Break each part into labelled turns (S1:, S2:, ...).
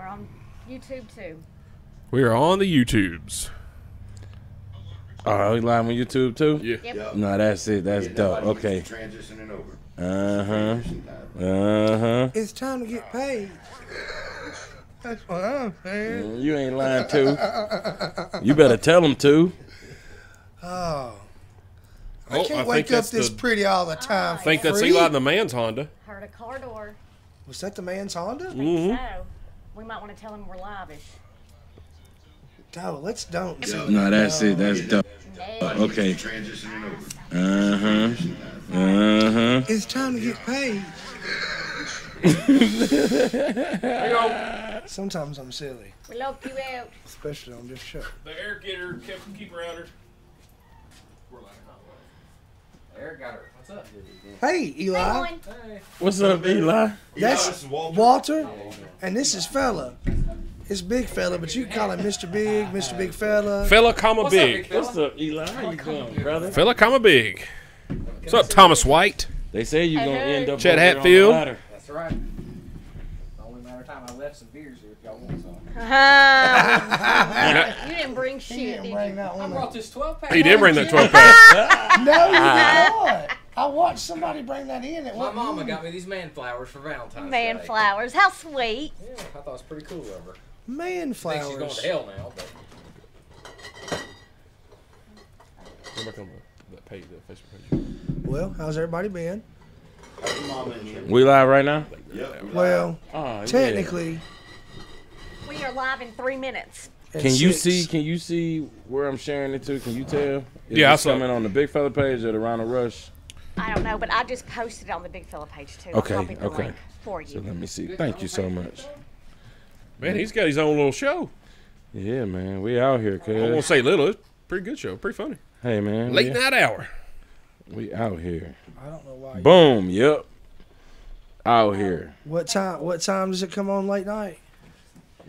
S1: We're on YouTube too.
S2: We are on the YouTubes.
S3: Oh, we live on YouTube too?
S2: Yeah.
S1: Yep.
S3: No, that's it. That's dope. Okay.
S4: Transitioning over.
S5: It's time to get paid. That's what I'm saying.
S3: You ain't lying too. You better tell them to.
S5: Oh. I
S2: Oh,
S5: can't
S2: I
S5: wake
S2: think
S5: up
S2: that's
S5: this
S2: the-
S5: pretty all the time.
S2: I think that's
S5: Free?
S2: Eli and the man's Honda.
S1: Heard a car door.
S5: Was that the man's Honda?
S1: So we might want to tell him we're live-ish.
S5: No, let's don't.
S3: No, that's it. That's dope.
S1: No.
S3: Okay.
S4: Transitioning over.
S5: It's time to get paid. Sometimes I'm silly,
S1: We love you out.
S5: especially on this show.
S2: The air getter keep around her.
S6: Eric got her. What's up?
S5: Hey, Eli.
S1: Hey,
S3: What's up, Eli?
S5: That's
S4: this is Walter.
S5: Walter, and this is Fella. It's Big Fella, but you can call him Mr. Big, Mr. Big Fella.
S2: Fella, comma big.
S3: What's up, Eli? How you doing, brother?
S2: Fella, comma big. What's up, Thomas White?
S3: They say you gonna end up
S2: Chet
S3: over there on the
S2: Hatfield.
S3: ladder.
S6: That's right. The only matter of time I left some beers here if y'all want some.
S1: you didn't bring shit, did you?
S5: that
S6: I brought this 12-pack.
S2: He did bring that 12-pack.
S5: No, you did not. I watched somebody bring that in. It
S6: My
S5: wasn't
S6: mama
S5: you.
S6: got me these man flowers for Valentine's
S1: Man
S6: Day.
S1: flowers. How sweet.
S6: Yeah, I thought it was pretty cool of her.
S5: Man
S6: I think she's going
S5: flowers.
S6: to hell now, but
S2: Go back on that page, that Facebook page.
S5: Well, how's everybody been?
S3: We live right now?
S5: Well,
S3: Oh, yeah.
S5: technically.
S1: We are live in 3 minutes.
S5: at
S3: Can you
S5: 6.
S3: see where I'm sharing it to? Can you tell? Is
S2: Yeah, I
S3: this
S2: saw it.
S3: coming on the Big Fella page or the Ronald Rush?
S1: I don't know, but I just posted it on the Big Fella page too.
S3: Okay,
S1: I'll copy the
S3: okay.
S1: link for
S3: So
S1: you.
S3: let me see. Thank you so much.
S2: Man, he's got his own little show.
S3: Yeah, man. We out here,
S2: I won't
S3: cuz.
S2: say little. It's a pretty good show. Pretty funny.
S3: Hey, man.
S2: Late night hour.
S3: We out here.
S5: I don't know why.
S3: Boom. Yep. Out here.
S5: What time does it come on late night?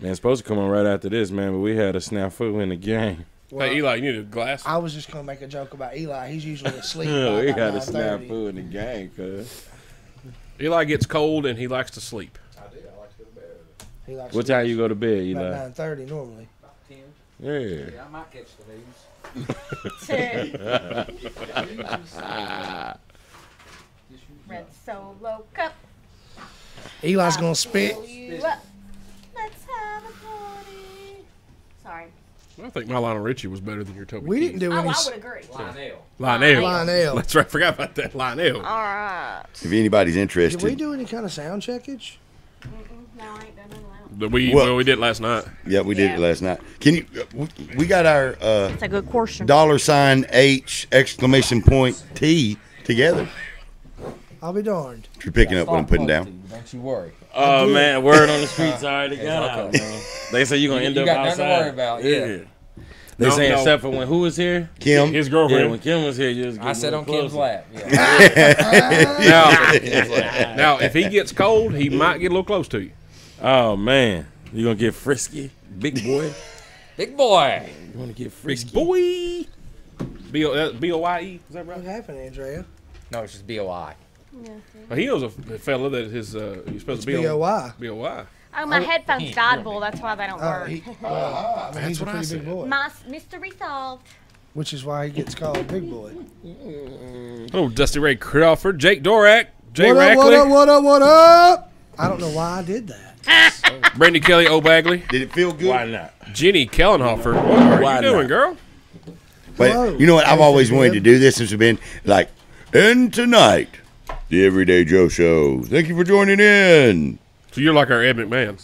S3: Man, it's supposed to come on right after this, man, but we had a snafu in the game.
S5: Well,
S2: Hey, Eli, you need a glass?
S5: I was just gonna make a joke about Eli. He's usually asleep.
S3: we
S5: by
S3: had a
S5: 9:30.
S3: snafu in the game, cuz.
S2: Eli gets cold and he likes to sleep.
S6: I do. I like to go to bed.
S5: He likes
S3: What
S5: to
S3: time you go to bed,
S5: about
S3: Eli?
S5: 9:30 normally.
S6: About 10.
S3: Yeah.
S6: Yeah, I might catch the news.
S1: Red Solo Cup.
S5: Eli's gonna spit.
S1: Fill you up. Let's have a party. Sorry.
S2: I think my Lionel Richie was better than your Toby
S5: We
S2: Keith.
S5: didn't do
S1: Oh,
S5: any.
S1: I would agree.
S6: Lionel.
S2: Lionel.
S5: Lionel.
S2: That's right. I forgot about that. Lionel.
S1: All right.
S4: If anybody's
S5: Did
S4: interested,
S5: we do any kind of sound checkage?
S1: No, I ain't done none of
S2: That we
S4: Well-
S2: we did last night.
S4: yeah, we did
S1: Yeah.
S4: it last night. Can you? We got our
S1: That's a good question.
S4: $H exclamation point T together.
S5: I'll be darned.
S4: If you're picking up what I'm putting down.
S6: Don't you worry.
S3: Oh, man. Word on the streets already got
S6: okay.
S3: out, man. They say you're going to end
S6: You
S3: up
S6: got
S3: outside.
S6: nothing to worry about, yeah.
S3: They
S2: No,
S3: say
S2: no.
S3: except for when who was here?
S4: Kim.
S2: His
S3: Yeah,
S2: girlfriend.
S3: when Kim was here, you was
S6: I sat on Kim's lap. Yeah.
S2: Now, if he gets cold, he might get a little close to you.
S3: Oh, man. You going to get frisky? Big boy.
S6: Big boy.
S3: You want to get
S2: Big
S3: frisky?
S2: boy. B-O-Y-E. Is that
S5: What
S2: right?
S5: happened, Andrea?
S6: No, it's just B-O-I.
S2: Well, he knows a fella that his he's supposed to be
S5: B.O.Y.
S2: B-O-Y.
S1: Oh, my headphones died, Bull. That's why they don't work.
S5: He's a
S2: what I
S5: pretty
S2: said.
S5: big boy,
S1: My mystery solved.
S5: which is why he gets called Big Boy.
S2: Oh, Dusty Ray Crawford, Jake Dorak, Jay
S5: What up,
S2: Rackley,
S5: what up, what up, what up? I don't know why I did that.
S2: Brandy Kelly O'Bagley,
S4: Did it feel good?
S3: Why not?
S2: Jenny Kellenhofer. What are
S3: Why
S2: you doing,
S3: not?
S2: girl?
S4: But
S5: Whoa.
S4: you know what? I've
S5: Hey,
S4: always
S5: Bib.
S4: wanted to do this since we've been like, and tonight, the Everyday Joe Show. Thank you for joining in.
S2: So you're like our Ed McMahon.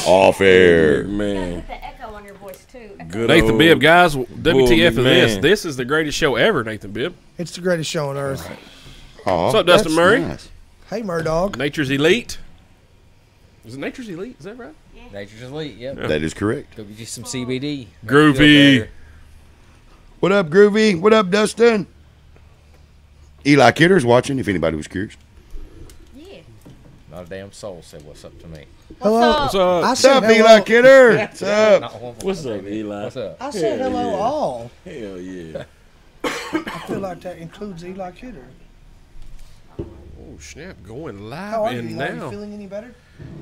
S4: Off air.
S3: Man.
S1: Put the echo on your voice too.
S3: Good
S2: Nathan
S3: old
S2: Bibb, guys. WTF is this?
S3: McMahon.
S2: This is the greatest show ever, Nathan Bibb.
S5: It's the greatest show on earth.
S4: Aw,
S2: What's up, Dustin
S4: that's
S2: Murray?
S4: nice.
S5: Hey, Murdog.
S2: Nature's Elite. Is it Nature's Elite? Is that right?
S6: Nature's Elite, yep.
S4: That is correct.
S6: Go get you some CBD. Make you
S2: Groovy.
S6: feel better.
S4: What up, Groovy? What up, Dustin? Eli Kidder's watching, if anybody was curious.
S1: Yeah.
S6: Not a damn soul said what's up to me.
S5: Hello.
S2: What's up?
S5: I
S4: What's
S5: said
S4: up,
S5: hello.
S4: Eli Kidder? What's up?
S6: Not one
S3: What's up,
S6: baby.
S3: Eli?
S6: What's up?
S5: I said
S3: Hell
S5: hello
S3: yeah.
S5: all.
S3: Hell yeah.
S5: I feel like that includes Eli Kidder.
S2: Oh, snap. Going
S5: How are
S2: live
S5: you,
S2: in
S5: Eli? You
S2: now.
S5: feeling any better?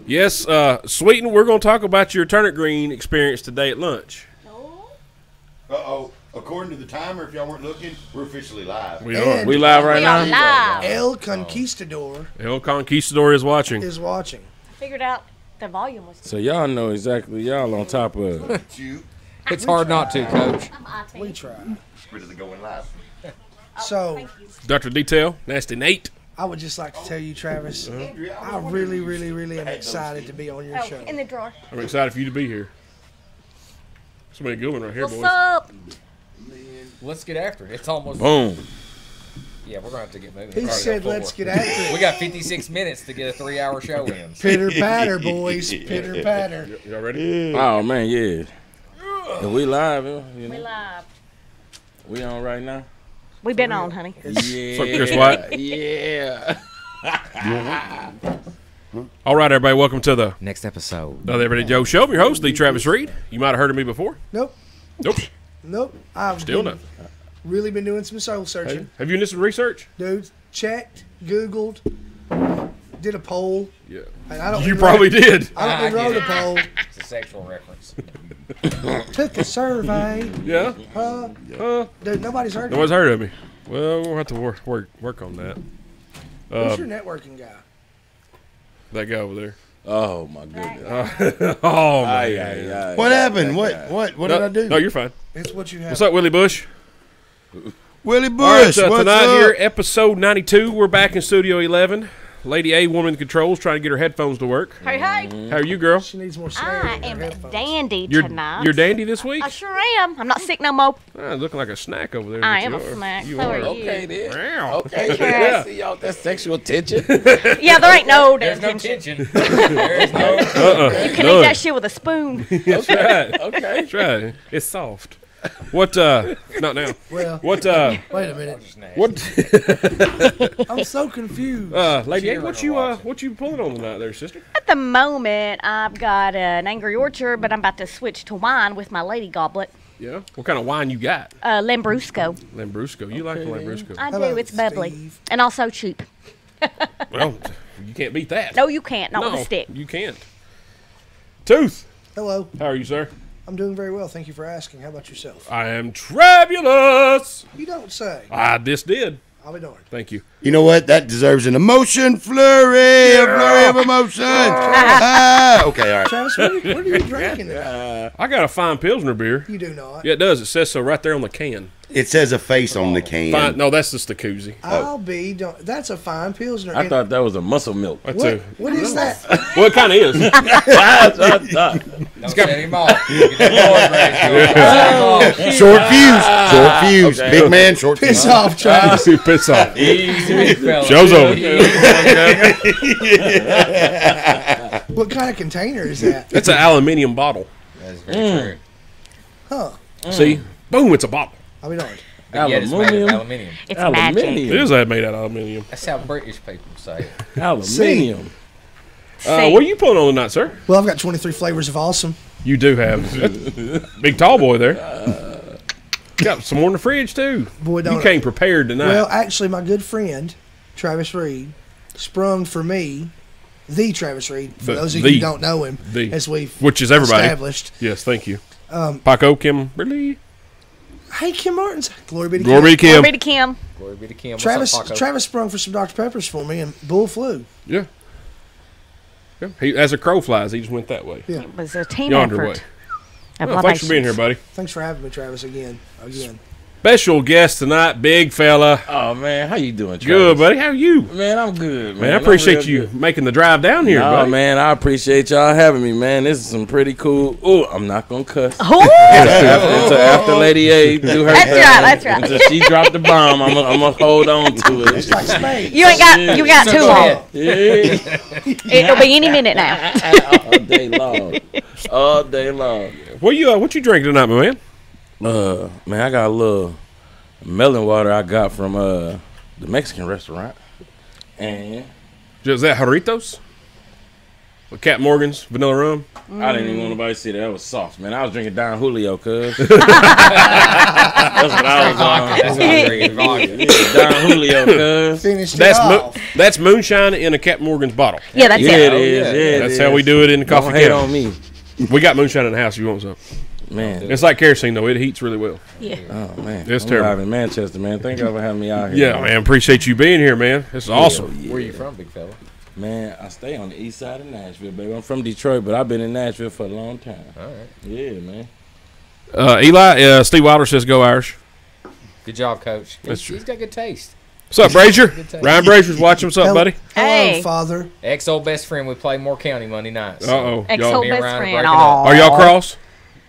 S2: Yes, Sweeten, we're going to talk about your turnip green experience today at lunch.
S1: No.
S4: Uh-oh. According to the timer, if y'all weren't looking, we're officially live.
S2: We
S5: And-
S2: are.
S3: We live right
S1: We are
S3: now.
S1: live.
S5: El Conquistador
S2: El Conquistador is watching.
S5: is watching.
S1: Figured out the volume was.
S3: So y'all know exactly y'all on top of it.
S4: You
S6: It's hard not to, Coach.
S1: I'm
S5: We
S1: IT.
S5: try.
S4: ready to go in live.
S5: So
S1: Thank you.
S2: Dr. Detail, Nasty Nate.
S5: I would just like to tell you, Travis,
S4: Andrea,
S5: I really, really, really am excited to be on your
S1: Oh,
S5: show.
S1: in the drawer.
S2: I'm excited for you to be here. Somebody good one right here,
S1: What's
S2: boys.
S1: up?
S6: Let's get after it. It's almost.
S3: Boom.
S6: Yeah, we're gonna have to get moving.
S5: He
S6: We're already
S5: said,
S6: on four.
S5: "Let's get after
S6: We
S5: it."
S6: got 56 minutes to get a 3-hour show in.
S5: Pitter patter, boys. Pitter patter.
S2: Y'all ready?
S3: Oh man, yeah. And we live, you
S1: We
S3: know.
S1: live.
S3: We on right now.
S1: We been on, honey.
S3: Yeah.
S2: What's up, Chris White?
S3: Yeah.
S2: All right, everybody, welcome to the
S6: Next episode.
S2: Another Everyday Joe Show. I'm your host, Lee Travis Reed. You might have heard of me before.
S5: Nope.
S2: Nope.
S5: Nope. I've
S2: Still
S5: been-
S2: no.
S5: really been doing some soul searching.
S2: Have you done some research?
S5: Dude, checked, Googled, did a poll.
S2: Yeah.
S5: And I don't
S2: You
S5: mean
S2: probably
S5: wrote-
S2: did.
S5: I don't mean
S6: I
S5: wrote
S6: get
S5: a poll.
S6: It's a sexual reference.
S5: Took a survey.
S2: Yeah?
S5: Dude, nobody's heard of
S2: Nobody's heard of me. Well, we'll have to work on that.
S5: Who's your networking guy?
S2: That guy over there.
S3: Oh my goodness.
S2: Oh,
S3: Aye,
S2: man.
S3: aye, aye.
S4: What happened? What did I do?
S2: No, you're fine.
S5: It's what you have.
S2: What's up, Willie Bush?
S4: Willie
S2: All right,
S4: Bush,
S2: so
S4: what's
S2: tonight
S4: up?
S2: here, episode 92. We're back in Studio 11. Lady A, woman in controls, trying to get her headphones to work.
S1: Hey, hey.
S2: How are you, girl?
S5: She needs more stereo
S1: I
S5: in her
S1: am
S5: headphones.
S1: dandy
S2: You're
S1: tonight.
S2: dandy this week?
S1: I sure am. I'm not sick no more.
S2: Ah, looking like a snack over there.
S1: I
S2: that
S1: am
S2: you
S1: a
S2: are.
S1: snack.
S2: You
S1: So are you.
S3: Okay then.
S2: Wow.
S3: Okay.
S1: Yeah.
S3: See y'all that sexual tension.
S1: Yeah, there ain't no damn
S6: There's no
S1: tension.
S6: tension. There's no.
S1: You can eat that shit with a spoon.
S2: That's right.
S3: Okay.
S2: That's right. It's soft. What, not now.
S5: Well,
S2: What,
S5: wait a minute.
S2: what,
S5: I'm so confused.
S2: Lady A,
S6: Cheering
S2: what
S6: or
S2: you,
S6: watching?
S2: what you pulling on tonight there, sister?
S1: At the moment, I've got an Angry Orchard, but I'm about to switch to wine with my lady goblet.
S2: Yeah. What kind of wine you got?
S1: Lambrusco.
S2: Lambrusco. You like the Lambrusco?
S1: I
S5: Hello,
S1: do. It's bubbly.
S5: Steve.
S1: And also cheap.
S2: Well, you can't beat that.
S1: No, you can't. Not
S2: no,
S1: with a stick.
S2: you can't. Tooth,
S5: Hello.
S2: how are you, sir?
S5: I'm doing very well. Thank you for asking. How about yourself?
S2: I am trabulous.
S5: You don't say.
S2: I just did.
S5: I'll be darned.
S2: Thank you.
S4: You know what? That deserves an emotion flurry. A flurry of emotion. Okay, all right.
S5: Travis, what are you drinking?
S2: I got a fine Pilsner beer.
S5: You do not.
S2: Yeah, it does. It says so right there on the can.
S4: It says a face on the can.
S2: Fine. No, that's just the koozie.
S5: I'll be darned. That's a fine Pilsner.
S3: I
S5: And
S3: thought that was a muscle milk.
S2: That's
S5: what,
S2: a,
S5: what is that?
S2: well, it kind of is.
S6: Don't set him off. Get that board ready.
S4: Short fuse. Short fuse.
S3: Okay.
S4: Big man, short fuse.
S5: Piss off, Travis.
S2: Piss off.
S6: Easy, fella.
S2: Show's over.
S5: What kind of container is that?
S2: It's an aluminium bottle.
S6: That's very true.
S5: Huh.
S2: See? Boom, it's a bottle.
S5: I'll be darned.
S6: But yet it's made of
S3: Aluminium.
S6: aluminium.
S1: It's magic.
S2: It
S3: Aluminium.
S2: is made out of aluminium.
S6: That's how British people say it.
S3: Aluminium.
S2: What are you pulling on tonight, sir?
S5: Well, I've got 23 flavors of awesome.
S2: You do have. Big tall boy there. Got some more in the fridge, too.
S5: Boy, don't
S2: You came prepared tonight.
S5: Well, actually, my good friend, Travis Reed, sprung for me, the Travis Reed, for those of you who don't know him,
S2: The.
S5: as we've
S2: Which is everybody.
S5: established.
S2: Yes, thank you. Paco, Kimberly.
S5: Hey, Kim Martins. Glory be to
S2: Glory be
S5: Kim.
S2: to Kim.
S1: Glory to Kim.
S6: Glory be to Kim. What's
S5: Travis,
S6: up, Paco?
S5: Travis sprung for some Dr. Peppers for me, and Bull flew.
S2: Yeah. Yeah. He, as a crow flies, he just went that way.
S5: Yeah.
S1: It was a team
S2: Yonder
S1: effort.
S2: way.
S1: Of
S2: Well, thanks for being here,
S1: libations.
S2: buddy.
S5: Thanks for having me, Travis, again.
S2: Special guest tonight, big fella.
S3: Oh man, how you doing, Travis?
S2: Good, buddy. How are you?
S3: Man, I'm good, man.
S2: Man, I
S3: I'm
S2: appreciate
S3: real
S2: you
S3: good.
S2: making the drive down here,
S3: Oh
S2: buddy.
S3: man, I appreciate y'all having me, man. This is some pretty cool. Oh, I'm not gonna cuss.
S1: Ooh,
S3: Until after Lady A do her
S1: That's
S3: thing.
S1: right, that's right.
S3: Until she dropped the bomb, I'm gonna hold on to it.
S5: Like spades.
S1: you got
S6: So
S1: too
S6: go
S1: long.
S6: ahead.
S3: Yeah,
S1: It'll be any minute now.
S3: all day long, all day long.
S2: What you drinking tonight, my man?
S3: Man, I got a little melon water I got from the Mexican restaurant, and
S2: Is that Jarritos? With Captain Morgan's vanilla rum.
S3: I didn't even want nobody to see that. That was soft, man. I was drinking Don Julio, cuz. That's what I was on.
S6: That's what I'm drinking. Vodka.
S3: Yeah, Don Julio, cuz.
S5: Finished it
S2: That's
S5: off.
S2: that's moonshine in a Captain Morgan's bottle.
S1: Yeah, that's
S3: Yeah,
S1: it.
S3: it is.
S6: yeah.
S3: Yeah, it
S2: That's
S3: is.
S2: how we do it in the coffee
S3: Don't hate
S2: kettle.
S3: on me,
S2: We got moonshine in the house if you want some.
S3: man.
S2: It's like kerosene though; it heats really well.
S1: Yeah.
S3: Oh man,
S2: It's
S3: I'm
S2: terrible.
S3: live in Manchester, man. Thank y'all for having me out here.
S2: Yeah, man. Appreciate you being here, man. This is awesome.
S6: Where you from, big fella?
S3: Man, I stay on the east side of Nashville, baby. I'm from Detroit, but I've been in Nashville for a long time.
S6: All right.
S3: Yeah, man.
S2: Eli, Steve Wilder says go Irish.
S6: Good job, coach.
S2: That's true.
S6: He's got good taste.
S2: What's up, Brazier?
S6: Good taste.
S2: Ryan Brazier's watching. What's up, buddy?
S5: Hello,
S1: Hey.
S5: Father.
S6: Ex-old best friend. We play Moore County Monday night.
S2: Uh
S6: So
S2: oh.
S1: Ex-old
S6: Me and
S1: best
S6: Ryan are
S1: friend.
S6: breaking up.
S1: Aw.
S2: Are y'all cross?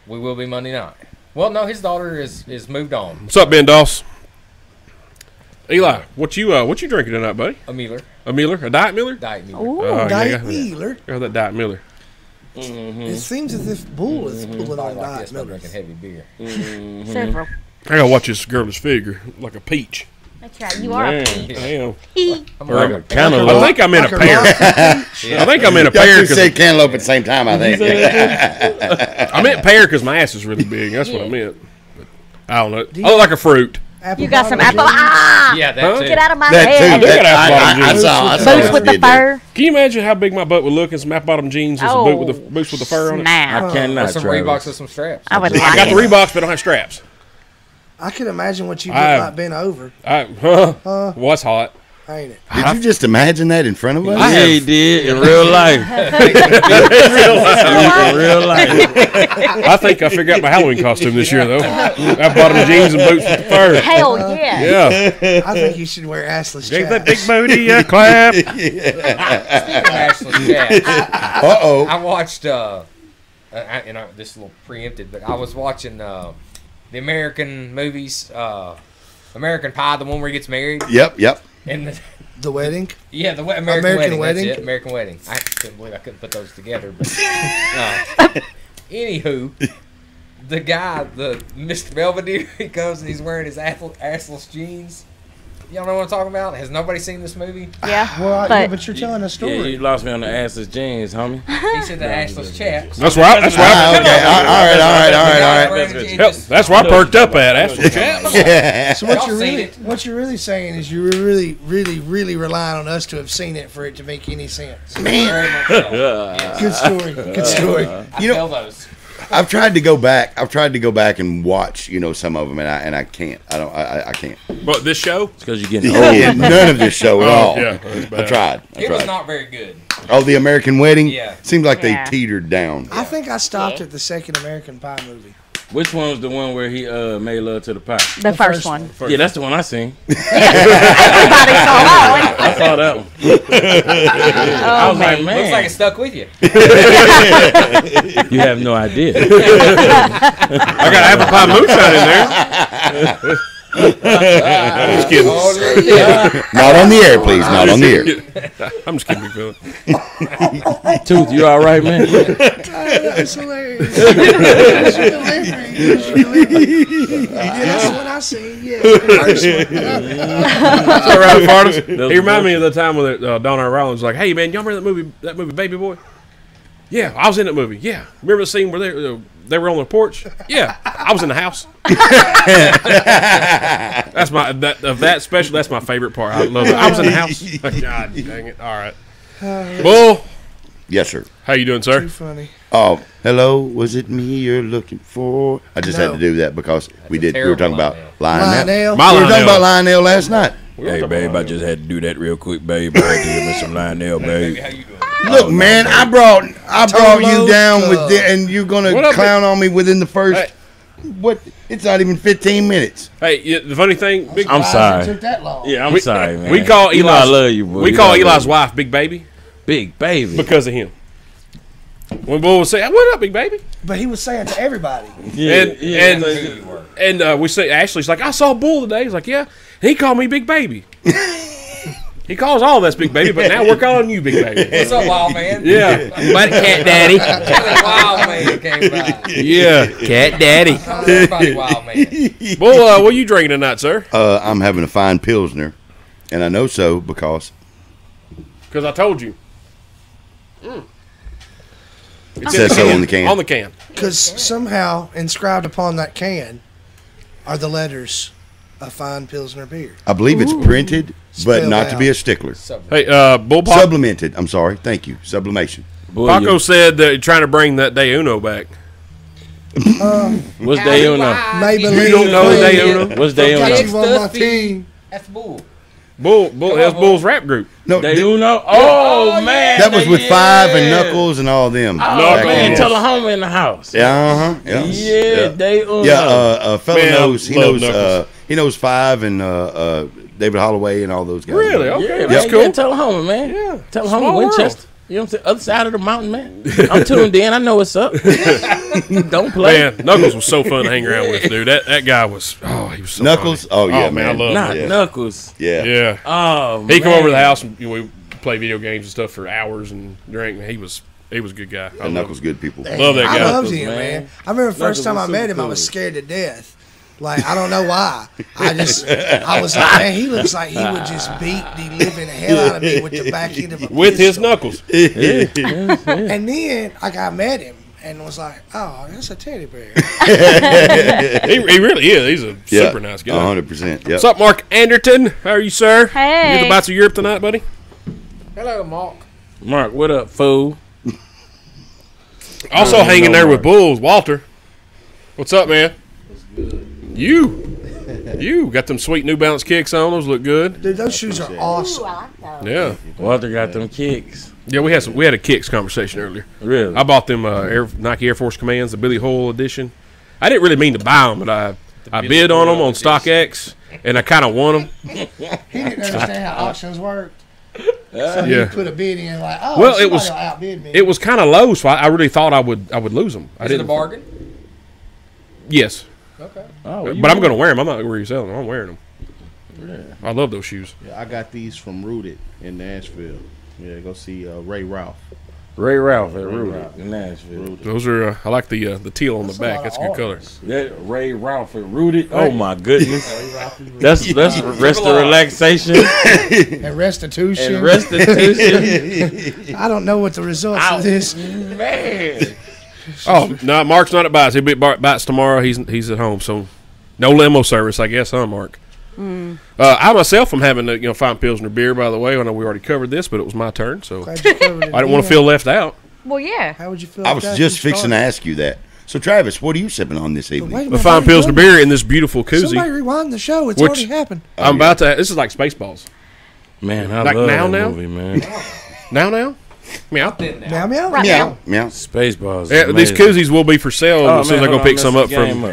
S6: we will be Monday night. Well, no, his daughter is moved on.
S2: What's up, Ben Doss? Eli, what you drinking tonight, buddy?
S6: A Miller.
S2: A Miller? A Diet Miller?
S6: Diet Miller.
S1: Ooh.
S2: Oh,
S5: Diet
S2: yeah.
S5: Miller.
S2: Oh, that Diet Miller.
S5: It seems as if Bull is pulling
S6: I
S5: on
S6: like
S5: Diet
S6: this. I'm
S5: Miller.
S6: drinking heavy beer.
S1: Several.
S2: I gotta watch this girlish figure, like a peach.
S1: That's right. You are a
S3: Man.
S1: peach.
S2: I am.
S6: I'm
S3: Like a
S6: like
S3: cantaloupe.
S2: I think I'm in a
S5: Like a
S2: pear.
S5: rock.
S2: I think I'm in a
S4: Y'all
S2: pear
S4: two say
S2: because
S4: cantaloupe at the same time, I think.
S2: I meant pear because my ass is really big. That's what I meant. But I don't know. I look like a fruit.
S5: Apple
S1: You got some
S5: bottom
S1: apple.
S5: jeans.
S1: Ah!
S6: yeah, that
S2: Huh?
S6: too.
S1: Get out of my
S4: That
S1: head.
S4: too.
S2: I got apple bottom
S4: I
S2: jeans.
S4: saw
S1: Boots
S4: what
S1: with
S4: you
S1: the
S4: did there.
S1: fur.
S2: Can you imagine how big my butt would look in some apple bottom jeans and some
S1: Oh,
S2: boots with the fur on it?
S1: snap.
S3: I cannot.
S6: Or some
S3: Travis.
S6: Reeboks with some straps.
S1: I would
S2: I
S1: like
S2: got
S1: it.
S2: the Reeboks, but I don't have straps.
S5: I can imagine what you look
S2: I-
S5: like bent over,
S2: What's hot?
S5: ain't it?
S4: Did you just imagine that in front of us?
S3: Yeah, he did in real life. In real life.
S2: I think I figured out my Halloween costume this year, though. Apple bottom jeans and boots with the fur.
S1: Hell yeah.
S2: Yeah.
S5: I think you should wear assless
S2: Gave that
S5: chaps.
S2: big booty a clap.
S6: Ashley Jack.
S4: Uh-oh.
S6: I watched, this is a little preempted, but I was watching the American movies, American Pie, the one where he gets married.
S4: Yep.
S6: And
S5: The wedding.
S6: yeah, the American,
S5: American
S6: Wedding.
S5: Wedding?
S6: That's it, American Wedding. I couldn't believe I couldn't put those together. But anywho, the guy, the Mr. Belvedere, he comes and he's wearing his assless jeans. Y'all know what I'm talking about? Has nobody seen this movie?
S1: Yeah.
S5: Well,
S1: But-
S5: but you're telling a
S3: Yeah,
S5: story.
S3: you lost me on the assless jeans, homie.
S6: He said the assless chaps.
S2: That's where I, that's where
S4: Ah,
S2: I,
S4: okay. All right.
S2: Yep, that's where I perked up at. That's what chaps.
S5: So what
S6: Y'all
S5: you're
S6: seen
S5: really,
S6: it.
S5: what you're really saying is you're really, really, really relying on us to have seen it for it to make any sense. Good story. Good story.
S4: You know,
S6: Tell those.
S4: I've tried to go back. And watch, some of them, and I can't. I can't.
S2: But this show?
S3: It's because you're getting old.
S4: Oh, none of this show at all.
S2: Yeah, that's
S4: I
S2: bad.
S4: tried.
S6: It was not very good.
S4: Oh, the American Wedding.
S6: Yeah.
S4: Seems like they
S1: Yeah.
S4: tetered down.
S5: I think I stopped at the second American Pie movie.
S3: Which one was the one where he made love to the pie?
S1: The first
S5: first
S1: one.
S3: Yeah, that's the one I seen.
S1: Everybody saw that
S3: I saw that one.
S1: one.
S3: I
S1: Oh,
S3: was like,
S1: man.
S3: man,
S6: Looks like it stuck with you.
S3: you have no idea.
S2: I got apple pie moonshine in there. I'm just kidding.
S4: Not on the air, please. Not on the air.
S2: I'm just kidding, big fella.
S3: Tooth, you all right, man?
S5: That's hilarious. That's your delivery. Yeah, that's what I seen. Yeah, the first one.
S2: So, Ralph Farnes, he reminded me of the time when Don R. Rollins was like, "Hey, man, y'all remember that movie, Baby Boy?" Yeah, I was in that movie. Yeah, remember the scene where they were on the porch? Yeah, I was in the house. That's that special. That's my favorite part. I love it. I was in the house. God dang it! All right, Bull,
S4: Yes, sir.
S2: how you doing, sir?
S5: Too funny.
S4: Oh, hello. Was it me you're looking for? I just had
S5: No.
S4: to do that because we were
S6: terrible
S4: talking about
S6: Lionel.
S4: Lionel.
S5: Lionel.
S2: My
S4: We were talking
S2: Lionel.
S4: about Lionel last night.
S3: Hey, babe, I just had to do that real quick, babe. I had to give me some Lionel, babe.
S6: How you doing?
S4: Look, man, I brought you down with
S5: Tolo.
S4: and you're
S2: What
S4: gonna
S2: up,
S4: clown on me within the first.
S2: Hey.
S4: What? It's not even 15 minutes.
S2: Hey, the funny thing, big,
S3: I'm
S5: Why
S3: sorry.
S5: it took that long?
S3: Yeah, I'm
S2: We-
S3: sorry, man.
S2: we call
S3: You know I
S2: Eli's-
S3: love you, boy.
S2: we
S3: You
S2: call
S3: know I love
S2: Eli's
S3: you.
S2: wife Big Baby
S3: Big Baby.
S2: because of him. When Bull would say, "What up, Big Baby?"
S5: But he was saying to everybody.
S2: And we say Ashley's like, "I saw Bull today." He's like, "Yeah." And he called me Big Baby. He calls all of us Big Baby, but now we're calling you Big Baby.
S6: What's up, Wild Man?
S2: Yeah, but Cat Daddy.
S6: Wild Man came by.
S2: Yeah, Cat Daddy.
S6: Everybody Wild Man.
S2: Bull, what are you drinking tonight, sir?
S4: I'm having a fine Pilsner, and I know so because
S2: Because I told you. It
S4: says so on the can.
S2: On the can.
S5: Because somehow inscribed upon that can are the letters of Fine Pilsner beer.
S4: I believe it's printed, but
S5: Spelled
S4: not to be a
S5: out.
S4: stickler.
S2: Hey, Bull Pop,
S4: Supplemented. I'm sorry. Thank you. Sublimation.
S3: Boy,
S2: Paco said that you're trying to bring that Day Uno back.
S3: what's Day Uno?
S5: Maybelline.
S2: You don't know
S5: Queen.
S2: Day Uno?
S3: What's Day
S5: Got
S3: Uno?
S5: you on my team.
S6: That's bull.
S2: Bull that's Bull's rap group.
S4: No,
S3: Day Uno? Oh, man.
S4: that was with Five and
S3: yeah.
S4: Knuckles and all them.
S3: Oh,
S2: Knuckles.
S3: man.
S2: Yeah.
S3: Tell a homie in the house.
S4: Yeah,
S3: Yeah,
S4: yeah.
S3: Day Uno.
S4: Yeah, fella
S2: Man, I
S4: knows. He
S2: love
S4: knows.
S2: Knuckles.
S4: He knows Five and David Holloway and all those guys.
S2: Really? Okay,
S3: Yeah,
S2: that's
S3: man,
S2: cool.
S3: yeah, tell a homie, man.
S2: Yeah.
S3: Tell a
S2: Small
S3: homie
S2: world.
S3: Winchester. You know what I'm saying? Other side of the mountain, man. I'm tuned in. I know what's up. Don't play.
S2: Man, Knuckles was so fun to hang around with, dude. That guy was. Oh, he was so
S4: Knuckles.
S2: funny.
S4: Oh yeah,
S2: man, I love
S3: Not
S2: him.
S4: Yeah.
S3: Knuckles.
S4: Yeah.
S2: Yeah.
S3: Oh,
S2: He come
S3: man.
S2: over to the house and we play video games and stuff for hours and drink. Man, he was a good guy. I
S4: And
S2: love
S4: Knuckles
S2: him.
S4: good people.
S2: Love that
S5: I
S2: guy.
S5: loved
S3: Knuckles,
S5: him, man.
S3: man.
S5: I remember the first
S3: Knuckles
S5: time I
S3: was
S5: met
S3: so
S5: him, I was
S3: cool.
S5: scared to death. Like, I don't know why. I was like, man, he looks like he would just beat the living hell out of me with the back end of a
S2: With his
S5: pistol.
S2: knuckles.
S5: And then, I met him and was like, oh, that's a teddy bear.
S2: He really is. He's a
S4: Yeah,
S2: super nice guy.
S4: 100%. Yep.
S2: What's up, Mark Anderton? How are you, sir?
S1: Hey.
S2: You the Bites of Europe tonight, buddy?
S6: Hello, Mark.
S3: Mark, what up, fool?
S2: Also
S3: No,
S2: hanging
S3: no,
S2: there
S3: Mark.
S2: with Bulls, Walter. What's up, man? You got them sweet New Balance kicks on. Those look good.
S5: Dude, those shoes are awesome.
S2: Yeah,
S3: Walter got them kicks.
S2: yeah. We had a kicks conversation earlier.
S3: Really?
S2: I bought them Nike Air Force Commands, the Billy Hole edition. I didn't really mean to buy them, but I bid on them on StockX, and I kind of won them.
S5: He didn't understand how auctions worked. So
S2: Yeah.
S5: he put a bid in like, oh,
S2: Well,
S5: somebody
S2: it was-
S5: will outbid me.
S2: It was kind of low, so I really thought I would lose them. I
S6: Is it a
S2: didn't.
S6: bargain?
S2: Yes,
S6: Okay.
S3: Oh,
S2: but I'm going to wear them. I'm not going to resell them. I'm wearing them. I love those shoes.
S7: Yeah, I got these from Rooted in Nashville. Yeah, go see Ray Ralph.
S3: Ray Ralph at Rudy
S7: Ralph.
S3: in Nashville.
S2: Those are. I like the teal on the back. That's a good color.
S3: That Ray Ralph at Rudy. Oh my goodness. That's rest of relaxation
S5: and restitution.
S3: and restitution.
S5: I don't know what the results
S3: Ow.
S5: of this.
S3: Man.
S2: Oh no, Mark's not at Bites. He'll be at Bites tomorrow. He's at home, so no limo service, I guess, huh, Mark? I myself am having a fine Pilsner beer. By the way, I know we already covered this, but it was my turn, so
S5: Glad you covered it
S2: I didn't want to
S5: again.
S2: feel left out.
S1: Well, yeah.
S5: How would you feel?
S4: I
S5: if
S4: was
S5: that
S4: just
S5: you
S4: fixing to
S5: started?
S4: ask you that. So, Travis, what are you sipping on this
S5: Wait a
S4: evening?
S5: minute,
S2: The fine
S5: buddy,
S2: Pilsner beer in this beautiful
S5: Somebody
S2: koozie.
S5: rewind the show. It's
S2: Which-
S5: already happened.
S2: I'm about to. This is like Spaceballs.
S3: Man, I
S2: Like
S3: love
S2: now,
S3: that
S2: now?
S3: movie, man.
S2: Now, meow.
S5: Meow meow.
S1: Right
S4: Meow,
S1: now.
S4: meow.
S3: Spaceballs.
S2: Yeah, these koozies will be for sale
S3: Oh,
S2: as soon as I go pick some up from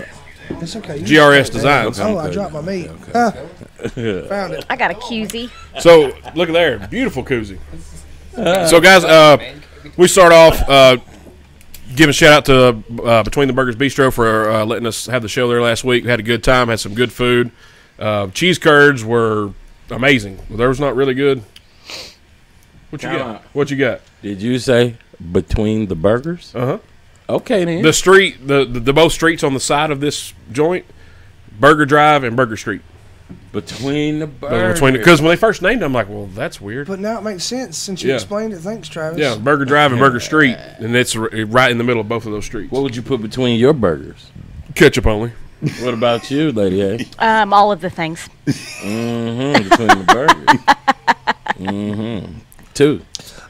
S5: It's okay. You
S2: GRS
S5: can-
S2: Designs.
S5: Oh, I dropped my meat. Huh. Found it.
S1: I got a QZ.
S2: So look at there, beautiful koozie. So guys, we start off giving a shout out to Between the Burgers Bistro for letting us have the show there last week. We had a good time, had some good food. Cheese curds were amazing. Theirs not really good. What you got? What you got?
S3: Did you say Between the Burgers?
S2: Uh huh.
S3: Okay, then.
S2: The street, the both streets on the side of this joint, Burger Drive and Burger Street.
S3: Between the Burgers.
S2: Because when they first named it, I'm like, well, that's weird.
S5: But now it makes sense since you
S2: Yeah.
S5: explained it. Thanks, Travis.
S2: Yeah, Burger Drive and Burger Street, and it's right in the middle of both of those streets.
S3: What would you put between your burgers?
S2: Ketchup only.
S3: What about you, Lady A?
S1: All of the things.
S3: Mm-hmm. Between the burgers. Mm-hmm. Two.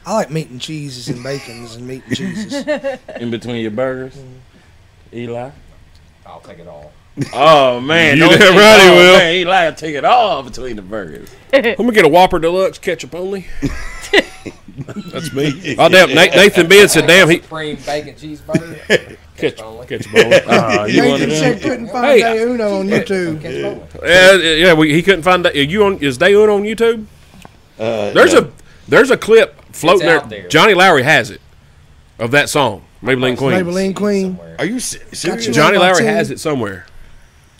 S5: I like meat and cheeses and bacons and meat and cheeses.
S3: In between your burgers. Eli?
S6: I'll take it all.
S3: Oh, man.
S2: You
S3: don't
S2: damn
S3: take
S2: right he
S3: all,
S2: will.
S3: Man, Eli will take it all between the burgers.
S2: Let me get a Whopper Deluxe, ketchup only. That's me. Oh, damn. Nathan Ben said, damn, he.
S6: Supreme bacon cheeseburger.
S2: Ketchup
S6: only.
S2: only.
S3: You one of
S5: Nathan
S3: them?
S5: said couldn't find
S2: Hey,
S5: Day Uno on YouTube.
S6: Ketchup only.
S2: Yeah, he couldn't find that. Is Day Uno on YouTube? There's a clip floating
S6: It's out
S2: there.
S6: there.
S2: Johnny Lowry has it of that song, Maybelline Queen.
S5: Maybelline Queen.
S6: Somewhere.
S4: Are you serious?
S5: you.
S2: Johnny
S5: on my
S2: Lowry
S5: team.
S2: has it somewhere.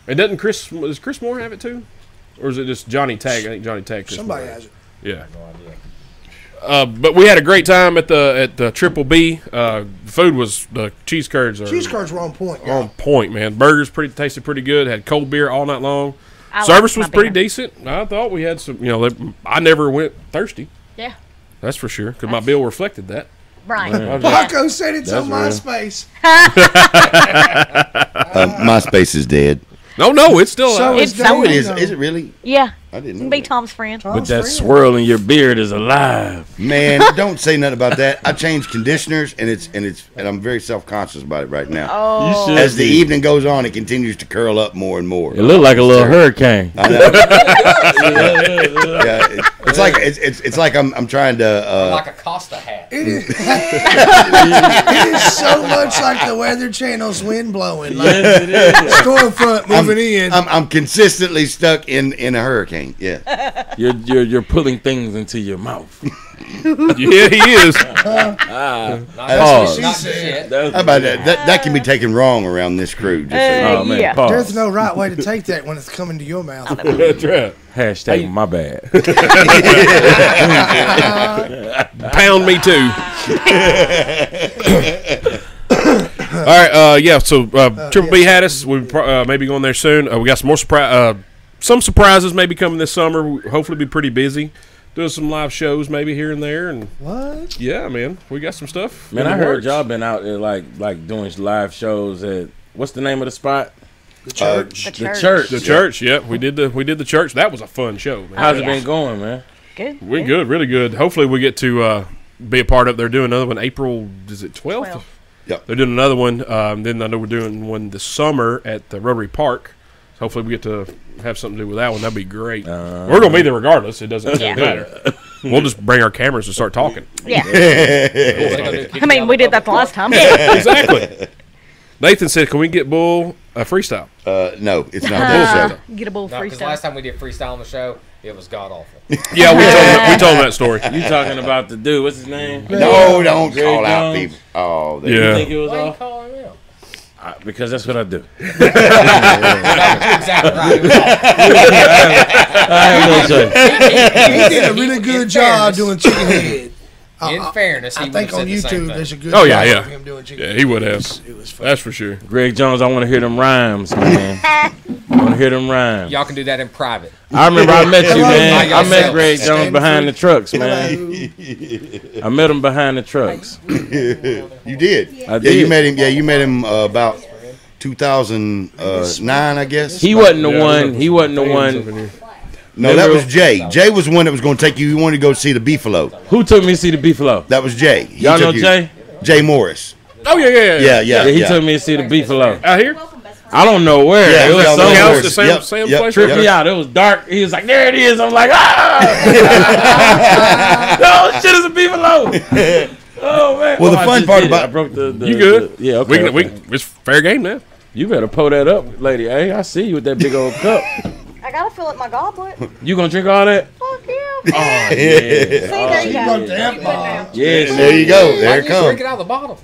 S2: And does Chris Moore have it too? Or is it just Johnny Tag? I think Johnny Tag. Chris
S5: Somebody
S2: Moore.
S5: has it.
S2: Yeah.
S6: No idea.
S2: But we had a great time at the Triple B. The food was the cheese curds are
S5: Cheese curds were on point.
S2: on
S5: y'all.
S2: point, man. Burgers tasted pretty good. Had cold beer all night long.
S1: I
S2: Service
S1: liked
S2: was
S1: my
S2: pretty
S1: beer.
S2: decent. I thought we had some. I never went thirsty.
S1: Yeah.
S2: That's for sure. Because my bill reflected that.
S1: Right.
S5: Paco said it's on
S3: That's
S5: MySpace.
S4: MySpace is dead.
S2: No, it's still
S5: So
S2: alive.
S5: is
S1: It's
S4: Oh, it
S5: Dave,
S4: is.
S5: though.
S4: Is it really?
S1: Yeah.
S4: I didn't
S1: You
S4: know
S1: can be
S4: that.
S1: Tom's friend.
S3: But
S5: Tom's
S3: that
S5: friend.
S3: swirl in your beard is alive.
S4: Man, don't say nothing about that. I changed conditioners, and I'm very self-conscious about it right now.
S1: Oh.
S3: You should
S4: As the
S3: be.
S4: evening goes on, it continues to curl up more and more.
S3: It looked like a little hurricane.
S4: I know. Yeah, it's like I'm trying to.
S6: Like a Costa hat.
S5: It is. It is so much like the Weather Channel's wind blowing. Like
S3: Yes, it is.
S5: storm front moving in.
S4: I'm consistently stuck in a hurricane. Yeah.
S3: You're pulling things into your mouth.
S2: Yeah, he is.
S6: Not
S3: Pause.
S6: not shit.
S3: That was-
S4: How about that? That can be taken wrong around this crew. Just so you know.
S3: Oh man,
S1: Yeah.
S3: pause.
S5: There's no right way to take that when it's coming to your mouth.
S2: That's right.
S3: Hashtag my bad.
S2: Pound me too. All right, yeah. So Triple B had us. We maybe going there soon. We got some more some surprises maybe coming this summer. We hopefully be pretty busy, doing some live shows maybe here and there. And
S5: What?
S2: yeah, man, we got some stuff.
S3: Man,
S2: in
S3: I
S2: the
S3: heard
S2: works.
S3: y'all been out there like doing live shows at what's the name of the spot?
S5: The church.
S1: The
S3: The
S1: church.
S3: church.
S2: The church. Yeah, we did the church. That was a fun show, man.
S3: How's it
S1: yeah.
S3: been going, man?
S1: Good.
S2: We good, really good. Hopefully, we get to be a part of. They're doing another one April. Is it 12th?
S1: 12.
S4: Yep.
S2: They're doing another one. Then I know we're doing one this summer at the Rotary Park. So hopefully, we get to have something to do with that one. That'd be great. We're gonna be there regardless. It doesn't
S1: Yeah.
S2: matter. We'll just bring our cameras and start talking.
S1: Yeah.
S6: They gonna do kick
S1: I
S6: you
S1: mean,
S6: out
S1: we
S6: the
S1: did that the
S6: public
S1: last time.
S2: Exactly. Nathan said, "Can we get Bull a freestyle?"
S4: No, it's not that.
S1: Get a bull
S6: No, because
S1: freestyle.
S6: last time we did freestyle on the show, it was god awful.
S2: Yeah, we told him that story.
S3: You talking about the dude? What's his name?
S4: No, don't
S3: Greg
S4: call out
S3: Jones.
S4: people. Oh,
S3: You
S2: Yeah.
S3: think it was
S6: Why you
S3: off?
S6: calling him out?
S3: Because that's what I do.
S6: Exactly right. It was
S3: I have no choice.
S5: He did a really good job doing chicken head.
S6: In fairness, he
S5: I
S6: would
S5: think
S6: have
S5: on
S6: said the same
S5: YouTube
S6: thing.
S5: there's a good
S2: Oh, yeah,
S5: job
S2: yeah.
S5: of him doing chicken
S2: Yeah,
S5: head.
S2: he would have.
S5: It was fun.
S2: That's for sure.
S3: Greg Jones, I want to hear them rhymes, man. I want to hear them rhymes.
S6: Y'all can do that in private.
S3: I remember I met you, man.
S6: By
S3: I met
S6: yourself.
S3: Greg Jones
S5: Stand
S3: behind
S5: free.
S3: the trucks, man.
S5: Hello.
S3: I met him behind the trucks.
S4: You did.
S3: I
S4: Yeah,
S3: did.
S4: you met him. Yeah, you met him about 2009, I guess.
S3: He wasn't the
S2: Yeah,
S3: one. He wasn't the
S2: Fans
S3: one.
S2: over here.
S4: No, that was Jay. Jay was the one that was going to take you. You wanted to go see the Beefalo.
S3: Who took me to see the Beefalo?
S4: That was Jay. He
S3: Y'all know
S4: took you-
S3: Jay?
S4: Jay Morris.
S2: Oh yeah.
S4: Yeah.
S3: Yeah, he took me to see the Beefalo.
S2: Out here.
S3: I don't know where.
S4: Yeah,
S3: it was
S4: y'all know
S3: somewhere.
S4: where.
S2: House, the Sam,
S4: Yep,
S2: Sam's
S4: yep.
S2: place.
S3: Tripped me out. It was dark. He was like, "There it is." I'm like, "Ah!" No, shit is a Beefalo. Oh man.
S4: Well, the
S3: Oh, I
S4: fun
S3: just
S4: part
S3: did it.
S4: about-
S3: I broke the
S2: You good?
S3: yeah. Okay.
S2: We it's fair game now.
S3: You better pull that up, lady. Hey, I see you with that big old cup.
S1: I gotta fill up my goblet.
S3: You gonna drink all that?
S1: Fuck yeah.
S3: Oh yeah.
S1: See, there you go.
S5: broke the amp
S1: Now.
S3: Yes.
S4: There you go.
S6: Why
S4: There
S6: do
S4: it
S6: you drink
S4: comes.
S6: it out of the bottle?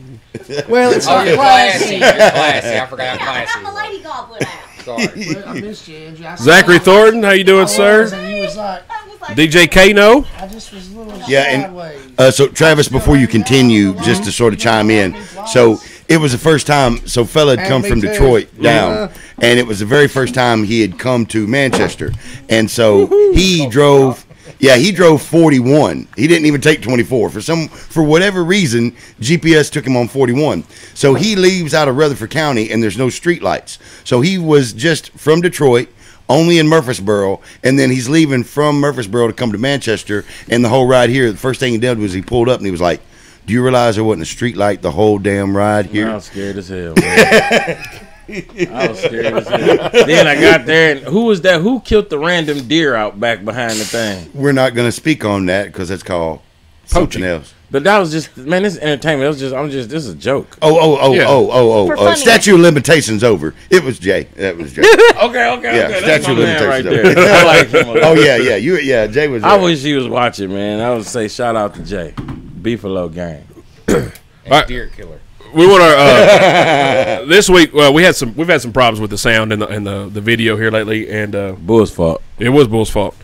S5: Well, it's
S6: Oh,
S5: not
S6: you're
S5: classy.
S6: classy. You're classy. I forgot how classy
S1: I got
S6: you
S1: my
S6: were.
S1: lady goblet out.
S6: Sorry.
S5: Well, I missed you, Andrew. I
S2: Zachary
S5: saw
S2: Thornton, how you doing,
S5: I was,
S2: sir?
S5: and you was like,
S1: I was like,
S2: DJ Kano.
S5: I just was a little
S4: Yeah, and-
S5: sideways.
S4: So, Travis, before you continue, just to sort of chime in. So, it was the first time. So, fella had come
S5: me
S4: from
S5: too.
S4: Detroit down,
S5: Yeah.
S4: and it was the very first time he had come to Manchester. And so, he drove. Yeah, he drove 41. He didn't even take 24. For whatever reason, GPS took him on 41. So he leaves out of Rutherford County, and there's no street lights. So he was just from Detroit, only in Murfreesboro, and then he's leaving from Murfreesboro to come to Manchester. And the whole ride here, the first thing he did was he pulled up and he was like, "Do you realize there wasn't a street light the whole damn ride
S3: I
S4: here?"
S3: was scared as hell. Man. I was scared as hell. Then I got there, and who was that? Who killed the random deer out back behind the thing?
S4: We're not going to speak on that because that's called something else.
S3: But that was just, man, this is entertainment. This is a joke.
S2: Yeah.
S1: For funny.
S4: Statute of limitations over. It was Jay. That was Jay.
S3: Okay.
S4: Yeah,
S3: That's my
S4: statute of
S3: man right
S4: limitations.
S3: there. I like him. a lot.
S4: Oh yeah. Jay was.
S3: I wish he was watching, man. I would say shout out to Jay, Beefalo gang.
S6: And
S2: Alright.
S6: deer killer.
S2: We want to this week. We've had some problems with the sound and the video here lately, and
S3: Bull's fault.
S2: it was Bull's fault.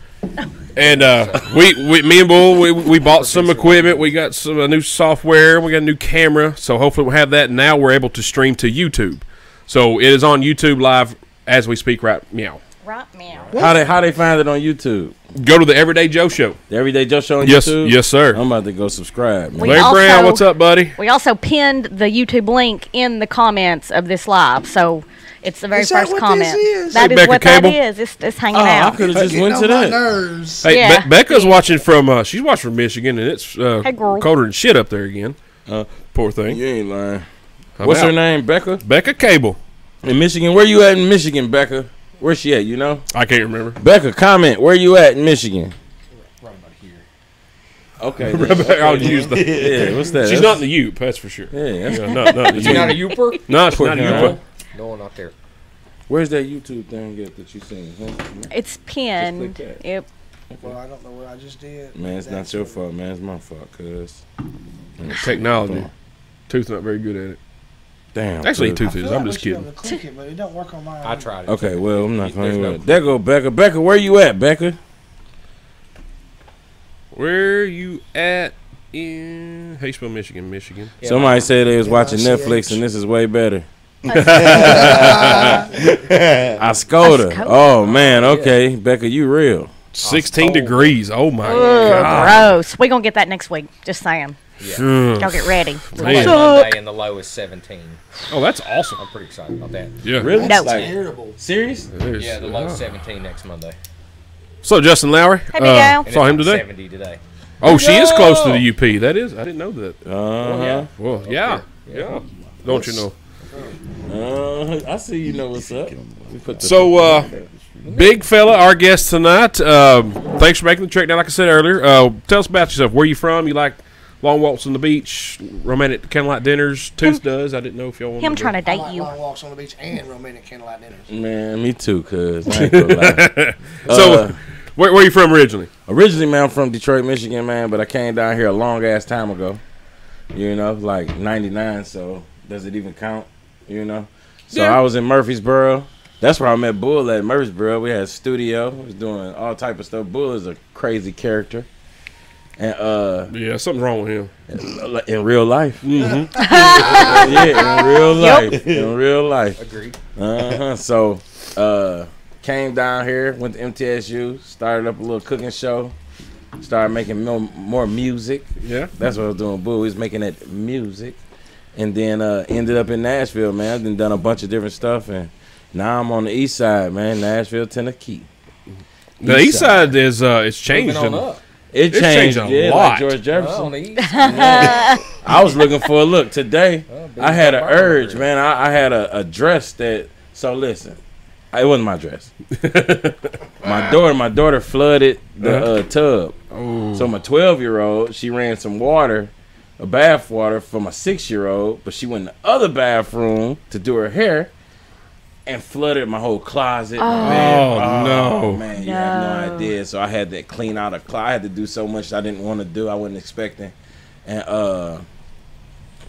S2: And me and Bull, we bought some equipment. We got some new software. We got a new camera. So hopefully we'll have that. Now we're able to stream to YouTube. So it is on YouTube live as we speak right
S1: right meow.
S3: How they find it on YouTube?
S2: Go to the Everyday Joe Show.
S3: The Everyday Joe Show on
S2: Yes,
S3: YouTube?
S2: yes, sir.
S3: I'm about to go subscribe, man.
S1: We
S2: Larry
S1: also-
S2: Brown, what's up, buddy?
S1: We also pinned the YouTube link in the comments of this live, so it's the very
S5: Is that
S1: first
S5: what
S1: comment.
S5: this is?
S1: That
S2: Hey,
S1: is
S2: Becca
S1: what
S2: Cable?
S1: that is. It's hanging
S3: Oh, I
S1: out.
S3: could have just
S5: Getting
S3: went
S5: on
S3: to
S5: my
S3: that.
S5: nerves.
S2: Hey,
S1: Yeah.
S2: Becca's watching from. She's watching from Michigan, and it's
S1: Hey, girl.
S2: colder than shit up there again.
S3: Uh,
S2: Poor thing.
S3: You ain't lying.
S2: I'm
S3: What's her
S2: out.
S3: name? Becca?
S2: Becca Cable.
S3: In Michigan. Where you at in Michigan, Becca? Where's she at, you know?
S2: I can't remember.
S3: Becca, comment. Where you at in Michigan?
S6: Right about here.
S3: Okay.
S2: I'll use the.
S3: Yeah, what's that?
S2: She's not in the Ute, that's for sure.
S3: Yeah, that's,
S2: Yeah, not
S6: Is she not a Youper?
S2: No, she's not a
S3: Huh?
S2: Ute.
S6: No, not there.
S3: where's that YouTube thing at that you seen? Huh?
S1: It's pinned.
S3: click that.
S1: Yep.
S5: Well, I don't know what I just did.
S3: Man, it's not your fault, man. It's my fault, cuz.
S2: Technology. Tooth's not very good at it.
S3: Damn.
S2: Actually,
S3: cuz.
S2: Tooth
S5: I feel
S2: is.
S5: like
S2: I'm
S5: we
S2: just
S5: should be
S2: kidding.
S5: able to click it, but it don't work on mine.
S6: I tried it.
S3: Okay, well, I'm not
S6: There's
S3: going
S6: no-
S3: with it. There go Becca. Becca, where you at, Becca?
S2: Where you at in Hatesville, Michigan? Michigan.
S6: Yeah,
S3: Somebody said they was watching
S5: CH.
S3: Netflix and this is way better. Ascoda.
S1: Ascoda.
S3: Oh, man. Okay. Becca, you real.
S2: 16 degrees. Oh my
S1: Ugh,
S2: god.
S1: gross. We're going to get that next week. Just saying.
S2: Ugh.
S1: Y'all get ready.
S2: Man.
S6: Monday and the low is 17.
S2: Oh, that's awesome.
S6: I'm pretty excited about that.
S2: Yeah.
S3: Really?
S1: No.
S3: Like,
S5: Terrible.
S3: serious?
S2: It is.
S6: Yeah, the low is 17 next Monday.
S2: So Justin Lowry.
S1: Hey, Big Al.
S6: And
S2: Saw
S6: it's
S2: him
S6: like
S2: today.
S6: 70 today.
S2: Oh, she is close to the UP. That is. I didn't know that.
S3: Uh-huh.
S2: Well, yeah. Yeah. Don't you know?
S3: I see you know what's up. We put the-
S2: So, big fella, our guest tonight. Thanks for making the trek down. Like I said earlier, tell us about yourself. Where you from? You like long walks on the beach, romantic candlelight dinners? Tooth does. I didn't know if y'all wanted
S1: Him trying to
S5: I
S1: date
S5: like
S1: you.
S5: long walks on the beach and romantic candlelight dinners.
S3: Man, me too, cuz. I ain't gonna lie.
S2: So, where you from originally?
S3: Originally, man, I'm from Detroit, Michigan, man, but I came down here a long ass time ago. You know, like 99, so does it even count? You know? So
S2: Yeah.
S3: I was in Murfreesboro. That's where I met Bull at Murfreesboro. We had a studio. We was doing all type of stuff. Bull is a crazy character. And
S2: Yeah, something's wrong with him.
S3: in real life.
S2: Mm-hmm.
S3: Yeah, in real life. In real life.
S6: Agreed.
S3: So came down here, went to MTSU, started up a little cooking show, started making more music.
S2: Yeah.
S3: That's what I was doing. Boo, we was making that music, and then ended up in Nashville, man. I've done a bunch of different stuff, and now I'm on the east side, man, Nashville, Tennessee.
S2: The east side is it's changed.
S6: Moving on
S2: and-
S6: up.
S3: It
S2: It's
S3: changed,
S2: changed a
S3: yeah,
S2: lot.
S3: like George Jefferson.
S6: On the east.
S3: I was looking for a look today.
S6: big
S3: I had an
S6: burn
S3: urge,
S6: over
S3: man. I had a dress that. So listen, it wasn't my dress. my daughter flooded the tub.
S2: Oh.
S3: So my 12-year-old, she ran some water, a bath water for my 6-year-old, but she went in the other bathroom to do her hair and flooded my whole closet. my bed.
S2: Oh, no.
S3: Man, you have
S1: No.
S3: no idea. So I had to clean out a closet. I had to do so much I didn't want to do. I wasn't expecting. And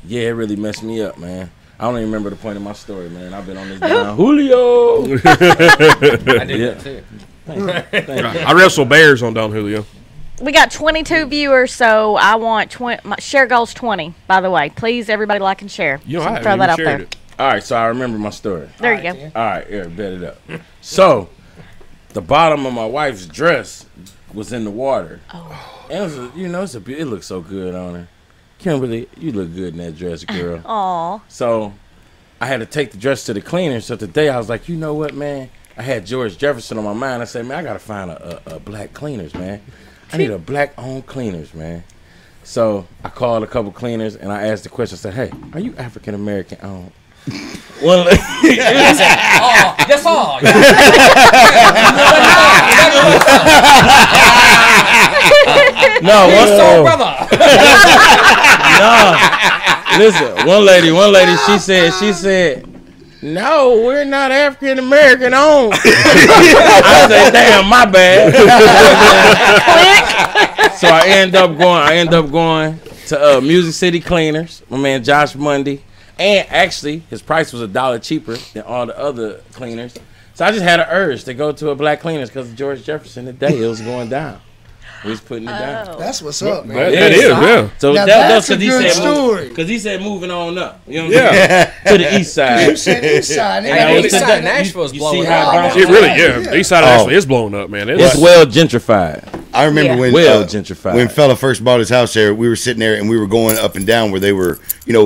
S3: yeah, it really messed me up, man. I don't even remember the point of my story, man. I've been on this down. Julio.
S6: I did
S3: Yeah.
S6: that too.
S2: I wrestle bears on Don Julio.
S1: We got 22 viewers, so I want 20. My share goal's 20, by the way. Please, everybody like and share.
S2: You know,
S1: So
S2: I
S1: throw
S2: haven't
S1: that
S2: even
S1: out
S2: shared
S1: there.
S2: it.
S3: All right, so I remember my story.
S1: There you go.
S3: All right, here, bet it up. So, the bottom of my wife's dress was in the water.
S1: Oh.
S3: And it was, it looked so good on her. Kimberly, you look good in that dress, girl.
S1: Aw.
S3: So, I had to take the dress to the cleaner. So today I was like, you know what, man? I had George Jefferson on my mind. I said, man, I gotta find a black cleaners, man. I need a black-owned cleaners, man. So I called a couple cleaners and I asked the question. I said, hey, are you African American owned? One lady,
S6: Oh, that's all.
S3: no,
S6: So,
S3: one,
S6: brother.
S3: no. Listen, one lady, she said, no, we're not African American owned. I said, damn, my bad. So I end up going to Music City Cleaners, my man Josh Mundy. And actually, his price was $1 cheaper than all the other cleaners. So I just had an urge to go to a black cleaners because of George Jefferson today. It was going down. We was putting it down.
S1: Oh.
S5: That's what's up, man.
S2: That is, yeah.
S3: So
S5: Now
S3: that's
S5: that's a
S3: because he
S5: good
S3: said
S5: story.
S3: because he said moving on up. You know what
S2: Yeah.
S3: I'm saying? To the east side.
S5: You said east side.
S3: And
S6: Hey,
S3: I was
S6: east side
S3: today-
S6: Nashville's
S3: you
S6: blowing
S3: see how
S6: up.
S3: Bronx-
S2: It really,
S5: Yeah.
S2: yeah. East side of Nashville is blowing up, man.
S3: It's well gentrified.
S4: I remember
S1: Yeah.
S4: when
S3: Well gentrified.
S4: when fella first bought his house there, we were sitting there and we were going up and down where they were,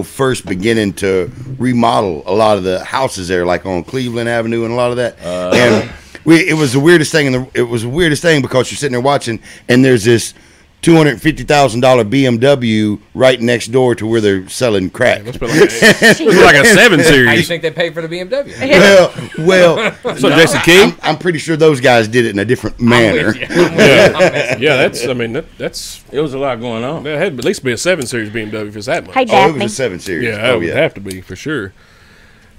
S4: first beginning to remodel a lot of the houses there, like on Cleveland Avenue and a lot of that. And it was the weirdest thing, it was the weirdest thing because you're sitting there watching, and there's this $250,000 BMW right next door to where they're selling crack.
S2: Must be like a 7
S6: How do you
S2: Series.
S6: think they paid for the BMW?
S4: Well,
S2: So Jason King?
S4: I'm pretty sure those guys did it in a different
S6: I'm
S4: manner.
S6: with you. I'm with you.
S2: Yeah, that's. I mean, that's.
S3: It was a lot going on.
S2: That had at least be a 7 Series BMW if it's that much.
S1: Hey,
S4: Oh, it
S1: Daphne.
S4: was a 7 Series.
S2: Yeah, that
S4: oh
S2: would
S4: yeah.
S2: have to be for sure.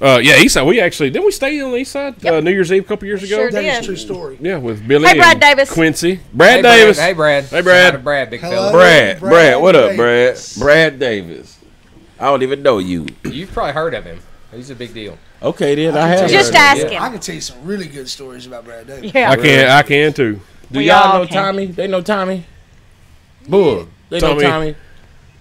S2: Yeah, East Side. We actually didn't we stay on the East Side New Year's Eve a couple years ago?
S1: Sure
S5: That
S1: did.
S5: is a true story.
S2: Yeah, with Billy.
S1: Hey, Brad
S2: and
S1: Davis.
S2: Quincy. Brad
S6: Hey,
S2: Davis.
S6: Hey, Brad.
S2: Hey, Brad.
S6: Shout out to Brad, big
S5: Hello.
S6: fella.
S3: Brad, what up, Brad?
S5: Davis.
S3: Brad Davis. I don't even know you.
S6: You've probably heard of him. He's a big deal.
S3: Okay, then I have.
S1: Just
S3: heard of
S1: ask
S3: it.
S1: him.
S5: I can tell you some really good stories about Brad Davis.
S1: Yeah.
S2: I can too.
S3: Do
S1: We
S3: y'all
S1: all
S3: know
S1: can.
S3: Tommy? They know Tommy. Bull. They know
S2: Tommy.
S3: Tommy.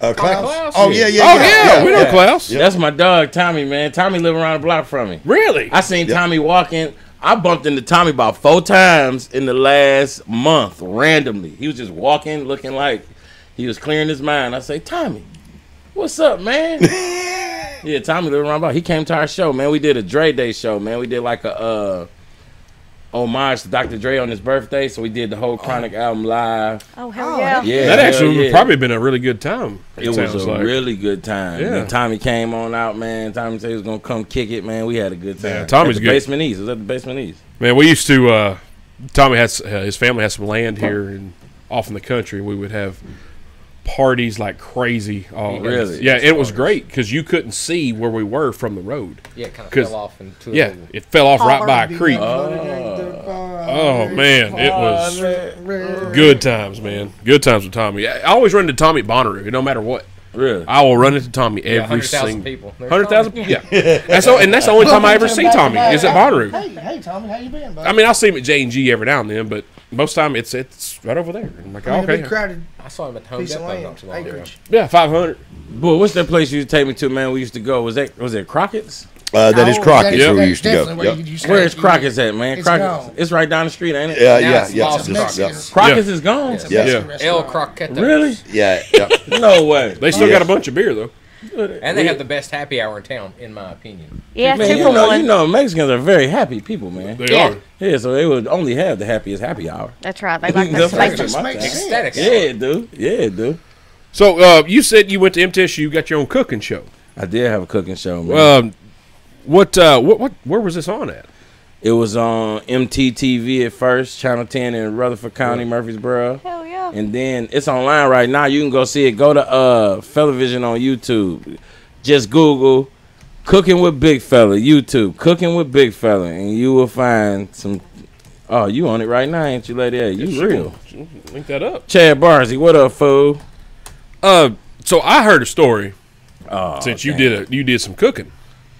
S4: Klaus?
S6: Klaus?
S4: Oh yeah, yeah,
S2: Oh
S4: yeah.
S2: yeah, we know Klaus.
S3: That's my dog, Tommy. Man, Tommy live around the block from me.
S2: Really?
S3: I seen Tommy walking. I bumped into Tommy about 4 times in the last month randomly. He was just walking, looking like he was clearing his mind. I say, Tommy, what's up, man? Yeah, Tommy live around the block. He came to our show, man. We did a Dre Day show, man. We did like a homage to Dr. Dre on his birthday, so we did the whole Chronic album live.
S1: Oh, hell
S5: Oh,
S1: yeah.
S3: Yeah,
S2: that actually
S3: hell
S2: would
S3: yeah.
S2: probably been a really good time.
S3: It was
S2: sounds
S3: a
S2: like.
S3: really good time.
S2: Yeah.
S3: And Tommy came on out, man. Tommy said he was gonna come kick it, man. We had a good time.
S2: Yeah, Tommy's
S3: at the
S2: good.
S3: Basement East. It was at the Basement East.
S2: Man, we used to. Tommy has his family has some land here and off in the country. We would have parties like crazy. Oh,
S3: Really?
S2: Yeah, it was great because you couldn't see where we were from the road.
S6: Yeah, it kind of
S2: 'Cause-
S6: fell off into a
S2: Yeah,
S6: little-
S2: it fell off right by a
S5: Be
S2: creek. Oh man, it was good times, man. Good times with Tommy. I always run into Tommy at Bonnaroo, no matter what.
S3: Really?
S2: I will run into Tommy every
S6: 100,000
S2: single
S6: people. There's
S2: 100,000.
S6: Tommy.
S2: Yeah, that's the only time I ever see Tommy is at Bonnaroo.
S5: Hey, Tommy, how you been, bud?
S2: I mean, I'll see him at J&G every now and then, but most time it's right over there. I'm like,
S5: I mean, a big
S2: okay,
S5: crowded
S6: I saw him at Home
S5: piece of
S6: Depot not
S5: land,
S6: too long ago.
S5: acreage.
S2: yeah, 500.
S3: Boy, what's that place you used to take me to, man? We used to go. Was it Crockett's?
S4: That is
S5: Oh,
S4: Crockett's
S2: yeah.
S4: where we
S5: that's
S4: used to go.
S5: definitely where
S4: Yep.
S5: you used to
S3: Where's
S5: go.
S3: Crockett's at, man?
S5: It's
S3: Crockett's.
S5: gone.
S3: It's right down the street, ain't it?
S4: Yeah,
S6: Now
S4: yeah,
S6: it's
S4: yeah.
S6: Boston
S4: Just- yeah.
S6: Crockett's.
S3: Crockett's is gone.
S5: It's a
S4: Yeah.
S5: Mexican
S6: El
S5: restaurant.
S6: Croqueta.
S3: Really?
S4: Yeah, yeah.
S3: No way.
S2: They still
S4: Yeah.
S2: got a bunch of beer though.
S6: And they have the best happy hour in town, in my opinion.
S1: Yeah,
S3: Man,
S1: 2
S3: you
S1: for
S3: know,
S1: 1.
S3: you know, Mexicans are very happy people, man.
S2: They
S1: Yeah.
S2: are.
S3: Yeah, so they would only have the happiest happy hour.
S1: That's right. They like
S3: That's
S1: that
S3: right.
S1: spicy.
S3: My
S5: makes
S3: time.
S5: sense.
S6: Ecstatic.
S3: Yeah, dude. Yeah, dude.
S2: So you said you went to MTSU, you got your own cooking show.
S3: I did have a cooking show, man.
S2: What? Where was this on at?
S3: It was on MTTV at first, Channel 10 in Rutherford County, Murfreesboro.
S1: Hell yeah.
S3: And then it's online right now. You can go see it. Go to Fellavision on YouTube. Just Google Cooking with Big Fella, YouTube. Cooking with Big Fella. And you will find some. Oh, you on it right now, ain't you, lady? Hey, you real.
S2: Link that up.
S3: Chad Barsey, what up, fool?
S2: So I heard a story
S3: Oh,
S2: since
S3: damn.
S2: you did some cooking.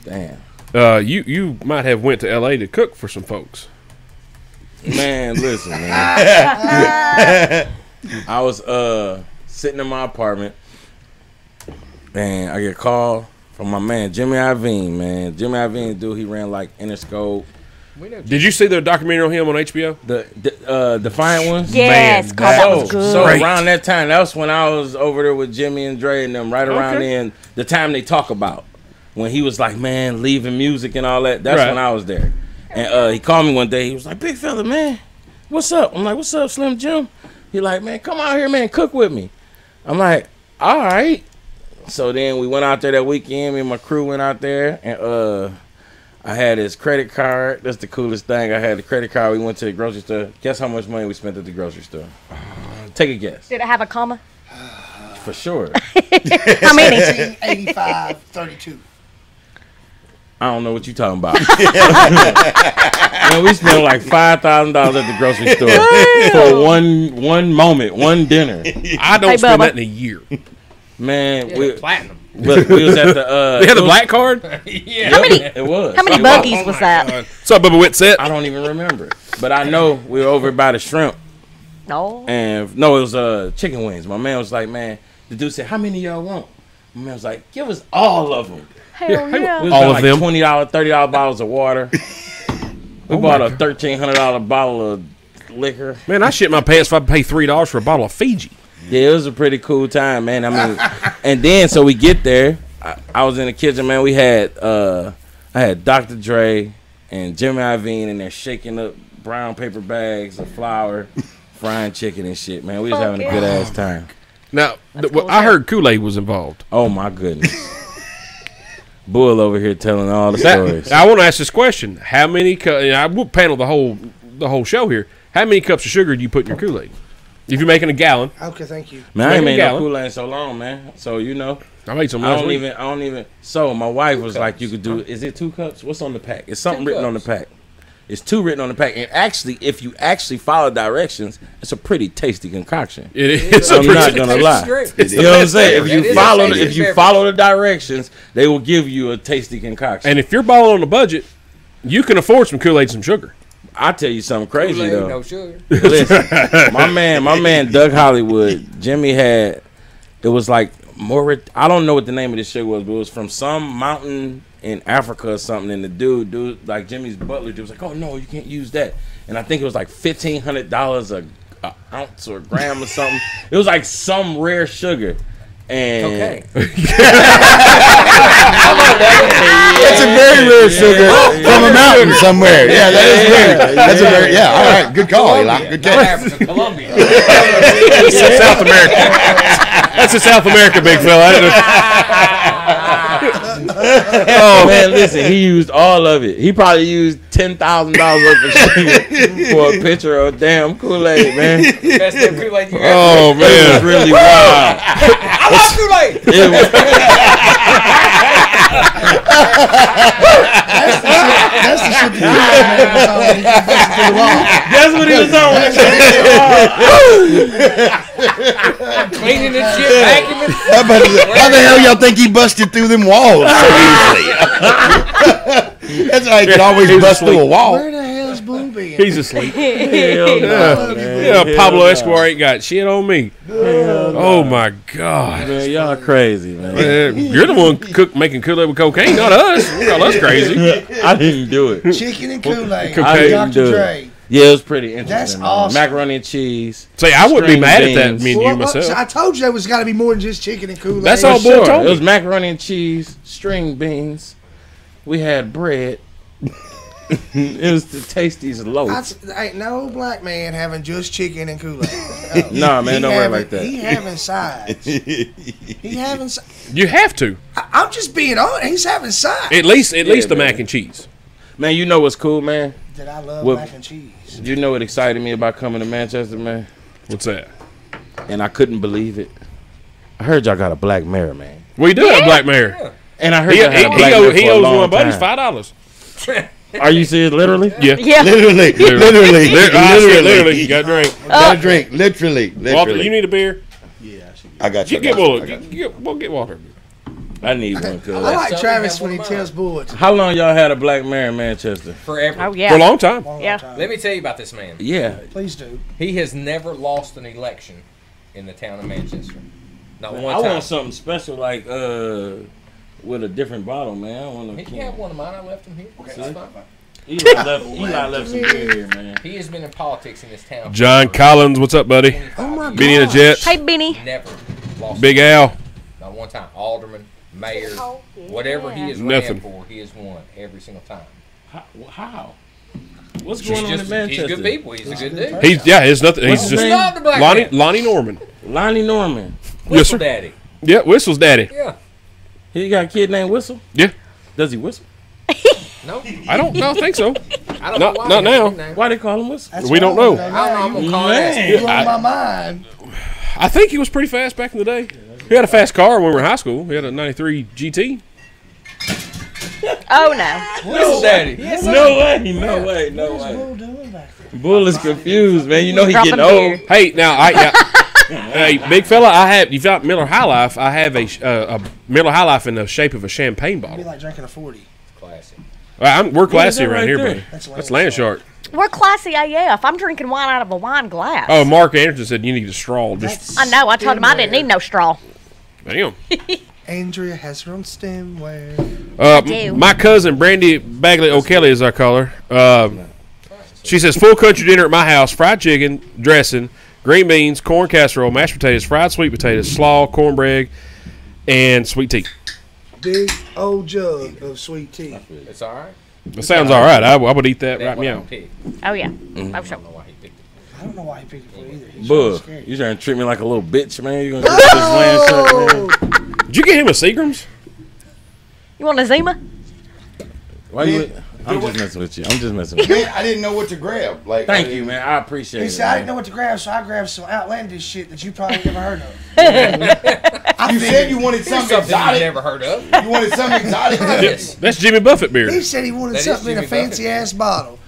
S3: Damn.
S2: You might have went to L.A. to cook for some folks.
S3: Man, listen, man. I was sitting in my apartment and I get a call from my man Jimmy Iovine, man. Jimmy Iovine, dude, he ran like Interscope.
S6: We know
S2: Did you see the documentary on him on HBO?
S3: The Defiant Ones?
S1: Yes,
S2: Man,
S1: God, that
S3: So,
S1: was good.
S3: so
S2: Great.
S3: around that time, that was when I was over there with Jimmy and Dre and them, right around
S2: Okay.
S3: then, the time they talk about. When he was like, man, leaving music and all that. That's
S2: Right.
S3: when I was there. And he called me one day. He was like, big fella, man, what's up? I'm like, what's up, Slim Jim? He like, man, come out here, man, cook with me. I'm like, all right. So then we went out there that weekend. Me and my crew went out there. And I had his credit card. That's the coolest thing. I had the credit card. We went to the grocery store. Guess how much money we spent at the grocery store? Take a guess.
S1: Did it have a comma?
S3: For sure.
S1: How many?
S5: 85, 32.
S3: I don't know what you talking about. Man, we spent like $5,000 at the grocery store for one moment, one dinner.
S2: I don't
S1: Hey,
S2: spend
S1: Bubba.
S2: that in a year.
S3: Man,
S6: Yeah,
S3: we
S6: platinum.
S3: look, we was at the.
S2: They had the
S3: it was-
S2: black card.
S6: Yeah.
S1: How many?
S3: It was.
S1: How many
S3: It
S1: buggies
S3: was.
S1: was that?
S2: What's up, Bubba Whitsett?
S3: I don't even remember, but I know we were over by the shrimp.
S1: No.
S3: And no, it was chicken wings. My man was like, man, the dude said, how many y'all want? My man was like, give us all of them.
S1: Hell yeah.
S3: We was
S2: All
S3: buying
S2: of
S3: like
S2: them?
S3: $20, $30 bottles of water. We bought a $1,300 bottle of liquor.
S2: Man, I shit my pants if I pay $3 for a bottle of Fiji.
S3: Yeah, it was a pretty cool time, man. I mean, and then so we get there. I was in the kitchen, man. I had Dr. Dre and Jimmy Iovine in there shaking up brown paper bags of flour, frying chicken and shit, man. We was having a good ass time.
S2: Now,
S1: cool
S2: I
S1: shit.
S2: heard Kool-Aid was involved.
S3: Oh my goodness. Bull over here telling all the stories.
S2: I want to ask this question: how many? I will panel the whole show here. How many cups of sugar do you put in your Kool-Aid? If you're making a gallon,
S5: Okay, thank you.
S3: Man, I ain't
S2: Make
S3: made
S2: a
S3: no
S2: gallon.
S3: Kool-Aid in so long, man. So you know,
S2: I made some
S3: I
S2: last
S3: don't
S2: week.
S3: even. So my wife was like, "You could do. Is it 2 cups? What's on the pack? It's something
S6: 2
S3: written on the
S6: cups.
S3: pack. It's 2 written on the pack. And actually, if you actually follow directions, it's a pretty tasty concoction.
S2: It is.
S3: I'm not gonna lie.
S6: It's
S3: You know what I'm saying?
S6: That
S3: If you
S6: is
S3: follow,
S6: a tasty
S3: if you
S6: beverage.
S3: follow the directions, they will give you a tasty concoction.
S2: And if you're balling on a budget, you can afford some Kool-Aid and some sugar.
S3: I tell you something crazy
S6: Kool-Aid,
S3: though.
S6: no sugar.
S3: Listen, my man, Doug Hollywood, Jimmy had. It was like I don't know what the name of this shit was, but it was from some mountain in Africa or something. And the dude, like Jimmy's butler, dude was like, "Oh no, you can't use that." And I think it was like $1,500 a ounce or a gram or something. It was like some rare sugar. And
S6: Okay.
S4: That's a very rare sugar from a mountain somewhere. Yeah, that is very. That's a very. Yeah, all right. Good call, Eli. Good
S6: Not
S4: catch.
S6: Africa, Colombia.
S2: That's in South America. That's in South America, big fella.
S3: oh man, listen, he used all of it. He probably used $10,000 worth of sugar for a pitcher of damn Kool-Aid, man.
S6: Best damn Kool-Aid you ever.
S2: Oh
S3: It was
S2: man.
S3: really wild.
S6: I love Kool-Aid.
S3: It was,
S5: That's the shit that
S3: that's what he was on.
S6: Cleaning this shit, vacuuming.
S4: How the hell y'all think he busted through them walls so easily? That's how he could always bust through a wall.
S5: Where the hell's Boone been?
S2: He's asleep.
S3: Hell no, man.
S2: Yeah, Pablo Escobar ain't got shit on me. Oh my God.
S3: Man, y'all crazy, man.
S2: You're the one making Kool-Aid with cocaine, not us. You call us crazy.
S3: I didn't do it.
S5: Chicken and Kool-Aid.
S2: I
S3: didn't do
S5: Dr.
S3: it.
S5: Dre.
S3: Yeah, it was pretty interesting.
S5: That's
S3: man.
S5: awesome.
S3: Macaroni and cheese.
S2: Say, I wouldn't be
S3: String
S2: mad at that,
S3: beans.
S2: me and you myself.
S5: I told you there was got to be more than just chicken and Kool-Aid.
S2: That's all
S3: For
S2: Bull
S3: sure.
S2: told
S3: It
S2: me.
S3: was macaroni and cheese, string beans. We had bread. It was the tastiest loaf.
S5: Ain't no black man having just chicken and Kool-Aid.
S3: Nah, man, don't worry like that.
S5: He having sides. He having.
S2: You have to.
S5: I'm just being honest. He's having sides.
S2: At least the
S3: man.
S2: mac and cheese.
S3: Man, you know what's cool, man?
S5: That I love
S3: What-
S5: mac and cheese.
S3: You know what excited me about coming to Manchester, man?
S2: What's that?
S3: And I couldn't believe it. I heard y'all got a black mayor, man.
S2: We do have Black Mayor.
S3: And I heard
S2: He,
S3: y'all had a black mayor
S2: he
S3: for a
S2: owes
S3: long
S2: one buddies
S3: time.
S2: $5.
S3: Are you serious, literally?
S2: Yeah.
S1: Yeah.
S4: Literally.
S2: Literally. You got a drink.
S4: Got a drink. Literally.
S2: Walter, you need a beer?
S4: I got you.
S2: You get Will. Get Walter.
S3: I need one,
S5: I
S3: cuz.
S5: like
S6: Something
S5: Travis
S6: have
S5: when he
S6: one of
S5: tells bullets.
S3: How long y'all had a black mayor in Manchester?
S6: Forever.
S1: Oh
S2: For a
S1: yeah.
S2: long time.
S1: Yeah.
S6: Let me tell you about this man.
S3: Yeah.
S5: Please do.
S6: He has never lost an election in the town of Manchester. Not
S3: I
S6: one time.
S3: want something special like with a different bottle, man. I want
S6: He
S3: to
S6: can have one of mine. I left him here. It's fine.
S3: Eli left some beer here, man.
S6: He has been in politics in this town. for
S2: John Collins, what's up, buddy?
S6: 25
S5: Oh my
S6: years.
S2: Benny and the Jets.
S1: Hey, Benny.
S6: Never lost.
S2: Big Al.
S6: Not one time. Alderman, mayor, whatever he has
S2: Nothing.
S6: ran for, he has won every single time.
S3: How? What's going on in
S6: He's
S3: Manchester?
S6: good people. He's a good dude.
S2: It's nothing. He's
S3: What's his
S2: just
S3: name?
S6: Love the black man.
S2: Lonnie Norman.
S3: Lonnie Norman.
S2: Yes,
S6: Whistle
S2: sir.
S6: Daddy.
S2: Yeah, Whistle's daddy.
S6: Yeah.
S3: He got a kid named Whistle?
S2: Yeah.
S3: Does he whistle?
S6: No.
S2: I don't think so.
S6: I don't
S2: Not-
S6: know why.
S2: not
S6: he has a
S2: now.
S6: nickname.
S3: Why they call him Whistle?
S5: That's
S2: We don't
S5: what I
S2: know.
S5: wanna
S6: I don't know. I'm gonna call
S3: Man.
S6: that.
S5: You blow my mind.
S2: I think he was pretty fast back in the day. He had a fast car when we were in high school. He had a 93 GT.
S1: Oh no.
S6: Whistle Daddy.
S3: No way.
S5: Bull doing back there?
S3: Bull is confused, man. You know he
S1: Dropping
S3: getting old.
S1: beer.
S2: Hey, now hey, big fella, you got Miller High Life. I have a Miller High Life in the shape of a champagne
S5: It'd be
S2: bottle.
S5: like drinking a 40.
S6: Classic.
S2: We're classy
S3: that
S2: around
S3: right
S2: here,
S3: there?
S2: buddy.
S5: That's
S2: That's Land Shark.
S1: We're classy AF. I'm drinking wine out of a wine glass.
S2: Oh, Mark Anderson said you need a straw. Just
S1: I know. I told him I didn't need no straw.
S2: damn.
S5: Andrea has her own stemware.
S1: do.
S2: My cousin Brandy Bagley O'Kelly, as I call her. She says full country dinner at my house: fried chicken, dressing, green beans, corn casserole, mashed potatoes, fried sweet potatoes, slaw, cornbread, and sweet tea.
S5: Big old jug of sweet tea.
S6: It's all right.
S2: That sounds all right. I would eat that right
S6: What I
S2: meow.
S6: picked.
S1: Oh yeah.
S6: I
S1: Oh, sure.
S6: don't know why he picked it.
S5: I don't know why he picked it for either. He's
S3: Buh,
S5: scary.
S3: you trying to treat me like a little bitch, man? You gonna get this Land Shark, man?
S2: Did you get him a Seagram's?
S1: You want a Zima?
S3: Why you? I'm just messing with you. I'm just messing with you.
S4: Man, I didn't know what to grab. Like,
S3: Thank you, man. I appreciate
S5: He
S3: it.
S5: said, I didn't know
S3: Man.
S5: what to grab, so I grabbed some outlandish shit that you probably never heard of.
S4: You said you wanted something
S6: Something you
S4: exotic.
S6: never heard of.
S4: You wanted something exotic.
S6: Yes.
S2: That's Jimmy Buffett
S5: He
S2: beer.
S5: said he wanted
S6: That is
S5: something in a
S6: Jimmy Buffett.
S5: fancy ass bottle.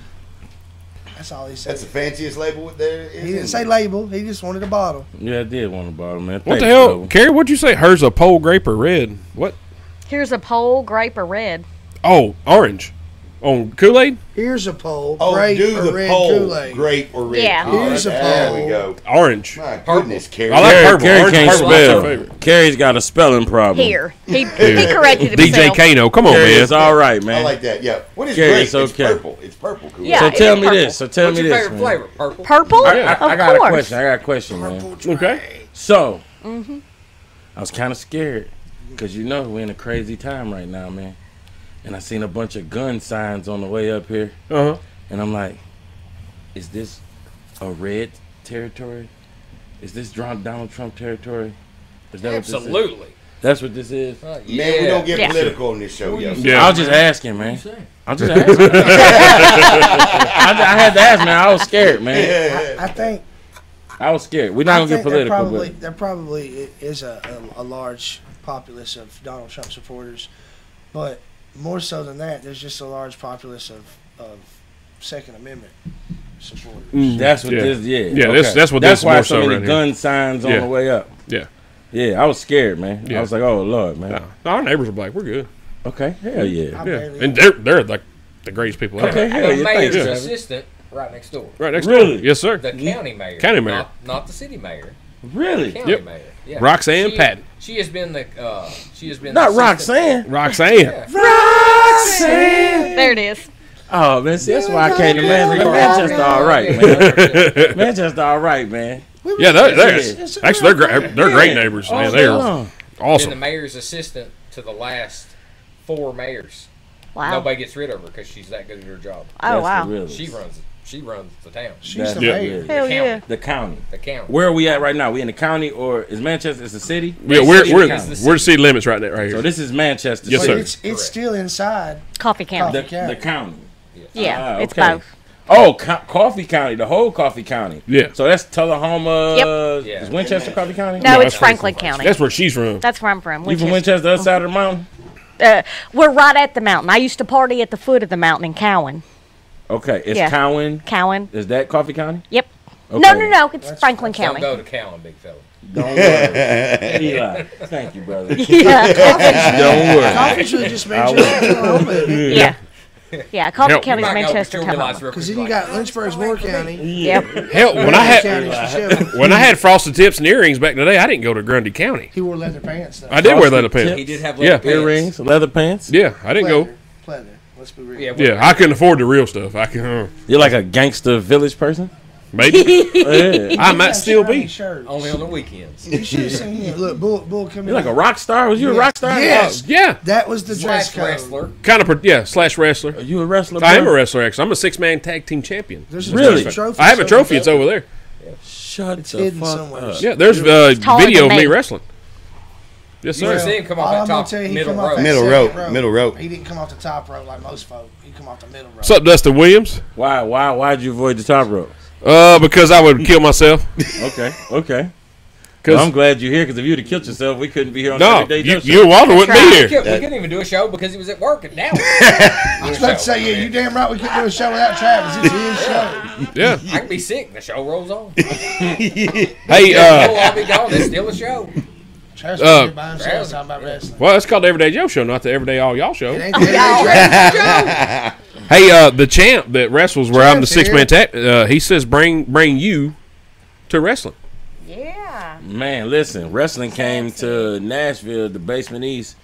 S5: That's all he said.
S4: That's the fanciest label there is.
S5: He didn't say label. He just wanted a bottle.
S3: Yeah, I did want a bottle, man.
S2: What
S3: Thanks,
S2: the hell,
S3: brother.
S2: Carrie? What'd you say? Hers a pole grape or red? What?
S1: Here's a pole, grape, or red.
S2: Oh, orange. On Kool-Aid?
S5: Here's a pole,
S4: Oh,
S5: grape
S4: do
S5: or
S4: the
S5: red
S4: pole,
S5: Kool-Aid.
S4: grape or red.
S1: Yeah.
S4: Kool-Aid.
S5: Here's a
S4: There
S5: pole.
S4: we go.
S2: Orange.
S4: My goodness, Carrie.
S2: I like purple.
S3: Carrie
S2: Orange
S3: can't
S2: and purple is my
S3: spell.
S2: favorite.
S3: Carrie's got a spelling problem.
S1: Here. He corrected
S2: DJ
S1: himself.
S2: Kano, come on,
S3: Carrie,
S2: man.
S3: it's all right, man.
S4: I like that. Yeah. What is
S3: Carrie,
S4: grape?
S3: it's
S4: It's
S3: okay.
S4: purple. It's purple. Kool-Aid.
S1: Yeah.
S3: So
S1: it
S3: tell
S1: is
S3: me
S1: purple.
S3: this. So tell
S6: What's
S3: me
S6: your
S3: this,
S6: favorite
S3: man.
S6: flavor? Purple.
S1: Purple?
S3: I
S1: of
S3: got a
S1: course.
S3: question. I got a question, man.
S2: Okay.
S3: So, I was kind of scared because you know we're in a crazy time right now, man. And I seen a bunch of gun signs on the way up here,
S2: Uh-huh.
S3: and I'm like, is this a red territory? Is this Donald Trump territory? Is that what this is?
S6: Absolutely.
S3: That's what this is.
S4: Man, we don't get
S1: Yeah.
S4: political on this show. Yo.
S2: Yeah.
S3: I was just asking, man. I'm just asking. I had to ask, man. I was scared, man.
S5: I think
S3: I was scared. We're not
S5: I
S3: gonna get
S5: think there
S3: political,
S5: probably,
S3: but
S5: there probably is a large populace of Donald Trump supporters, but more so than that, there's just a large populace of Second Amendment supporters.
S3: that's what
S2: Yeah.
S3: this. Yeah,
S2: Yeah, that's what
S3: That's
S2: this is
S3: why
S2: more
S3: so
S2: so
S3: many
S2: around here.
S3: gun signs on
S2: Yeah.
S3: the way up.
S2: Yeah.
S3: Yeah, I was scared, man.
S2: Yeah.
S3: I was like, oh Lord, man.
S2: No, our neighbors are black. We're good.
S3: Okay, hell yeah.
S5: I
S2: Yeah.
S5: barely
S2: And they're like the greatest people ever.
S3: Okay, hell
S6: The
S3: yeah.
S6: mayor's
S3: Thanks, Travis.
S6: assistant right next door.
S2: Right next
S3: Really?
S2: door. Yes, sir.
S6: The county mayor.
S2: County mayor.
S6: Not the city mayor.
S3: Really?
S6: County
S2: Yep.
S6: mayor. Yeah.
S2: Roxanne
S6: She-
S2: Patton.
S6: She has been the. She has been.
S3: Not
S6: the assistant-
S3: Roxanne.
S2: Roxanne.
S3: Roxanne.
S1: There it is.
S3: Oh man, see that's why I came to Manchester. Manchester, all right, man. Manchester, all right, man.
S2: Yeah, they're
S3: Yeah.
S2: actually they're great neighbors, man. They're
S3: Oh,
S6: Been the
S2: awesome.
S6: mayor's assistant to the last 4 mayors.
S1: Wow.
S6: Nobody gets rid of her because she's that good at her job.
S1: Oh,
S3: that's
S1: wow.
S3: the realest.
S6: She runs the town.
S5: She's
S3: That's
S5: the
S3: the
S5: mayor.
S3: realest.
S1: Hell
S6: The
S1: yeah.
S6: county.
S3: The county.
S6: The county.
S3: Where are we at right now? We in the county or is Manchester? Is the city?
S2: Yeah, we're
S6: City
S2: we're
S6: is the
S2: we're city limits right now, right
S3: So
S2: here.
S3: this is Manchester.
S2: Yes,
S5: But
S2: sir.
S5: it's
S6: Correct.
S5: still inside.
S1: Coffee County.
S3: The county.
S1: Yeah, it's
S3: okay.
S1: both.
S3: Oh, Coffee County, the whole Coffee County.
S2: Yeah.
S3: So that's Tullahoma.
S6: Yep.
S3: Is Winchester Coffee County?
S1: No,
S2: No,
S1: it's
S2: that's
S1: Franklin County.
S2: That's where she's from.
S1: That's where I'm from.
S3: You from Winchester, the other side of the mountain?
S1: We're right at the mountain. I used to party at the foot of the mountain in Cowan.
S3: Okay, it's
S1: Yeah.
S3: Cowan.
S1: Cowan.
S3: Is that Coffee County?
S1: Yep.
S3: Okay.
S1: No. It's Franklin
S6: Don't
S1: County.
S6: go to Cowan, big fella.
S3: Don't worry. Eli, thank you, brother.
S1: Yeah.
S3: Don't worry.
S5: Coffee's really just Manchester.
S1: yeah. Yeah. Coffee
S2: Help.
S1: County's
S6: Might go
S1: Manchester
S6: with your
S1: Tullahoma.
S6: lights real
S5: Because
S6: quick,
S5: then you
S6: like,
S5: got Lynchburg's Moore County.
S1: Yep.
S2: Hell, when I
S5: Grundy
S2: had
S5: County's for Shelby.
S2: when I had frosted tips and earrings back in the day, I didn't go to Grundy County.
S5: He wore leather pants though.
S2: I did wear
S3: Frosted
S2: leather
S6: He
S2: pants.
S6: did have
S2: Yeah.
S6: leather pants.
S3: Earrings, leather pants.
S2: Yeah, I didn't go.
S5: Pleather. Let's be real.
S6: Yeah,
S2: Yeah, I couldn't afford the real stuff. I can
S3: You're like a gangster village person?
S2: maybe
S3: Yeah.
S2: I might still be.
S6: only on the weekends.
S5: You should have seen him. Look, Bull come in.
S3: You're like a rock star? Was you a rock star?
S5: Yes.
S2: Yeah,
S5: That was the dress
S6: Slash
S5: code.
S6: wrestler.
S2: kind of. Yeah, slash wrestler.
S3: Are you a wrestler?
S2: I am
S3: bro?
S2: a wrestler. Actually, I'm a 6-man tag team champion.
S5: There's
S3: Really?
S5: trophy
S2: I have a
S5: somewhere.
S2: trophy. It's over there.
S3: Shut
S5: It's
S3: the
S5: hidden
S3: fuck
S5: somewhere.
S3: up.
S2: Yeah, there's
S1: taller
S2: video of
S1: than
S2: me
S1: me.
S2: wrestling. Yes,
S6: You ever
S2: sir.
S6: see him come
S5: All
S6: off
S5: I'm
S6: that
S5: gonna
S6: top
S5: tell you, he
S6: middle
S5: come off
S6: rope?
S5: that
S4: Middle
S5: second
S4: rope, middle rope.
S5: He didn't come off the top rope like most folk. He come off the middle rope.
S2: What's up, Dustin Williams?
S3: Why'd you avoid the top rope?
S2: Because I would kill myself.
S3: Okay. Well,
S2: Because
S3: I'm glad you're here because if you'd have killed yourself, we couldn't be here on
S2: no,
S3: Everyday Joe Show.
S2: you and Walter wouldn't
S1: right.
S2: be
S6: We
S2: here.
S6: couldn't even do a show because he was at work and now.
S5: I was about to say, yeah, you damn right we couldn't do a show without Travis. It's his show.
S2: Yeah.
S6: I can be sick and the show rolls on.
S2: Hey,
S6: Oh, I'll be gone. It's still a show.
S5: Travis was by himself
S6: Travis-
S5: talking about wrestling.
S2: Well, it's called the Everyday Joe Show, not the Everyday All Y'all Show.
S5: It ain't the Everyday Travis Joe.
S2: Hey, the champ that wrestles where I'm the
S5: Champ's
S2: 6-man tag, he says bring you to wrestling.
S1: Yeah.
S3: Man, listen, wrestling came to Nashville, the Basement East,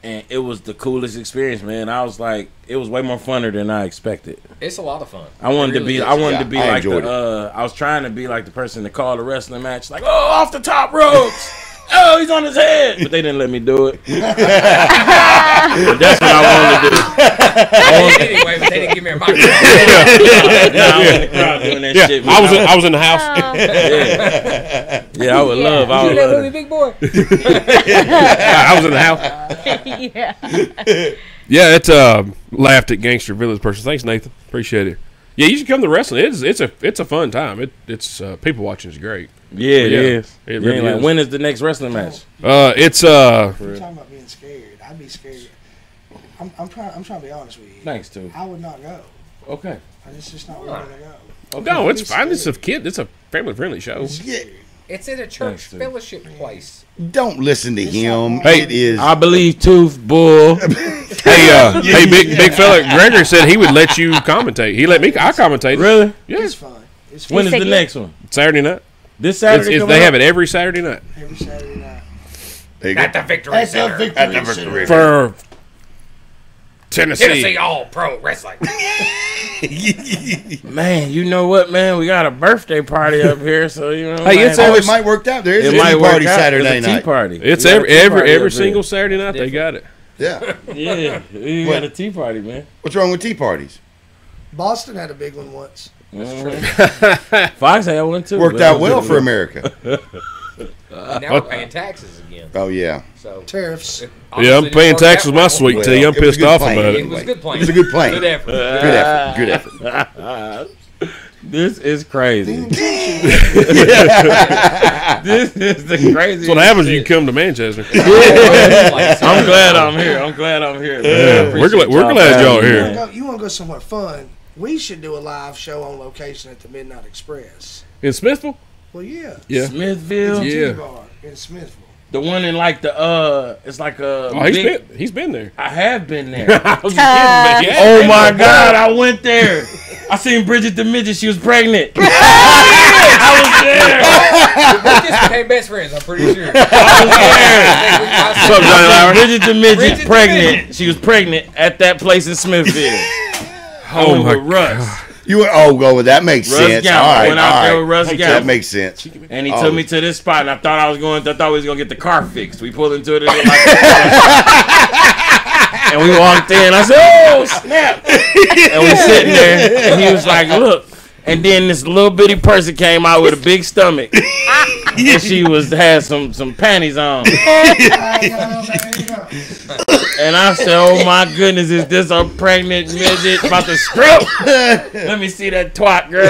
S3: and it was the coolest experience, man. I was like, it was way more funner than I expected.
S6: It's a lot of fun.
S3: I wanted
S6: It
S3: to
S6: really
S3: be,
S6: is.
S3: I wanted to be
S4: I
S3: like
S4: enjoyed
S3: I was trying to be like the person that called a wrestling match, like, oh, off the top ropes. Oh, he's on his head. But they didn't let me do it. But that's what I wanted to do.
S6: Anyway, but they didn't give me a microphone.
S3: Nah, I was in the crowd doing that
S2: Yeah,
S3: shit.
S2: I was in the house.
S3: Yeah, I would love. I
S6: You
S3: would
S6: that
S3: love.
S6: movie, big boy?
S2: I was in the house.
S1: Yeah.
S2: Yeah, it's laughed at Gangster Village person. Thanks, Nathan. Appreciate it. Yeah, you should come to wrestling. It's a fun time. It's people watching is great.
S3: Yeah, it
S2: Yeah,
S3: is.
S2: it
S3: You
S2: really
S3: ain't like,
S2: is.
S3: when is the next wrestling match?
S2: It's
S5: You're talking about being scared. I'd be scared. I'm trying to be honest with you.
S3: Thanks, too.
S5: I would not go.
S3: Okay.
S5: It's just not where I'm gonna go.
S2: no, it's fine. It's a kid. It's a family friendly show.
S6: It's in a church
S3: Thanks, dude.
S6: fellowship place.
S4: Don't listen to him.
S2: Hey,
S4: It is.
S3: I believe Tooth Bull.
S2: Hey, big fella. Gregory said he would let you commentate. He let me. I commentate.
S3: Really?
S2: Yeah.
S5: It's fun. It's fun
S3: When is
S1: said
S3: the
S1: you-
S3: next one?
S2: Saturday night.
S3: This Saturday.
S2: They have it every Saturday night
S5: every Saturday night.
S4: There you go.
S6: At the Victory Center.
S2: for Tennessee.
S6: Tennessee All Pro Wrestling.
S3: Man, you know what, man? We got a birthday party up here, so you know.
S2: Hey, it's
S3: man,
S4: Oh, it might work out. There is
S3: it
S4: a
S3: might
S4: tea
S3: work
S4: party
S3: out.
S4: Saturday
S3: There's a tea
S4: night.
S3: party.
S2: It's
S3: We got a tea party
S2: every
S3: up
S2: single
S3: here.
S2: Saturday night they got it.
S4: Yeah.
S3: Yeah, we got a tea party, man.
S4: What's wrong with tea parties?
S5: Boston had a big one once.
S3: Fox had one too.
S4: Worked out well for America.
S6: Now we're paying taxes again.
S4: Oh yeah.
S6: So
S5: Tariffs.
S2: Yeah,
S6: obviously
S2: I'm
S6: didn't
S2: paying
S6: work
S2: taxes
S6: out
S2: with my
S6: well.
S2: sweet
S4: Well,
S2: tea. I'm
S4: it was a
S2: pissed
S4: good
S2: off
S4: plan.
S2: about
S6: It
S2: it.
S6: was a good plan.
S4: It was a good plan.
S6: Good effort.
S4: Good effort. Good effort.
S3: This is crazy. This is the craziest.
S2: That's what happens when you
S3: shit.
S2: come to Manchester.
S3: I'm glad I'm here. I'm glad I'm here. Man. I
S2: Yeah, we're
S3: appreciate
S2: glad y'all are
S3: having me,
S2: here.
S3: man.
S5: You want to go somewhere fun? We should do a live show on location at the Midnight Express.
S2: In Smithville?
S5: Well, yeah.
S2: Yeah.
S3: Smithville,
S2: Yeah.
S5: Tea bar in Smithville.
S3: the one in like the it's like a.
S2: Oh, he's been there.
S3: I have been there.
S2: I was just kidding, man.
S3: Oh my God, I went there. I seen Bridget the midget. She was pregnant. I was there.
S6: We just became best friends, I'm pretty sure.
S2: What's up, Johnny Lowry?
S3: Bridget the midget
S6: Bridget the
S3: pregnant.
S6: midget.
S3: She was pregnant at that place in Smithfield. I went
S2: my
S3: with Russ.
S4: You went, well, that makes
S3: Russ
S4: sense.
S3: Galvin.
S4: All right,
S3: Went out
S4: all
S3: there
S4: right.
S3: with Russ
S4: That
S3: Galvin.
S4: makes sense.
S3: And he
S4: Oh.
S3: took me to this spot, and I thought we was gonna get the car fixed. We pulled into it, and, and we walked in. I said, "Oh snap!" And we sitting there, and he was like, "Look." And then this little bitty person came out with a big stomach, and she had some panties on. And I said, "Oh my goodness, is this a pregnant midget about to script? Let me see that twat, girl."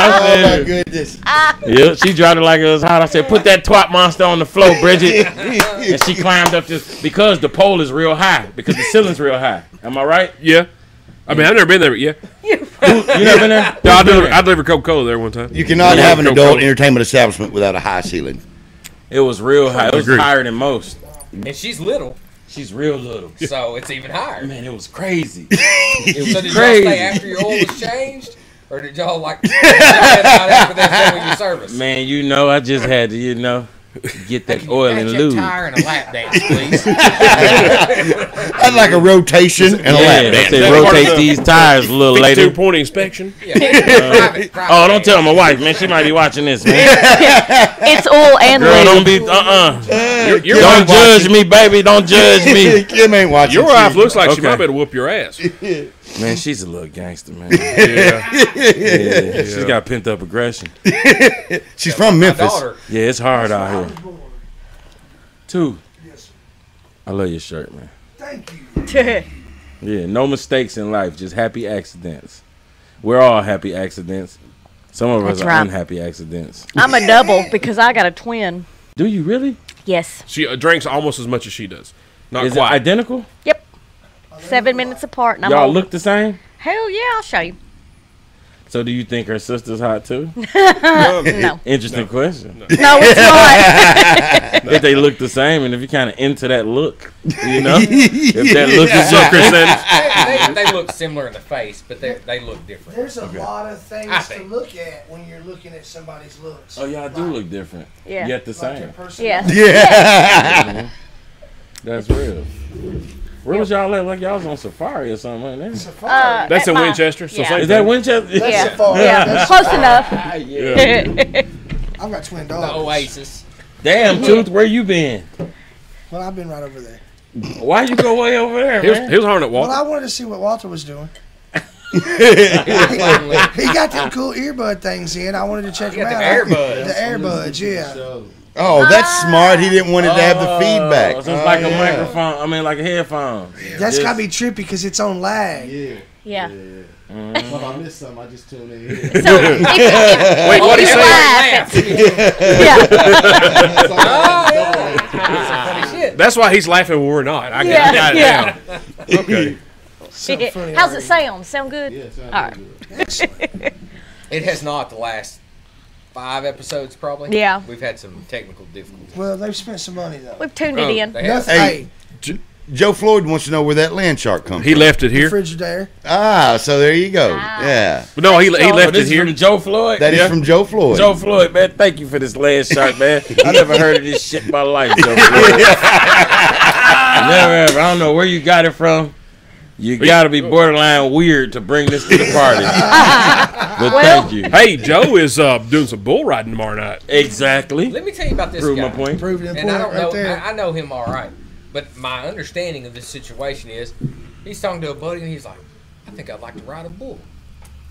S3: I said,
S4: goodness.
S3: yeah, she dropped it like it was hot. I said, "Put that twat monster on the floor, Bridget." And she climbed up this because the pole is real high, because the ceiling's real high. Am I right?
S2: Yeah. I mean, I've never been there, but yeah.
S3: You never been there?
S2: No, I delivered Coca-Cola there one time.
S4: You cannot
S2: Yeah,
S4: have an
S2: Coca-Cola.
S4: adult entertainment establishment without a high ceiling.
S3: It was real high. It was
S2: Agreed.
S3: higher than most.
S6: And she's little,
S3: She's real little.
S6: so it's even higher.
S3: Man, it was crazy.
S6: So
S3: It
S6: did
S3: was
S6: y'all
S3: crazy.
S6: stay after your oil was changed? Or did y'all like head out after that with your service?
S3: Man, you know, I just had to, get that oil and
S6: Catch a
S3: lube.
S6: tire and a lap dance, please.
S4: I'd like a rotation and a lap
S3: Yeah,
S4: dance.
S3: they rotate these tires a little later.
S2: 2-point inspection.
S6: Private
S3: Oh, don't tell my wife, man. She might be watching this, man.
S1: It's oil and
S3: Girl, don't
S1: lube.
S3: be,
S2: Your
S3: Don't
S2: wife,
S3: judge me, baby. Don't judge me.
S4: Kim ain't watching.
S2: your wife looks like she
S3: Okay.
S2: might be able to whoop your ass.
S3: Man, she's a little gangster, man.
S2: Yeah.
S3: Yeah, she's got pent up aggression.
S4: She's from
S6: My
S4: Memphis.
S6: daughter.
S3: Yeah, it's hard out here. Two. I love your shirt, man.
S5: Thank you.
S3: Yeah, no mistakes in life, just happy accidents. We're all happy accidents. Some of us
S1: That's
S3: are
S1: right.
S3: unhappy accidents.
S1: I'm a double because I got a twin.
S3: Do you really?
S1: Yes.
S2: She drinks almost as much as she does. Not
S3: Is it
S2: quite.
S3: identical?
S1: Yep. 7 minutes apart, and I'm
S3: Y'all
S1: old.
S3: look the same?
S1: Hell yeah, I'll show you.
S3: So do you think her sister's hot too?
S1: No.
S3: Interesting question.
S1: No, it's not.
S3: If they look the same, and if you're kind of into that look, you know, if that look is so Chris Sanders.
S6: They look similar in the face, but they look different.
S5: There's a lot of
S6: I
S5: things to
S6: think.
S5: look at when you're looking at somebody's looks.
S3: Oh, y'all do look different.
S1: Yeah.
S3: Yet the
S5: Like their
S3: same.
S5: personality.
S1: Yeah.
S3: That's real. Where was y'all at? Like y'all was on safari or something, wasn't it?
S5: Safari.
S2: That's
S1: at
S2: in
S1: my-
S2: Winchester. So
S1: yeah.
S2: same
S3: Is that
S2: thing.
S3: Winchester?
S5: That's
S1: Yeah.
S5: Safari.
S1: Yeah.
S5: That's
S1: Close
S5: Safari.
S1: enough.
S2: Yeah.
S5: I've got twin
S6: The
S5: dogs.
S6: Oasis.
S3: Damn, Tooth, where you been?
S5: Well, I've been right over there.
S3: Why you go way over there,
S2: He was,
S3: man?
S2: he was hard at
S5: Well,
S2: Walter.
S5: I wanted to see what Walter was doing.
S6: He
S5: He got them cool earbud things in. I wanted to check
S6: You
S5: them
S6: got
S5: out.
S6: the earbuds.
S5: The earbuds, yeah.
S7: So,
S4: Oh, that's smart. He didn't want it to have the feedback.
S3: So it's like a
S4: yeah.
S3: microphone. I mean, like a headphone.
S5: That's
S3: Yes.
S5: got to be trippy because it's on lag.
S7: yeah.
S1: Yeah.
S7: So if I missed something, I just tune in here.
S1: So if
S2: Wait, what
S1: you
S2: he say?
S1: laugh, it's- yeah.
S6: Funny shit.
S2: That's why he's laughing when we're not. I
S1: Yeah,
S2: got it
S1: yeah.
S2: down. Okay.
S5: So funny
S1: How's it
S5: already.
S1: sound? Sound good?
S7: Yeah, sounds
S1: All right.
S7: good.
S5: Excellent.
S6: It has not the last 5 episodes, probably.
S1: Yeah.
S6: We've had some technical difficulties.
S5: Well, they've spent some money, though.
S1: We've tuned it in.
S6: They have.
S5: Nothing.
S4: Hey.
S5: Hey,
S4: Joe Floyd wants to know where that land shark comes
S2: He
S4: from.
S2: left it here.
S5: Frigidaire.
S4: So there you go.
S1: Ah.
S4: Yeah.
S2: But no, he
S3: Oh,
S2: left
S3: this
S2: it
S3: is
S2: here.
S3: from Joe Floyd.
S4: That is from Joe Floyd.
S3: Joe Floyd, man. Thank you for this land shark, man. I never heard of this shit in my life, Joe Floyd. Never ever. I don't know where you got it from. You gotta be borderline weird to bring this to the party. But
S1: Well-
S3: thank you.
S2: Hey, Joe is doing some bull riding tomorrow night.
S3: Exactly.
S6: Let me tell you about this
S3: Prove
S6: guy.
S3: my point.
S5: Proved it
S6: And I don't
S5: right
S6: know.
S5: there.
S6: I know him all right, but my understanding of this situation is, he's talking to a buddy and he's like, "I think I'd like to ride a bull."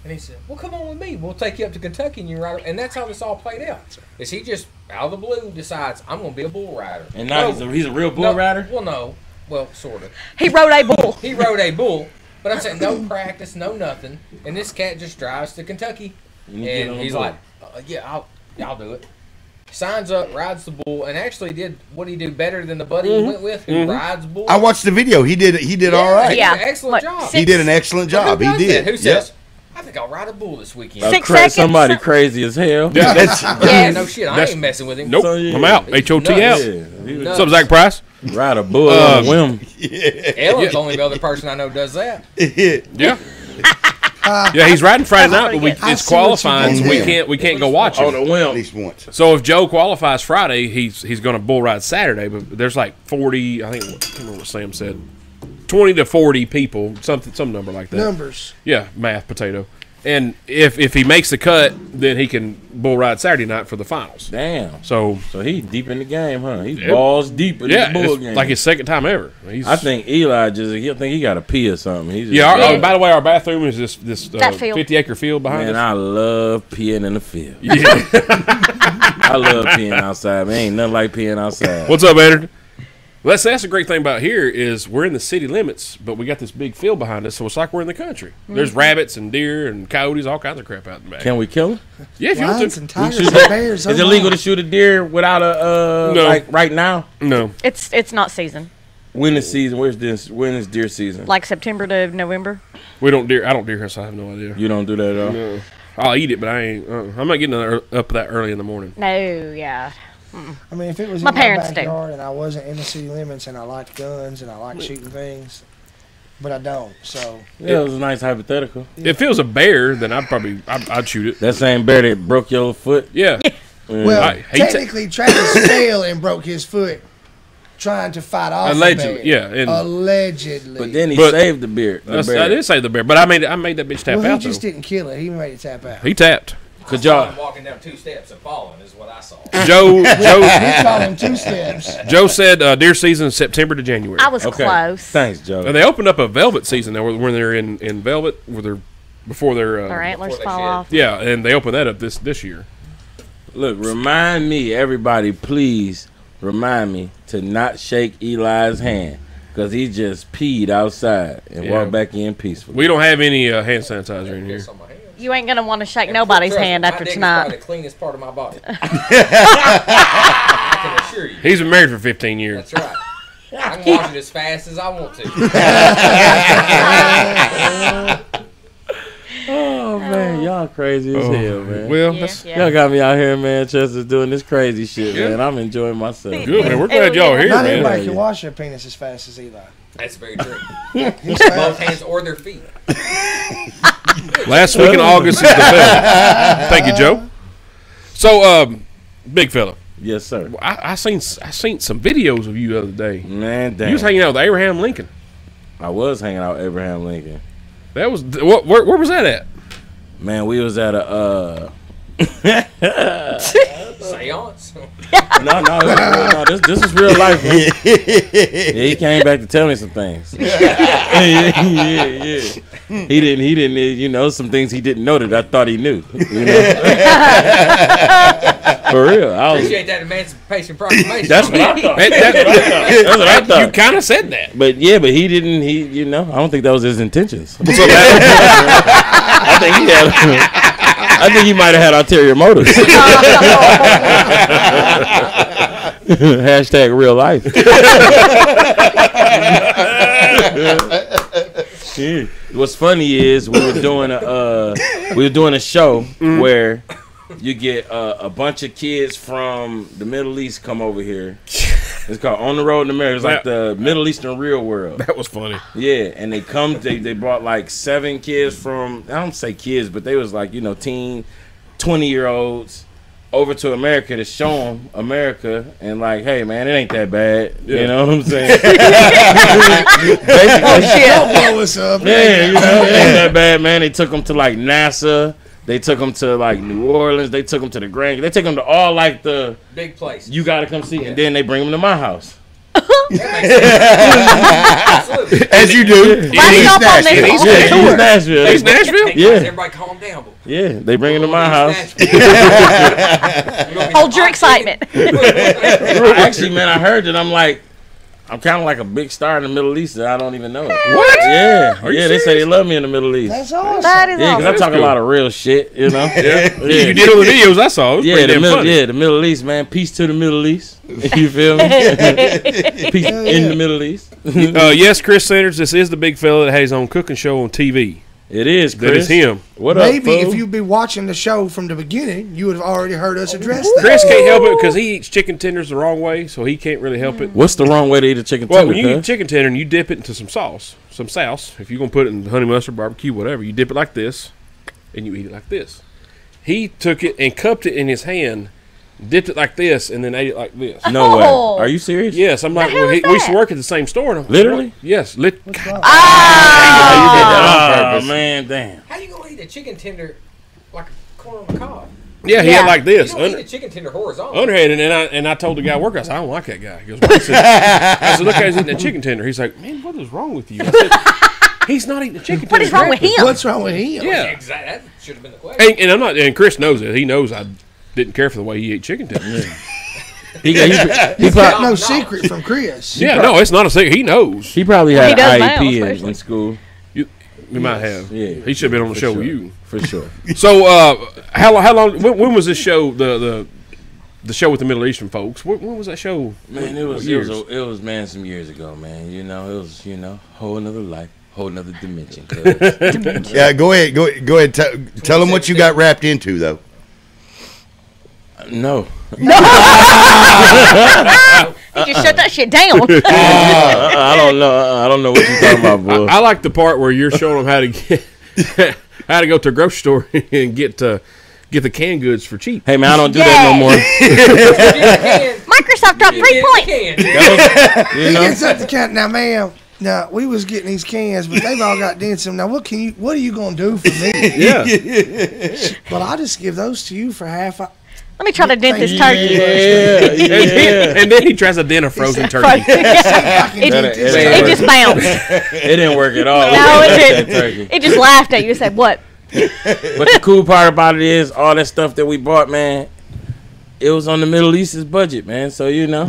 S6: And he said, "Well, come on with me. We'll take you up to Kentucky and you ride." And that's how this all played out. Is he just out of the blue decides I'm going to be a bull rider?
S3: And now he's a real bull
S6: no,
S3: rider?
S6: Well, no. Well, sort of.
S1: He rode a bull.
S6: He rode a bull, but I'm saying no practice, no nothing. And this cat just drives to Kentucky,
S3: And you get on
S6: and
S3: a
S6: he's
S3: bull.
S6: like, "Yeah, I'll do it." Signs up, rides the bull, and actually did what he do better than the buddy he went with, who rides bull.
S4: I watched the video. He did all right.
S6: He did
S1: Yeah.
S6: an excellent
S1: What,
S6: job.
S4: He did an excellent job.
S6: Who
S4: He
S6: does
S4: did.
S6: that? Who
S4: Yep.
S6: says, "I think I'll ride a bull this weekend"?
S1: 6 seconds.
S3: Somebody crazy as hell.
S2: Yeah, that's
S6: Yeah,
S1: Yes.
S6: no shit. I
S2: That's-
S6: ain't messing with him.
S2: nope.
S3: So, yeah.
S2: I'm out. HOT
S6: Nuts.
S2: out.
S3: Yeah, he was-
S2: What's up, Zach Price?
S3: ride a bull on a whim.
S6: Ellen's the only other person I know does that.
S2: Yeah. Yeah, he's riding Friday night, but
S1: pretty good.
S2: it's
S5: I see what you
S2: qualifying, so
S4: did.
S2: we can't go watch
S3: On
S2: him.
S3: a
S4: At
S3: whim.
S4: least once.
S2: So if Joe qualifies Friday, he's going to bull ride Saturday. But there's like 40. I can't remember what Sam said. 20 to 40 people, some number like that.
S5: Numbers.
S2: Yeah, math potato. And if he makes the cut, then he can bull ride Saturday night for the finals.
S3: Damn.
S2: So
S3: So he's deep in the game, huh? He's
S2: Yep.
S3: balls deep in
S2: yeah,
S3: the bull
S2: it's
S3: game.
S2: like his second time ever. He's,
S3: I think Eli he'll think he got to pee or something. He's just,
S2: Yeah.
S1: Yeah.
S2: By the way, our bathroom is this
S1: That field.
S2: 50-acre field behind
S3: Man,
S2: us.
S3: I love peeing in the field.
S2: Yeah.
S3: I love peeing outside. Man, ain't nothing like peeing outside.
S2: What's up, Andrew? Well, that's the great thing about here is we're in the city limits, but we got this big field behind us, so it's like we're in the country. There's rabbits and deer and coyotes, all kinds of crap out in the back.
S3: Can we kill him?
S2: Yeah, if you want
S5: Lions
S2: to.
S5: and tigers
S3: shoot
S5: and
S3: that.
S5: bears.
S3: Is it legal to shoot a deer without a
S2: No.
S3: like right now?
S2: No.
S1: It's not season.
S3: When is season? When is deer season?
S1: Like September to November.
S2: We don't deer. I don't deer hunt, so I have no idea.
S3: You don't do that at all.
S2: No. I'll eat it, but I ain't. I'm not getting up that early in the morning.
S1: No, yeah.
S5: I mean, if it was
S1: My
S5: in my
S1: parents do.
S5: backyard and I wasn't in the city limits and I liked guns and I liked shooting things, but I don't. So
S3: Yeah, it was a nice hypothetical.
S2: If it was a bear, then I'd shoot it.
S3: That same bear that broke your foot.
S2: Yeah.
S5: well,
S2: I hate
S5: technically, Travis fell and broke his foot trying to fight off
S2: Allegedly,
S5: a bear.
S2: yeah, and-
S5: Allegedly.
S3: But then he
S2: But-
S3: saved the bear. The
S2: I
S3: bear.
S2: did say the bear, but I made that bitch tap
S5: well, he
S2: out
S5: just
S2: though.
S5: didn't kill it. He made it tap out.
S2: He tapped.
S3: Could
S6: Saw
S3: y'all?
S6: him walking down 2 steps and falling is what I saw.
S2: Joe
S5: We call him 2 steps.
S2: Joe said deer season is September to January.
S1: I was
S3: Okay.
S1: close.
S3: Thanks, Joe.
S2: And they opened up a velvet season now when they're in velvet where they're before they're
S1: Their antlers
S6: Before they
S1: fall
S6: shed.
S1: off.
S2: yeah, and they opened that up this year.
S3: Look, remind me, everybody, please remind me to not shake Eli's hand because he just peed outside and
S2: Yeah.
S3: walked back in peacefully.
S2: We don't have any hand sanitizer in here.
S6: Piss on my hands.
S1: You ain't gonna want to shake nobody's
S6: Trust me,
S1: hand
S6: my
S1: after
S6: dick is
S1: tonight.
S6: probably the cleanest part of my body. I can assure you.
S2: He's been married for 15 years.
S6: That's right. I can wash it as fast as I want to.
S3: Oh man, y'all Y'all crazy as hell, man.
S2: Well,
S1: Yeah,
S2: that's
S1: yeah.
S3: Y'all got me out here in Manchester doing this crazy shit,
S2: Yeah.
S3: man. I'm enjoying myself.
S2: good, man. We're glad y'all are here,
S5: Not
S2: man.
S5: everybody
S3: Yeah.
S5: can wash their penis as fast as Eli.
S6: That's very true.
S5: He's
S6: Both
S5: fast.
S6: hands or their feet.
S2: Last week in August is the bell. Thank you, Joe. So, big fella,
S3: Yes, sir.
S2: I seen some videos of you the other day.
S3: Man, damn.
S2: You was hanging out with Abraham Lincoln.
S3: I was hanging out with Abraham Lincoln.
S2: That was where was that at?
S3: Man, we was at a
S6: Seance.
S3: no, this is real life, man. Yeah, he came back to tell me some things. yeah. He didn't, you know, some things he didn't know that I thought he knew. You know? For real. I was,
S6: Appreciate that Emancipation Proclamation.
S3: that's what I thought.
S2: That's
S3: what I thought.
S2: You kind of said that.
S3: But yeah, but he didn't. He, you know, I don't think that was his intentions.
S2: What's up, man?
S3: I think he had. I think he might have had ulterior motives. Hashtag real life. What's funny is we were doing a show where you get a bunch of kids from the Middle East come over here. It's called On the Road in America. It's like the Middle Eastern Real World.
S2: That was funny.
S3: Yeah, and they come. They brought like 7 kids from. I don't say kids, but they was like, you know, 20-year-olds over to America to show them America and like, hey man, it ain't that bad.
S2: Yeah.
S3: You know what I'm saying?
S5: Don't blow us up.
S3: Yeah, you know, it ain't that bad, man. They took them to like NASA. They took them to like New Orleans. They took them to the Grand. They take them to all like the
S6: Big place.
S3: you gotta come see, and then they bring them to my house.
S6: Absolutely.
S4: As you do.
S1: Last stop on this
S2: He's
S1: whole
S3: Yeah,
S1: tour.
S3: he's Nashville.
S2: He's Nashville.
S6: Hey,
S3: Yeah.
S6: guys, everybody calm down.
S3: Yeah, they bring them to my house.
S1: Hold your excitement.
S3: Actually, man, I heard that I'm kind of like a big star in the Middle East that I don't even know it.
S2: What?
S3: Yeah,
S2: Are you
S3: yeah, they say they
S2: serious?
S3: love me in the Middle East.
S5: That's awesome.
S1: That is
S3: Yeah, because I
S1: awesome.
S3: talk
S2: cool.
S3: a lot of real shit, you know.
S2: Yeah.
S3: Yeah.
S2: You did all the videos I saw. It was
S3: Yeah,
S2: pretty
S3: the
S2: damn
S3: middle,
S2: funny.
S3: yeah, the Middle East, man. Peace to the Middle East. You feel me? Peace in the Middle East.
S2: Yes, Chris Sanders. This is the big fella that has his own cooking show on TV.
S3: It is, Chris.
S2: That is him.
S3: What up,
S5: Maybe
S3: fool?
S5: if you'd be watching the show from the beginning, you would have already heard us address that.
S2: Chris can't help it because he eats chicken tenders the wrong way, so he can't really help it.
S3: What's the wrong way to eat a chicken
S2: Well,
S3: tender?
S2: when you eat
S3: cuz?
S2: chicken tender and you dip it into some sauce. If you're going to put it in honey mustard, barbecue, whatever, you dip it like this, and you eat it like this. He took it and cupped it in his hand, dipped it like this, and then ate it like this.
S3: No way.
S1: Oh.
S3: Are you serious?
S2: Yes, I'm like,
S1: hell is
S2: we used to
S1: that?
S2: work at the same store. And I'm,
S3: Literally?
S2: Yes. God,
S3: You did that on
S2: Ah.
S3: purpose. Oh, man, damn.
S6: How you gonna eat a chicken tender like a corn on the cob?
S2: yeah, he
S1: Yeah.
S2: had like this.
S6: You don't eat a chicken tender horizontal.
S2: Underhanded, and I told the guy working, I said, I don't like that guy. He goes, "Why?" I said, look, he's eating that chicken tender. He's like, man, what is wrong with you? I said, he's not eating the chicken tender.
S1: What is wrong with him?
S5: What's wrong with him?
S2: Yeah.
S6: Exactly. That should have been the question.
S2: And I'm not, and Chris knows it. He knows I didn't care for the way he ate chicken tenders.
S3: He
S5: Got
S3: probably,
S5: no secret from Chris.
S2: Yeah, no, it's not a secret. He knows.
S3: he probably
S1: He
S3: had
S1: does
S3: an
S1: now,
S3: IEP
S1: especially.
S3: in school.
S2: We might have.
S3: Yeah.
S2: He should have been on the
S3: For
S2: show
S3: sure.
S2: with you.
S3: For sure.
S2: So, how long? When was this show? The show with the Middle Eastern folks. When was that show?
S3: Man,
S2: What
S3: it was
S2: years?
S3: man some years ago, man. You know, it was whole another life, whole another dimension. cuz.
S4: Yeah, go ahead. Go ahead. Tell them what you got wrapped into, though.
S3: No,
S1: You just shut that shit down.
S3: I don't know. I don't know what you're talking about, boy.
S2: I like the part where you're showing them how to get how to go to a grocery store and get the canned goods for cheap.
S3: Hey man, I don't do that no more.
S1: Microsoft dropped 3 points.
S3: You know?
S5: It's up to count. Now, ma'am, now, we was getting these cans, but they've all got dents in them. Now, what are you going to do for me?
S2: Yeah.
S5: Well, I'll just give those to you for half.
S1: Let me try to dent this turkey.
S3: Yeah.
S2: And then he tries to dent a frozen turkey.
S1: It just bounced.
S3: It didn't work at all.
S1: No, it
S3: That
S1: didn't.
S3: turkey.
S1: It just laughed at you and said, "What?"
S3: But the cool part about it is all that stuff that we bought, man. It was on the Middle East's budget, man. So you know,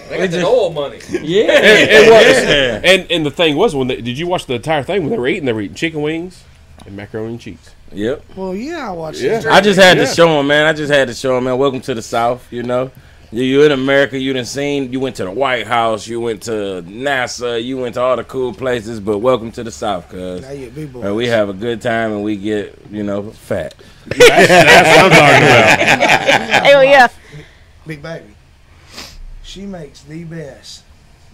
S6: They got that oil money.
S3: yeah.
S2: And the thing was, did you watch the entire thing when they were eating chicken wings and macaroni and cheese?
S3: Yep.
S5: Well, yeah, I watched
S2: Yeah.
S5: it.
S3: I just had to
S2: Yeah.
S3: show him, man. Man. Welcome to the South, you know. You in America, you went to the White House, you went to NASA, you went to all the cool places, but welcome to the South, cuz.
S5: Now you a big boy.
S3: We have a good time and we get, fat.
S2: That's what I'm talking about.
S1: Hell yeah.
S5: Big baby. She makes the best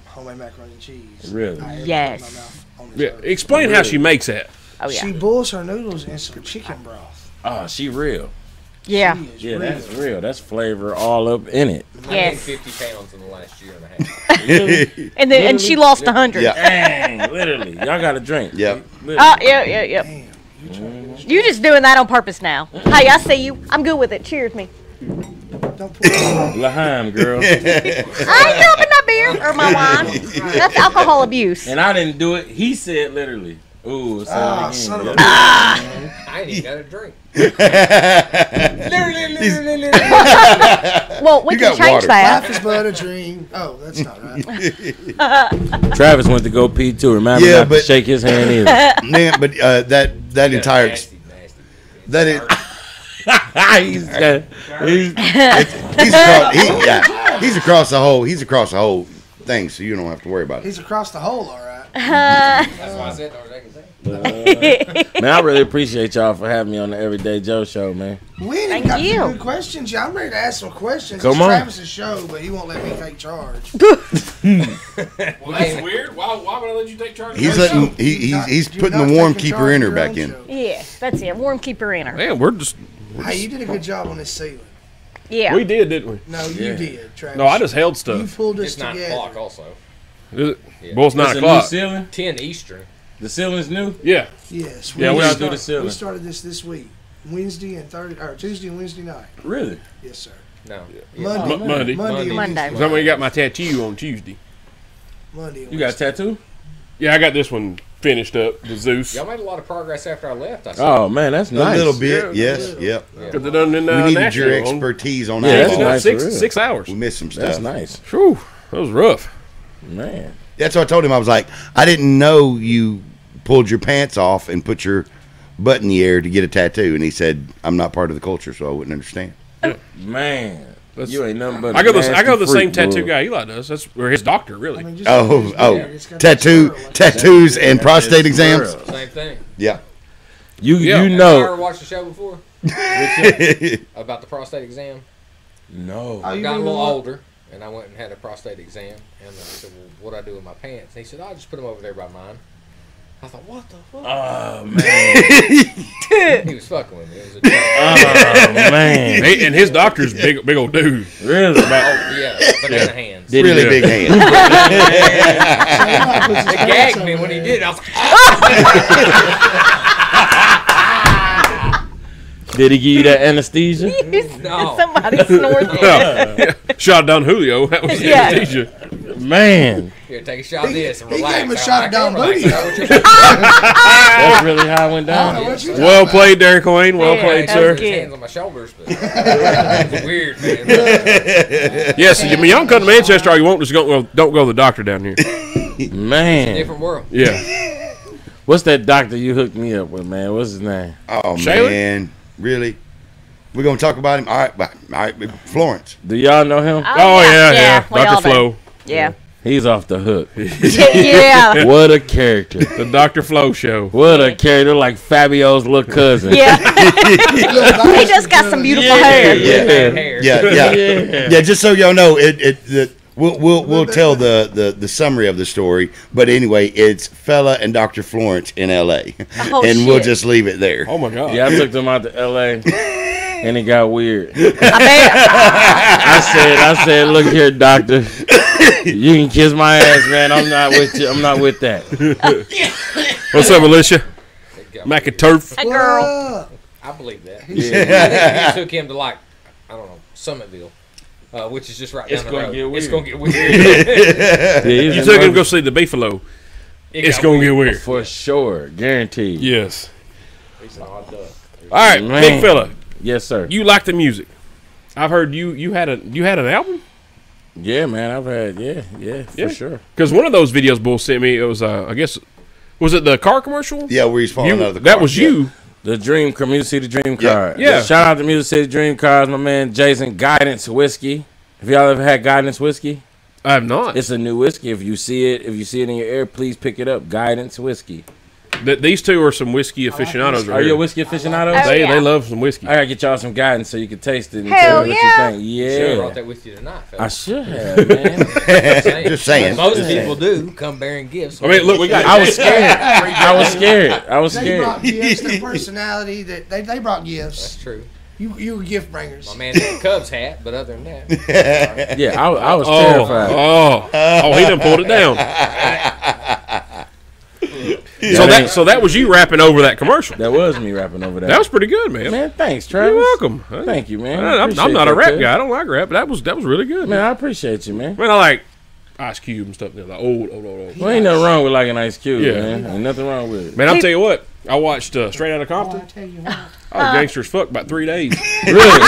S5: homemade macaroni and cheese.
S3: Really?
S5: I ever
S1: Yes.
S5: put in my mouth on this
S2: Yeah,
S5: earth.
S2: explain how she makes that.
S1: Oh yeah.
S5: She boils her noodles in some chicken broth.
S3: Oh, she real.
S1: Yeah.
S5: She is
S3: Yeah,
S5: real.
S3: that's real. That's flavor all up in it.
S6: I gained
S1: Yes.
S6: 50 pounds in the last year and a half.
S1: And she lost 100.
S4: Yeah.
S3: Dang, literally. Y'all got to drink.
S4: Yep.
S1: Oh yeah.
S5: Damn.
S1: You just doing that on purpose now. Hey, I see you. I'm good with it. Cheers me.
S5: Don't pour it.
S3: L'chaim, girl.
S1: I ain't dropping that beer or my wine. That's alcohol abuse.
S3: And I didn't do it. He said literally. Ooh, say
S5: Ah,
S3: it again.
S5: son of a
S3: Yeah.
S6: I ain't even got a drink.
S1: Well, we
S4: You
S1: can
S4: got
S1: change
S4: water.
S1: that.
S5: Life is but a dream. Oh, that's not right.
S3: Travis went to go pee too. Remember
S4: Yeah,
S3: not to
S4: but-
S3: shake his hand either.
S4: Man, but that entire
S6: Nasty.
S4: that is
S3: he's
S4: he's across the whole thing, so you don't have to worry about it.
S5: He's across the hole, all right.
S6: That's why I said no,
S3: man, I really appreciate y'all for having me on the Everyday Joe show, man.
S5: We ain't
S1: Thank
S5: even got
S1: you.
S5: some good questions. Yeah, I'm ready to ask some questions.
S3: Come
S5: It's
S3: on.
S5: Travis's show, but he won't let me take charge.
S2: Well, that's weird. Why would I let you take charge?
S4: He's
S2: of that
S4: letting
S2: show?
S4: he's
S5: You're
S4: putting
S5: not
S4: the warm
S5: taking
S4: keeper
S5: charge
S4: inner
S5: of your
S4: back
S5: own
S4: in.
S5: show.
S1: Yeah, that's it. Warm keeper inner.
S2: Man, we're just
S5: Hey, you did a good job on this ceiling.
S1: Yeah.
S2: we did, didn't we?
S5: No, you did, Travis.
S2: No, I just held
S5: You
S2: stuff.
S5: pulled
S6: It's
S5: us
S6: 9
S5: together.
S6: o'clock also.
S2: Is it?
S6: Yeah.
S2: Well, it's 9
S3: It's a new
S2: o'clock.
S3: ceiling.
S6: 10 Eastern.
S3: The ceiling's new.
S2: Yeah.
S5: Yes.
S2: Yeah, we
S3: gotta do the
S5: we
S3: ceiling.
S5: started this week. Wednesday and Tuesday and Wednesday night.
S3: Really?
S5: Yes, sir.
S6: No.
S5: Monday.
S2: Monday.
S5: Monday. and
S1: Monday.
S5: Wednesday.
S2: Is that when you got my tattoo on Tuesday?
S5: Monday. and
S3: You got a
S5: Wednesday.
S3: tattoo?
S2: Yeah, I got this one finished up, the Zeus.
S6: Y'all made a lot of progress after I left. I said.
S3: Oh man, that's
S4: A
S3: nice.
S4: little bit,
S2: Yeah,
S4: yes, yep.
S2: Got it done in
S4: We needed
S2: Nashville.
S4: your expertise on
S3: Yeah,
S4: that.
S3: that's
S2: Did it
S3: nice.
S2: in
S3: for real.
S2: 6 hours.
S4: We missed some stuff.
S3: That's nice,
S2: Whew, that was rough.
S3: man.
S4: That's what I told him. I was like, I didn't know you pulled your pants off and put your butt in the air to get a tattoo. And he said, I'm not part of the culture, so I wouldn't understand.
S3: Man,
S2: That's-
S3: you ain't nothing but.
S2: I go the same
S3: freak,
S2: tattoo
S3: boy.
S2: guy Eli does. That's or his doctor, really.
S5: I mean, just
S4: Oh,
S5: like it's got that swirl, like-
S4: tattoos and prostate
S3: It's
S4: exams.
S3: swirl.
S6: Same thing.
S4: Yeah.
S3: You
S2: Yeah.
S3: you
S6: Have you
S3: know.
S6: ever watched the show before about the prostate exam?
S3: No.
S5: Oh,
S6: I
S5: you
S6: got a
S5: mean
S6: little
S5: the one-
S6: older, and I went and had a prostate exam. And I said, "Well, what do I do with my pants?" And he said, "I'll just put them over there by mine." I thought, "What the fuck?"
S3: Oh man.
S6: He was fucking with me. It was a joke.
S3: Oh man.
S2: And his doctor's big old dude.
S3: Really?
S6: Oh, yeah, banana hands.
S3: Did
S4: Really
S2: Yeah.
S4: big hand.
S5: Somebody puts his
S6: It
S5: pants
S6: gagged
S5: over
S6: me when he
S5: there.
S6: did it. I was like,
S3: Did he give you that anesthesia?
S6: No.
S1: Somebody snored there.
S2: Shot down Julio. That was the
S1: Yeah.
S2: anesthesia.
S3: Man,
S6: Here, take a shot of this and
S5: he
S6: relax.
S5: gave him a
S6: I'm
S5: shot
S6: like,
S5: of Don
S6: "Relax,
S5: Booty."
S6: I know what you're talking
S3: that's really how it went
S5: I don't know
S3: down.
S5: what you're
S2: Well
S5: talking
S2: played, Derek Wayne. Well
S1: Yeah,
S2: played,
S1: that
S2: sir.
S1: was
S6: His
S1: good.
S6: hands on my shoulders, but it was weird, man.
S2: Yes, I mean, y'all can come to Manchester all you want. Just don't go to the doctor down here.
S3: Man,
S6: Different world.
S2: Yeah.
S3: what's that doctor you hooked me up with, man? What's his name?
S4: Oh,
S2: Shayla?
S4: man. Really? We're going to talk about him? All right, Florence.
S3: Do y'all know him?
S2: Oh yeah.
S1: we all
S2: Dr.
S1: do.
S2: Flo.
S1: Yeah.
S3: He's off the hook.
S1: Yeah.
S3: What a character.
S2: The Dr. Flo show.
S3: What a character, like Fabio's little cousin.
S1: Yeah. He just got some beautiful hair.
S3: Yeah.
S6: Bad hair.
S4: Yeah. Just so y'all know, we'll tell the summary of the story. But anyway, it's Fella and Dr. Florence in L.A.
S1: Oh,
S4: and we'll
S1: shit.
S4: just leave it there.
S2: Oh my God.
S3: Yeah, I took them out to L.A. and it got weird.
S1: I bet.
S3: I said, look here, doctor. You can kiss my ass, man. I'm not with you. I'm not with that.
S2: What's up, Alicia?
S6: It got
S2: Mac
S6: weird.
S2: and turf.
S1: A girl.
S6: I believe that.
S3: Yeah.
S6: I think he just took him to, like, I don't know, Summitville, which is just right
S3: It's
S6: down the
S3: gonna
S6: road.
S3: get weird.
S6: It's going to get weird.
S3: Yeah, he's
S2: You
S3: a
S2: took him to
S3: mother-
S2: go see the Beefalo.
S6: It
S2: It's
S6: got
S2: gonna get weird.
S3: for sure, guaranteed.
S2: Yes.
S6: He's an odd duck.
S2: All right,
S3: Man.
S2: big fella.
S3: Yes, sir.
S2: You like the music. I've heard you had an album.
S3: Yeah, man. I've had for
S2: Yeah.
S3: sure.
S2: Because one of those videos Bull sent me, it was I guess was it the car commercial?
S4: Yeah, where he's falling
S2: You-
S4: out of the
S2: that
S4: car.
S2: was
S4: Yeah.
S2: you.
S3: The Dream Car, Music City Dream
S4: Yeah.
S3: Car.
S2: Yeah.
S3: Shout out to Music City Dream Cars, my man Jason Guidance Whiskey. Have y'all ever had Guidance whiskey?
S2: I have not.
S3: It's a new whiskey. If you see it in your ear, please pick it up. Guidance whiskey.
S2: These two are some whiskey aficionados.
S3: Are you a whiskey aficionado?
S1: Oh,
S2: They
S1: yeah.
S2: love some whiskey.
S3: I gotta get y'all some guidance so you can taste it and
S1: Hell
S3: tell me what
S1: yeah.
S3: you think.
S6: Should have brought
S3: Yeah.
S6: that with you tonight,
S3: I
S6: fellas.
S3: should have, man.
S4: Just saying.
S6: Most
S4: Just
S6: people
S4: saying.
S6: do come bearing gifts.
S2: I mean, look, we got.
S3: I was scared. I was scared. I was
S5: They brought
S3: scared.
S5: gifts, their personality, that they brought gifts.
S6: That's true.
S5: You were gift bringers.
S6: My man had a Cubs hat, but other than that,
S3: Yeah, I was
S2: Oh,
S3: terrified.
S2: he done pulled it down. So that was you rapping over that commercial.
S3: That was me rapping over that.
S2: That was pretty good, man.
S3: Man, thanks, Travis.
S2: You're welcome.
S3: Thank you, man.
S2: I'm
S3: Appreciate
S2: not a
S3: that,
S2: rap
S3: kid.
S2: guy. I don't like rap, but that was really good.
S3: Man,
S2: Man,
S3: I appreciate you, man.
S2: I like Ice Cube and stuff. Like old.
S3: Well, ain't nothing wrong with like an Ice Cube,
S2: Yeah.
S3: man. Ain't nothing wrong with it.
S2: Man, I'll tell you what. I watched Straight Outta
S5: Oh, I
S2: Compton.
S5: tell you what.
S2: I was gangster as fuck about 3 days.
S3: Really?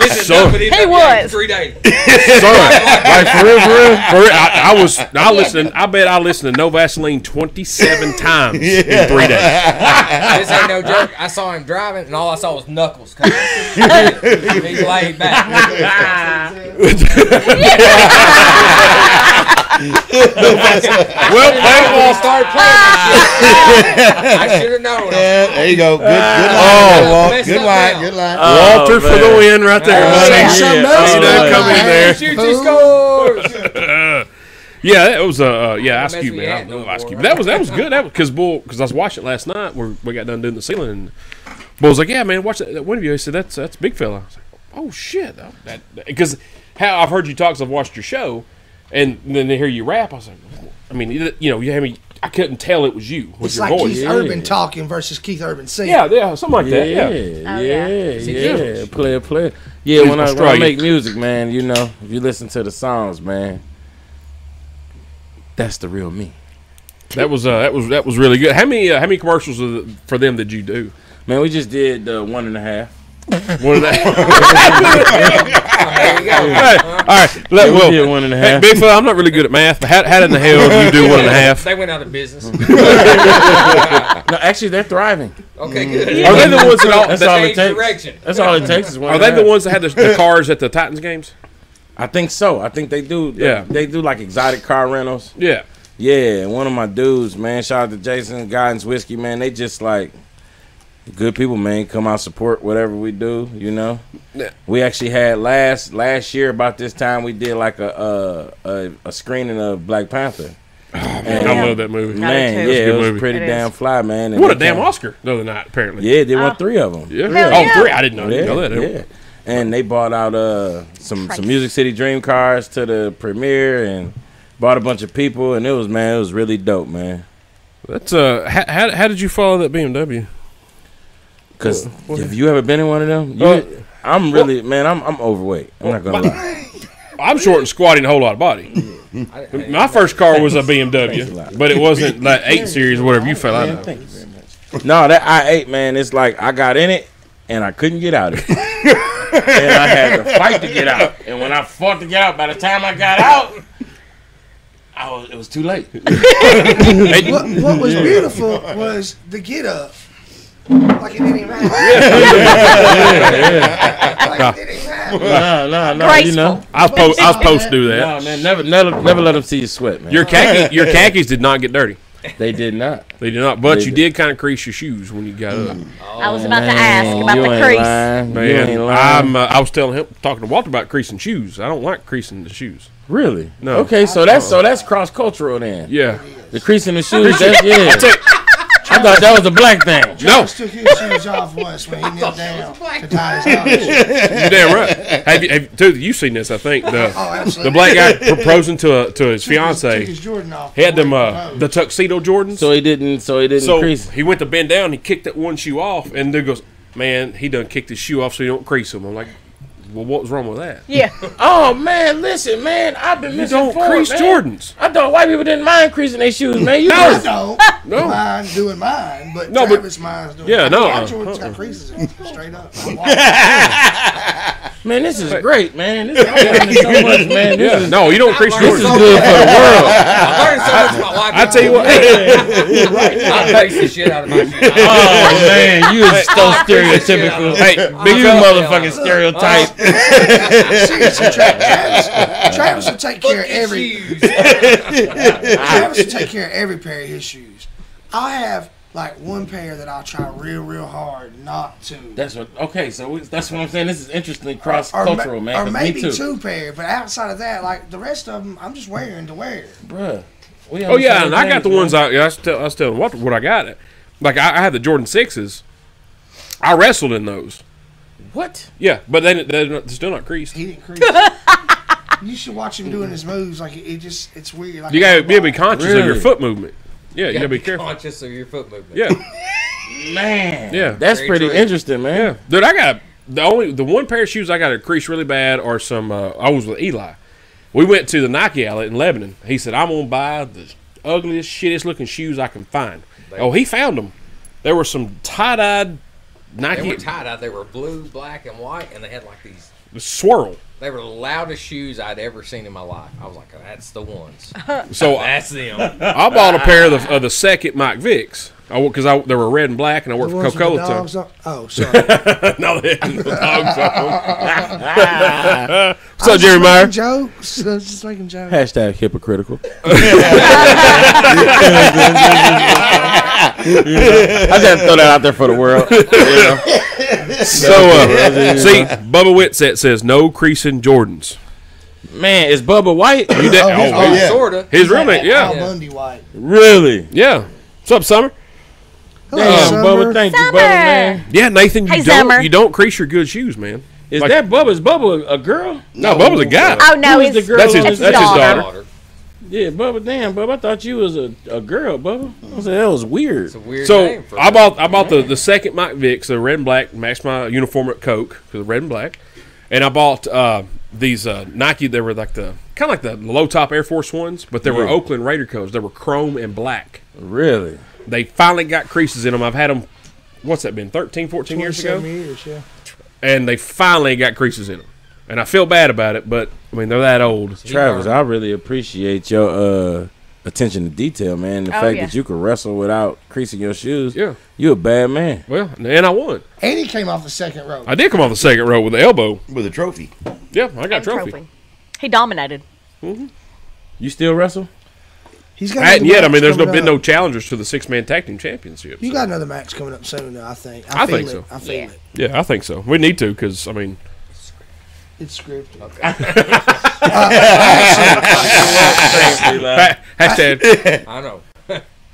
S6: this is
S2: So-
S6: done, but
S1: He
S6: done for
S1: was.
S6: 3 days.
S3: Like for real, for real?
S2: For real, I listened. I bet I listened to No Vaseline 27 times in 3 days.
S6: This ain't no joke. I saw him driving, and all I saw was knuckles coming. He's laid back.
S2: Well,
S6: Baseball started playing that shit. I should have known.
S4: Yeah, there you go. Good
S2: Oh.
S4: line.
S6: Messed
S4: Good
S6: up
S4: line.
S6: now.
S4: Good line.
S2: Walter for the win right there, buddy.
S5: Something
S3: yeah.
S5: else
S2: He done
S5: about
S2: come in
S5: that.
S2: there.
S6: Shoot, he scores.
S2: Yeah, that was Ice
S6: mess
S2: Cube,
S6: with
S2: man. I
S6: that
S2: love
S6: no
S2: Ice
S6: more,
S2: Cube.
S6: right?
S2: That was good. That because I was watching it last night where we got done doing the ceiling, and Bull was like, "Yeah, man, watch that one of you." He said, "That's Big Fella." I was like, "Oh shit!" Because how I've heard you talk, 'cause I've watched your show, and then to hear you rap, I was like, I mean, you had me. I couldn't tell it was you with
S5: It's
S2: your
S5: like
S2: voice.
S5: Keith Urban talking versus Keith Urban singing.
S2: Yeah, something like that. Yeah.
S1: Oh, yeah.
S3: yeah. Player. Yeah,
S2: Please
S3: when I
S2: Australia.
S3: make music, man, you know, if you listen to the songs, man, that's the real me.
S2: That was really good. How many commercials for them did you do?
S3: Man, we just did the 1.5.
S2: One of that.
S6: There you go.
S2: All right.
S3: Yeah, we
S2: Well,
S3: did 1.5.
S2: hey, Big Fella, I'm not really good at math, but how in the hell do you do 1.5?
S6: They went out of business.
S3: No, actually, they're thriving.
S6: Okay, good.
S2: Are they the ones that all?
S3: That's
S6: That
S3: all it
S6: changed
S3: takes.
S6: direction.
S3: That's all it takes is 1.5.
S2: Are they the ones that had the cars at the Titans games?
S3: I think so. I think they do.
S2: Yeah.
S3: They do like exotic car rentals.
S2: Yeah.
S3: Yeah, and one of my dudes, man, shout out to Jason, Guidance Whiskey, man. They just like good people, man. Come out support whatever we do, you know.
S2: Yeah.
S3: We actually had last year about this time we did like a screening of Black Panther.
S2: Man, I love that movie.
S3: Man,
S1: too.
S3: yeah,
S2: That's a
S3: it
S2: good
S3: was
S2: movie.
S3: pretty
S1: It
S3: damn
S1: is.
S3: fly, man. And
S2: What a
S3: they
S2: damn
S3: came-
S2: Oscar the other night, apparently.
S3: Yeah, they won 3 of them.
S2: Yeah.
S1: Hell
S2: Oh,
S1: yeah.
S2: 3. I didn't know. I didn't know that.
S3: Yeah. And they bought out some
S1: Christ.
S3: Music City Dream cars to the premiere and bought a bunch of people, and it was really dope, man.
S2: That's how did you follow that BMW?
S3: Cause have you ever been in one of them? I'm really man. I'm overweight. I'm not gonna lie.
S2: I'm short and squatty and a whole lot of body. My first car was a BMW, but it wasn't like 8 Series or whatever you fell out of.
S3: Thank you very much. No, that I8, man. It's like I got in it and I couldn't get out of it, and I had to fight to get out. And when I fought to get out, by the time I got out, it was too late.
S5: What was beautiful was the get up. Like it didn't even matter. Like it didn't even matter.
S3: No. You know,
S2: I was supposed to do that.
S3: no, man. Never let them see you sweat, man.
S2: Your khakis did not get dirty.
S3: They did not.
S2: They did not. But
S3: They
S2: you
S3: did.
S2: did kind of crease your shoes when you got up.
S1: I was about to ask about
S3: you
S1: the
S3: ain't
S1: crease.
S3: lying. You ain't
S2: Man,
S3: lying.
S2: I was talking to Walter about creasing shoes. I don't like creasing the shoes.
S3: Really?
S2: No.
S3: Okay, so that's cross cultural then.
S2: Yeah.
S3: The crease in the shoes. That's, yeah. I thought that was a black thing.
S5: Josh took his shoes off once when he knelt down to tie his knots.
S2: You're damn right. Dude, you've seen this, I think. The
S5: absolutely.
S2: black guy proposing to his
S5: Took
S2: fiance.
S5: his Jordan off.
S2: He had them
S5: before he proposed.
S2: the tuxedo Jordans.
S3: So he didn't
S2: So
S3: crease.
S2: he went to bend down. He kicked that one shoe off, and dude goes, "Man, he done kicked his shoe off so you don't crease him." I'm like, "Well, what was wrong with that?"
S1: Yeah.
S3: Oh man, listen, man, I've been
S2: You
S3: misinformed.
S2: don't crease
S3: man.
S2: Jordans.
S3: I thought white people didn't mind creasing their shoes, man. You
S5: I
S3: know.
S5: don't
S2: No.
S5: mind doing mine, but
S2: No, but-
S5: Travis mine's doing
S2: Yeah,
S5: mine.
S2: no,
S5: My Jordan's got creases in it, straight up.
S3: Man, this is great, man. This is learning so much, man. This is
S2: No, you don't crease
S3: this is
S2: Jordans.
S3: good for the world.
S6: I learned so much about white
S2: I tell you what.
S6: I face the shit out of my shit.
S3: Oh man, you is so stereotypical.
S2: Hey,
S3: Big
S2: big fella.
S3: motherfucking stereotype.
S5: Seriously, Travis will take care of every.
S6: shoes.
S5: Travis will take care of every pair of his shoes. I have like one pair that I'll try real hard not to.
S3: That's what. Okay, so that's what I'm saying. This is interesting, cross cultural, man.
S5: Or
S3: 'cause
S5: maybe
S3: me too,
S5: two pair, but outside of that, like the rest of them, I'm just wearing to wear.
S3: bruh.
S2: Oh yeah, and I got the ones I was telling what I got. Like I had the Jordan 6s. I wrestled in those.
S3: What?
S2: Yeah, but they're still not creased.
S5: He didn't crease. You should watch him doing his moves. Like it's weird. Like
S2: You gotta be conscious of your
S3: Really?
S2: foot movement. Yeah, you gotta be
S6: Be
S2: careful.
S6: conscious of your foot movement.
S2: Yeah,
S3: Man.
S2: Yeah.
S3: That's
S6: Very
S3: pretty
S6: true.
S3: interesting, man.
S2: yeah, dude. I got the one pair of shoes I got to crease really bad are some. I was with Eli. We went to the Nike outlet in Lebanon. He said, "I'm gonna buy the ugliest, shittiest looking shoes I can find." Oh, he found them. There were some tie-dyed
S6: They
S2: Nike
S6: were tied out. They were blue, black, and white, and they had like these.
S2: swirl.
S6: They were the loudest shoes I'd ever seen in my life. I was like, "That's the ones.
S2: So
S6: That's them."
S2: I bought a pair of the second Mike Vicks. Because they were red and black, and I worked
S5: The
S2: for
S5: ones with the
S2: Coca-Cola.
S5: dogs on- Oh, sorry.
S2: No, they had no dogs on. What's up,
S5: I'm just
S2: Jerry Meyer?
S5: making jokes. I was just making jokes.
S3: Hashtag hypocritical. I just had to throw that out there for the world. You know?
S2: So, see, Bubba Whitsett says no creasing Jordans.
S3: Man, is Bubba White?
S2: You did?
S5: Oh,
S2: Oh,
S4: yeah.
S6: Sorta.
S2: his real name,
S5: Al
S2: yeah,
S5: Bundy white.
S3: Really?
S2: yeah. What's up, Summer?
S5: Hello,
S3: Damn,
S5: Summer.
S3: Bubba, thank you, Bubba, man.
S2: Yeah, Nathan,
S1: Hey, Summer.
S2: you don't crease your good shoes, man.
S3: Is
S2: Like-
S3: that Bubba's Bubba a girl?
S2: No, Bubba's a guy.
S1: Oh no,
S3: Who is
S1: it's
S3: the girl
S2: That's his-
S3: on
S1: it's
S3: this-
S2: that's his
S1: daughter.
S2: daughter.
S3: Yeah, Bubba. Damn, Bubba. I thought you was a girl, Bubba. I said that was weird.
S6: It's a weird
S2: So
S6: name for
S2: I bought the second Mike Vicks, the red and black, matched my uniform at Coke, because red and black, and I bought these Nike. They were like kind of like the low top Air Force ones, but they were
S3: Yeah.
S2: Oakland Raider codes. They were chrome and black.
S3: Really?
S2: They finally got creases in them. I've had them. What's that been? 13, 14 years ago,
S5: 27 years, yeah.
S2: and they finally got creases in them. And I feel bad about it, but I mean they're that old.
S3: Travis, I really appreciate your attention to detail, man. The
S1: Oh,
S3: fact
S1: yeah.
S3: that you could wrestle without creasing your shoes.
S2: Yeah.
S3: You a bad man.
S2: Well, and I won.
S5: And he came off the second row.
S2: I did come off the second row with the elbow.
S4: with a trophy.
S2: Yeah, I got a
S1: And
S2: trophy.
S1: He dominated.
S3: You still wrestle?
S5: He's got
S2: I hadn't
S5: another
S2: yet. I
S5: match
S2: mean, there's
S5: coming
S2: been no
S5: up.
S2: challengers to the 6-man tag team championship.
S5: You
S2: so.
S5: got another match coming up soon, though, I think.
S2: I
S5: feel
S2: think
S5: it.
S2: so.
S5: I feel
S1: Yeah.
S5: it.
S2: Yeah, I think so. We need to because I mean,
S5: It's scripted.
S2: hashtag.
S6: I know.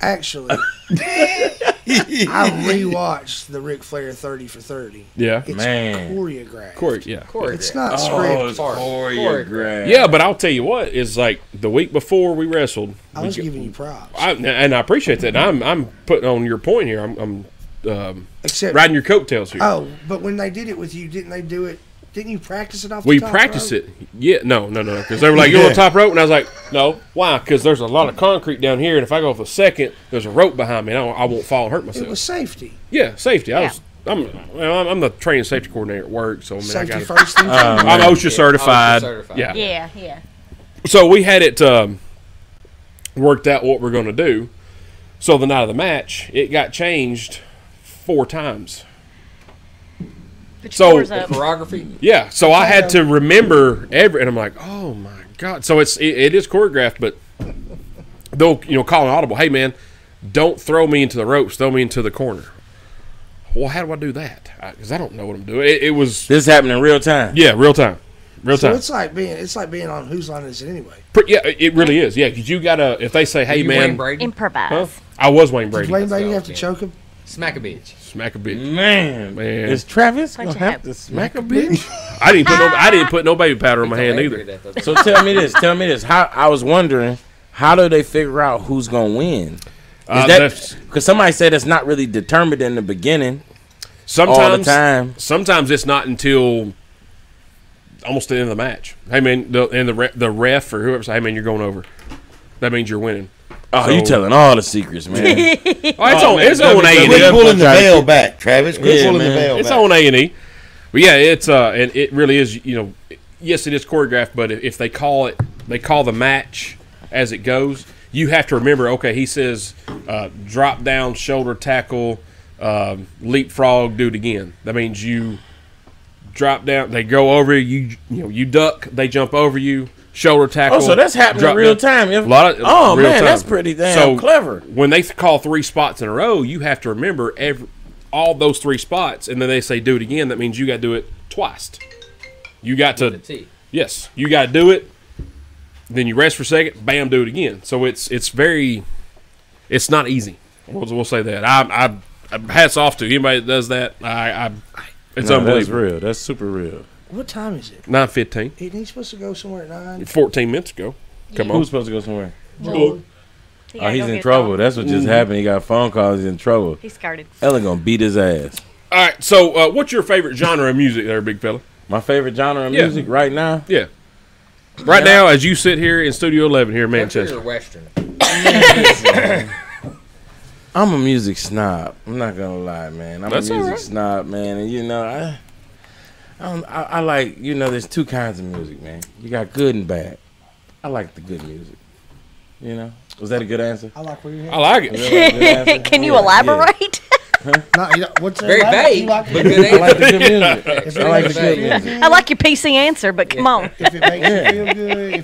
S5: Actually, I rewatched the Ric Flair 30 for 30.
S2: Yeah,
S5: It's
S3: Man.
S5: choreographed.
S2: Corey. Yeah,
S5: It's not
S3: Oh,
S5: scripted.
S3: it's choreographed.
S2: yeah. But I'll tell you what is like the week before we wrestled.
S5: I was giving you props.
S2: and I appreciate that. And I'm putting on your point here. I'm
S5: Except,
S2: riding your coattails here.
S5: oh, but when they did it with you, didn't they do it? Didn't you practice it off
S2: We
S5: the top
S2: practiced
S5: rope?
S2: it. Yeah, no, because they were like, "You're on the top rope," and I was like, "No, why? Because there's a lot of concrete down here, and if I go for a second, there's a rope behind me, and I won't fall and hurt myself."
S5: It was safety.
S2: Yeah, safety.
S1: Yeah.
S2: I'm the training safety coordinator at work, so I mean,
S5: Safety
S2: I got.
S5: first thing.
S2: I'm OSHA certified.
S6: certified.
S2: Yeah.
S1: Yeah, yeah.
S2: So we had it worked out what we're going to do. So the night of the match, it got changed 4 times.
S1: Put
S2: So-
S1: your doors up.
S6: Choreography.
S2: Yeah, so I had to remember and I'm like, oh my god. So it is choreographed, but they'll call an audible. Hey man, don't throw me into the ropes. Throw me into the corner. Well, how do I do that? Because I don't know what I'm doing. It was
S3: This happened in real time.
S2: real time, real
S5: So
S2: time.
S5: it's like being on Whose Line Is It Anyway?
S2: Yeah, it really is. Yeah, because you gotta. If they say, hey
S6: You Wayne
S2: man,
S6: Brady.
S1: Improvise.
S2: huh? I was Wayne
S5: Did
S2: Brady.
S5: Wayne Brady
S6: go,
S5: have to
S6: yeah.
S5: choke him?
S6: Smack a bitch.
S2: Smack a bitch.
S3: Man.
S2: Man.
S3: Is Travis
S1: Punch
S3: gonna
S1: a
S3: have
S1: hat.
S3: to smack a bitch?
S2: I didn't put no baby powder on my hand
S6: Angry
S2: either.
S6: at that, though.
S3: So tell me this. How I was wondering, how do they figure out who's gonna win? Is
S2: That's-
S3: that because somebody said it's not really determined in the beginning
S2: Sometimes,
S3: all the time?
S2: Sometimes it's not until almost the end of the match. Hey man, the ref or whoever say, hey man, you're going over. That means you're winning.
S3: Oh,
S2: So-
S3: you telling all the secrets, man.
S2: Oh, it's
S3: Oh,
S2: on
S3: man,
S2: it's on
S3: WWE.
S2: A&E.
S4: Quit pulling the
S3: Try to
S4: veil
S3: keep-
S4: back, Travis. Quit
S3: Yeah,
S4: pulling
S3: man.
S4: the veil
S2: It's
S4: back.
S2: on A&E. But yeah, it's and it really is. Yes, it is choreographed. But if they call the match as it goes. You have to remember. Okay, he says drop down, shoulder tackle, leapfrog, do it again. That means you drop down. They go over you. You duck. They jump over you. Shoulder tackle.
S3: Oh, so that's happening
S2: drop
S3: in real
S2: down.
S3: time.
S2: A lot of
S3: Oh
S2: real
S3: man,
S2: time.
S3: that's pretty damn clever.
S2: When they call 3 spots in a row, you have to remember all those 3 spots, and then they say do it again. That means you got to do it twice. You got to yes, you got to do it. Then you rest for a second. Bam, do it again. So it's not easy. We'll say that. I hats off to anybody that does that. It's unbelievable.
S3: That's real. That's super real.
S5: What time is it?
S2: 9:15.
S5: Isn't he supposed to go somewhere at 9?
S2: 14 minutes ago. Come on.
S3: Who's supposed to go somewhere?
S1: Joel.
S3: Oh, he's in trouble. That's what just happened. He got a phone call. He's in trouble.
S1: He's scarred.
S3: Ellen gonna beat his ass.
S2: All right. So, what's your favorite genre of music, there, big fella?
S3: My favorite genre of music right now.
S2: Yeah. Right now, as you sit here in Studio 11 here in
S6: Country
S2: Manchester.
S6: or Western?
S3: I'm a music snob. I'm not gonna lie, man.
S2: That's
S3: a
S2: all
S3: music
S2: right.
S3: snob, man. And I like, there's 2 kinds of music, man. You got good and bad. I like the good music. Was that a good answer?
S5: I like where you're
S2: I like it.
S3: Was that a good answer?
S1: Can you
S3: Yeah,
S1: elaborate?
S5: what's
S6: Very vague, but good
S3: I like
S6: answer.
S3: the good music. I like the good music.
S1: I like your PC answer, but come on.
S5: If it makes you feel good,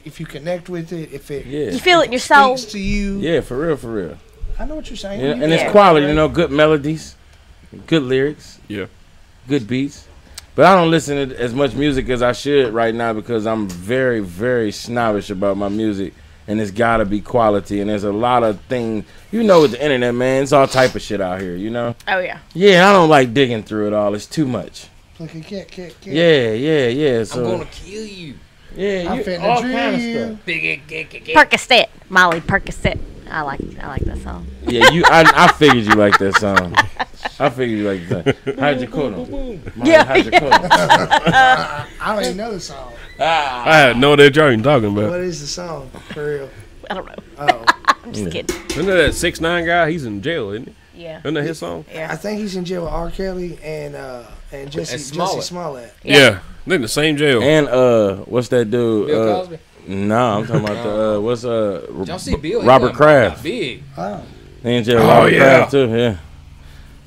S5: if you connect with it, if it
S3: Yeah.
S1: You feel it in your soul.
S5: speaks to you,
S3: Yeah, for real, for real.
S5: I know what you're saying.
S3: Yeah,
S5: You
S3: and
S5: get
S3: it's
S5: it.
S3: quality, good melodies, good lyrics,
S2: Yeah.
S3: good beats. But I don't listen to as much music as I should right now because I'm very, very snobbish about my music, and it's got to be quality. And there's a lot of things, with the internet, man. It's all type of shit out here,
S1: Oh, yeah.
S3: Yeah, I don't like digging through it all. It's too much.
S5: Like a cat.
S3: Yeah. So,
S6: I'm gonna kill you.
S3: yeah,
S5: I'm
S3: you,
S5: finna
S3: all
S5: drill
S3: kind of
S5: you.
S3: stuff.
S1: Percocet. Molly Percocet. I like that song.
S3: Yeah, I figured you like that song. I figured you like that. Hydrocodone.
S1: Yeah.
S5: I don't even know the song.
S2: I had no idea what y'all even talking about.
S5: What is the song for real?
S1: I don't know.
S5: Oh,
S1: I'm just kidding.
S2: Isn't that 6ix9ine guy? He's in jail, isn't he?
S1: Yeah.
S2: Isn't that his song?
S5: I
S1: Yeah.
S5: think he's in jail with R. Kelly and Jesse
S6: Smollett.
S5: Smollett.
S2: Yeah. They're in the same jail.
S3: And what's that dude?
S6: Bill Cosby.
S3: No, I'm talking about the what's
S6: Did y'all see Bill? He
S3: Robert
S6: got
S3: Kraft.
S6: Big.
S5: Oh,
S3: He in jail with
S2: Oh,
S3: Robert
S2: yeah.
S3: Kraft too. Yeah,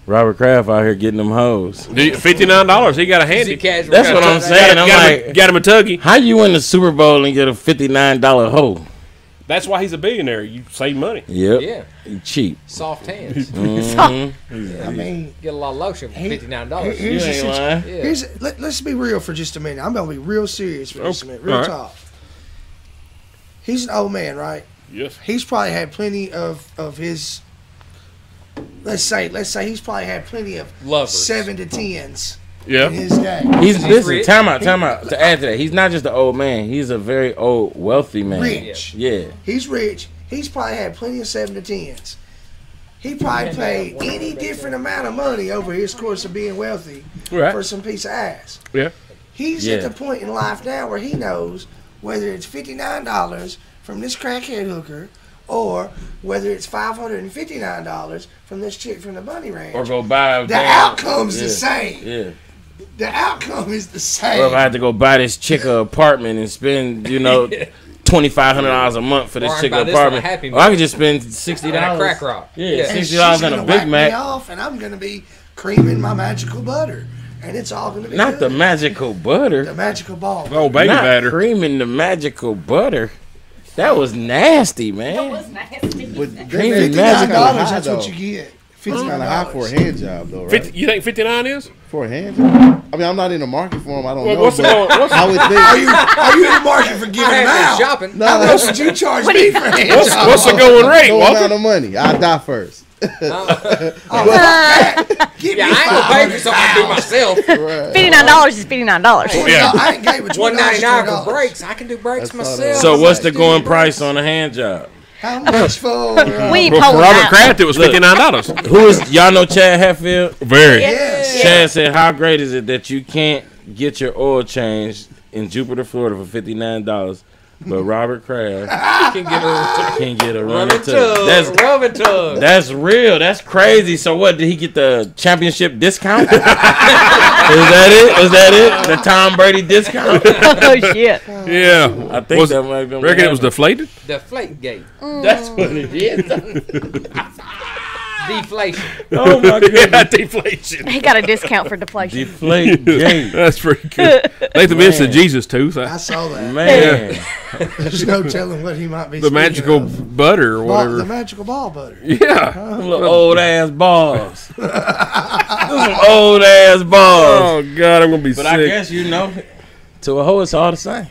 S3: Robert Kraft out here getting them hoes.
S2: $59. He got a
S6: See
S2: handy.
S6: casual.
S3: That's what I'm saying. I'm like,
S2: Got him a tuggy.
S3: how you win the Super Bowl and get a $59 hoe?
S2: That's why he's a billionaire. You save money.
S3: Yep,
S6: Yeah,
S3: you cheap.
S6: soft hands.
S3: Mhm.
S5: I mean,
S6: Get a lot of lotion for $59.
S3: You
S5: here's the
S3: ain't
S5: situation.
S3: lying.
S6: Yeah.
S5: Let's be real for just a minute. I'm gonna be real serious for just a minute. Real
S2: Alright.
S5: talk. He's an old man, right?
S2: Yes.
S5: He's probably had plenty of his. Let's say he's probably had plenty of
S6: Lovers.
S5: 7 to 10s
S2: Yeah.
S5: in his day.
S3: He's listen.
S6: rich.
S3: Time out. To add to that, he's not just an old man. He's a very old, wealthy man.
S5: Rich.
S3: Yeah.
S5: He's rich. He's probably had plenty of 7 to 10s. He probably paid any different amount of money over his course of being wealthy
S2: Right.
S5: for some piece of ass.
S2: Yeah.
S5: He's
S3: Yeah.
S5: at the point in life now where he knows whether it's $59 from this crackhead hooker or whether it's $559 from this chick from the Bunny Ranch.
S3: Or go buy.
S5: The outcome's the
S3: Yeah.
S5: same.
S3: Yeah.
S5: The outcome is the
S3: Or
S5: same.
S3: if I had to go buy this chick a apartment and spend, $2,500 a month for this
S6: Or I
S3: chick
S6: buy
S3: a
S6: this on a
S3: apartment,
S6: Happy
S3: or I
S6: Meal.
S3: could just spend
S6: And
S3: $60.
S6: a crack rock.
S3: Yeah,
S5: And
S3: $60
S5: she's
S3: on
S5: gonna
S3: a
S5: whack
S3: Big
S5: me
S3: Mac.
S5: off, and I'm gonna be creaming my magical butter, and it's all gonna be
S3: Not the
S5: good.
S3: magical butter.
S5: The magical ball.
S2: Oh, baby
S3: Not
S2: batter.
S3: creaming the magical butter. That was nasty, man.
S1: nasty.
S7: But
S3: Creamy
S7: $59
S3: magic.
S5: $59, that's
S7: though.
S5: what you get.
S7: It's kind of high for a
S5: $59.
S7: hand job, though, right?
S2: You think 59 is?
S7: For a hand job. I mean, I'm not in the market for them. I don't
S2: Well,
S7: know.
S2: what's the
S7: but
S2: going- what's-
S7: I would
S5: Are
S7: think.
S5: you in the market for giving
S6: I
S5: them
S6: have
S5: out?
S6: been shopping.
S7: No,
S5: How much
S7: that's
S5: would you charge me for hand job?
S2: What's the going rate,
S7: no
S2: Walter?
S7: amount of money. I die first.
S5: Give
S6: Yeah,
S5: me
S6: I ain't gonna pay for something I do myself.
S7: Right.
S1: $59 is $59.
S2: Yeah.
S5: I ain't gave it
S6: $199
S5: $20
S6: for brakes. I can do brakes
S7: That's all
S6: myself.
S3: So what's the going price on a hand job?
S5: How much for?
S1: We ain't
S2: For
S1: pulling
S2: Robert
S1: that.
S2: Kraft, it was $59.
S3: Who is y'all know Chad Hatfield?
S2: Very.
S5: Yes.
S3: Chad said, "How great is it that you can't get your oil changed in Jupiter, Florida for $59, but Robert Kraft
S6: can get a
S3: can get a
S6: rub
S3: running
S6: and tug. Rub and tug.
S3: That's real. That's crazy. So what? Did he get the championship discount? Is that it? Was that it? The Tom Brady discount?
S1: Oh, shit.
S2: Yeah.
S3: I think
S2: Was-
S3: that might have been.
S2: Reckon it was deflated?
S6: Deflate gate.
S3: That's what it is.
S6: Deflation.
S3: Oh my goodness.
S2: Yeah, deflation.
S1: He got a discount for deflation.
S3: Deflate gate.
S2: That's pretty good. Nathan Vince said Jesus tooth.
S5: I saw that.
S3: Man.
S5: There's no telling what he might be.
S2: The
S5: speaking
S2: magical
S5: of.
S2: butter or
S5: Ball,
S2: whatever.
S5: the magical ball butter.
S2: Yeah.
S3: Little old ass balls. Some old ass balls.
S2: Oh God, I'm gonna be
S3: But
S2: sick.
S3: I guess to a hoe it's all the same.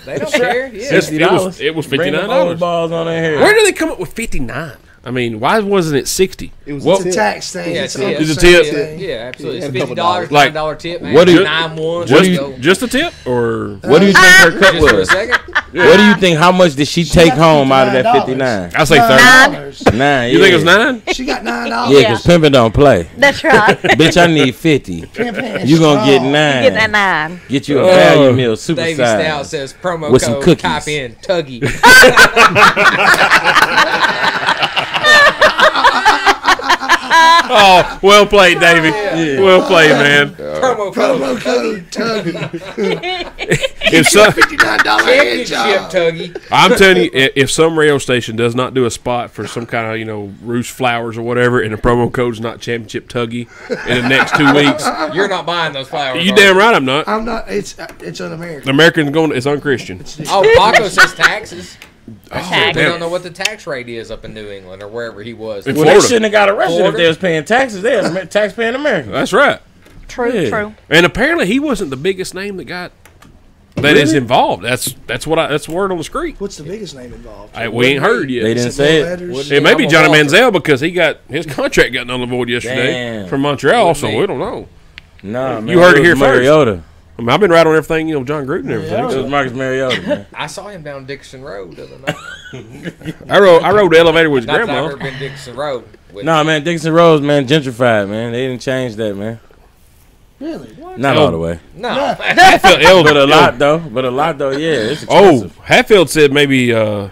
S6: They don't care. Yeah.
S2: It was
S3: Bring them
S2: $59.
S3: old balls on their hair.
S2: Where did they come up with 59? I mean, why wasn't it 60?
S7: It was
S5: It's
S7: a
S5: a
S7: tip.
S5: tax thing.
S6: Yeah,
S5: It's
S6: it's a
S2: It's a
S5: same
S2: tip.
S5: thing.
S6: Yeah, absolutely.
S7: Yeah,
S6: It's
S7: a couple
S6: $50,
S2: Like,
S6: $9 tip, man.
S3: what do you-
S6: 9-1.
S3: what do you-
S2: Just a tip, or
S3: What do you think her cut
S6: Just for a
S3: was?
S6: second.
S3: What do you think? How much did she take
S5: got
S3: home out of that
S5: $59.
S3: 59?
S2: I say 30.
S5: $9.
S3: 9.
S2: You think it was 9?
S5: She got $9.
S3: Yeah,
S1: Yeah.
S3: because pimping don't play.
S1: That's right.
S3: Bitch, I need 50.
S5: Pimpin'
S3: You gonna get
S5: strong.
S3: 9.
S1: Get that 9.
S3: Get you a value meal,
S6: Davey
S3: super
S6: Stout
S3: size.
S6: says promo
S3: With some
S6: code,
S3: cookies.
S6: type in Tuggy.
S2: Oh, well played, Davey. Well played, man.
S6: promo code
S5: Promo code Tuggy.
S2: If some,
S5: $59 head
S6: Championship
S5: job.
S6: Tuggy.
S2: I'm telling you, if some radio station does not do a spot for some kind of, Roost Flowers or whatever, and the promo code's not Championship Tuggy in the next 2 weeks,
S6: You're not buying those flowers.
S2: you
S6: are
S2: damn right I'm not.
S5: I'm not. It's un-American.
S2: American's going. It's unchristian.
S6: Oh, Paco says taxes.
S1: Tax.
S6: We don't know what the tax rate is up in New England or wherever he was.
S2: In
S3: Well, they
S2: Florida.
S3: shouldn't have got arrested if
S6: Florida.
S3: they was paying taxes. They're tax-paying Americans.
S2: That's right.
S1: True,
S3: Yeah.
S1: true.
S2: And apparently he wasn't the biggest name that is involved. That's word on the street.
S5: What's the biggest name involved?
S2: We ain't heard yet.
S3: They didn't
S5: Is it
S3: say
S5: more
S3: it.
S5: letters?
S2: It may be
S6: I'm a
S2: Johnny
S6: Walter.
S2: Manziel because his contract got null and void yesterday
S3: Damn.
S2: from Montreal,
S6: Wouldn't
S2: so
S6: be.
S2: we don't know.
S3: Nah, man.
S2: You heard it
S3: was
S2: here first.
S3: Mariota.
S2: I mean, I've been right on everything, John Gruden and everything.
S3: It was
S2: So
S3: Marcus Mariota, man.
S6: I saw him down Dixon Road the other night.
S2: I rode the elevator with his
S6: Not that I've
S2: grandma.
S6: ever been Dixon Road. With
S3: Nah, man. Dixon Rose, man, gentrified, man. They didn't change that, man.
S5: Really?
S3: Not all the way.
S6: No.
S2: Hatfield,
S3: But a lot, though. Yeah, it's
S2: Oh,
S3: expensive.
S2: Hatfield said maybe
S5: El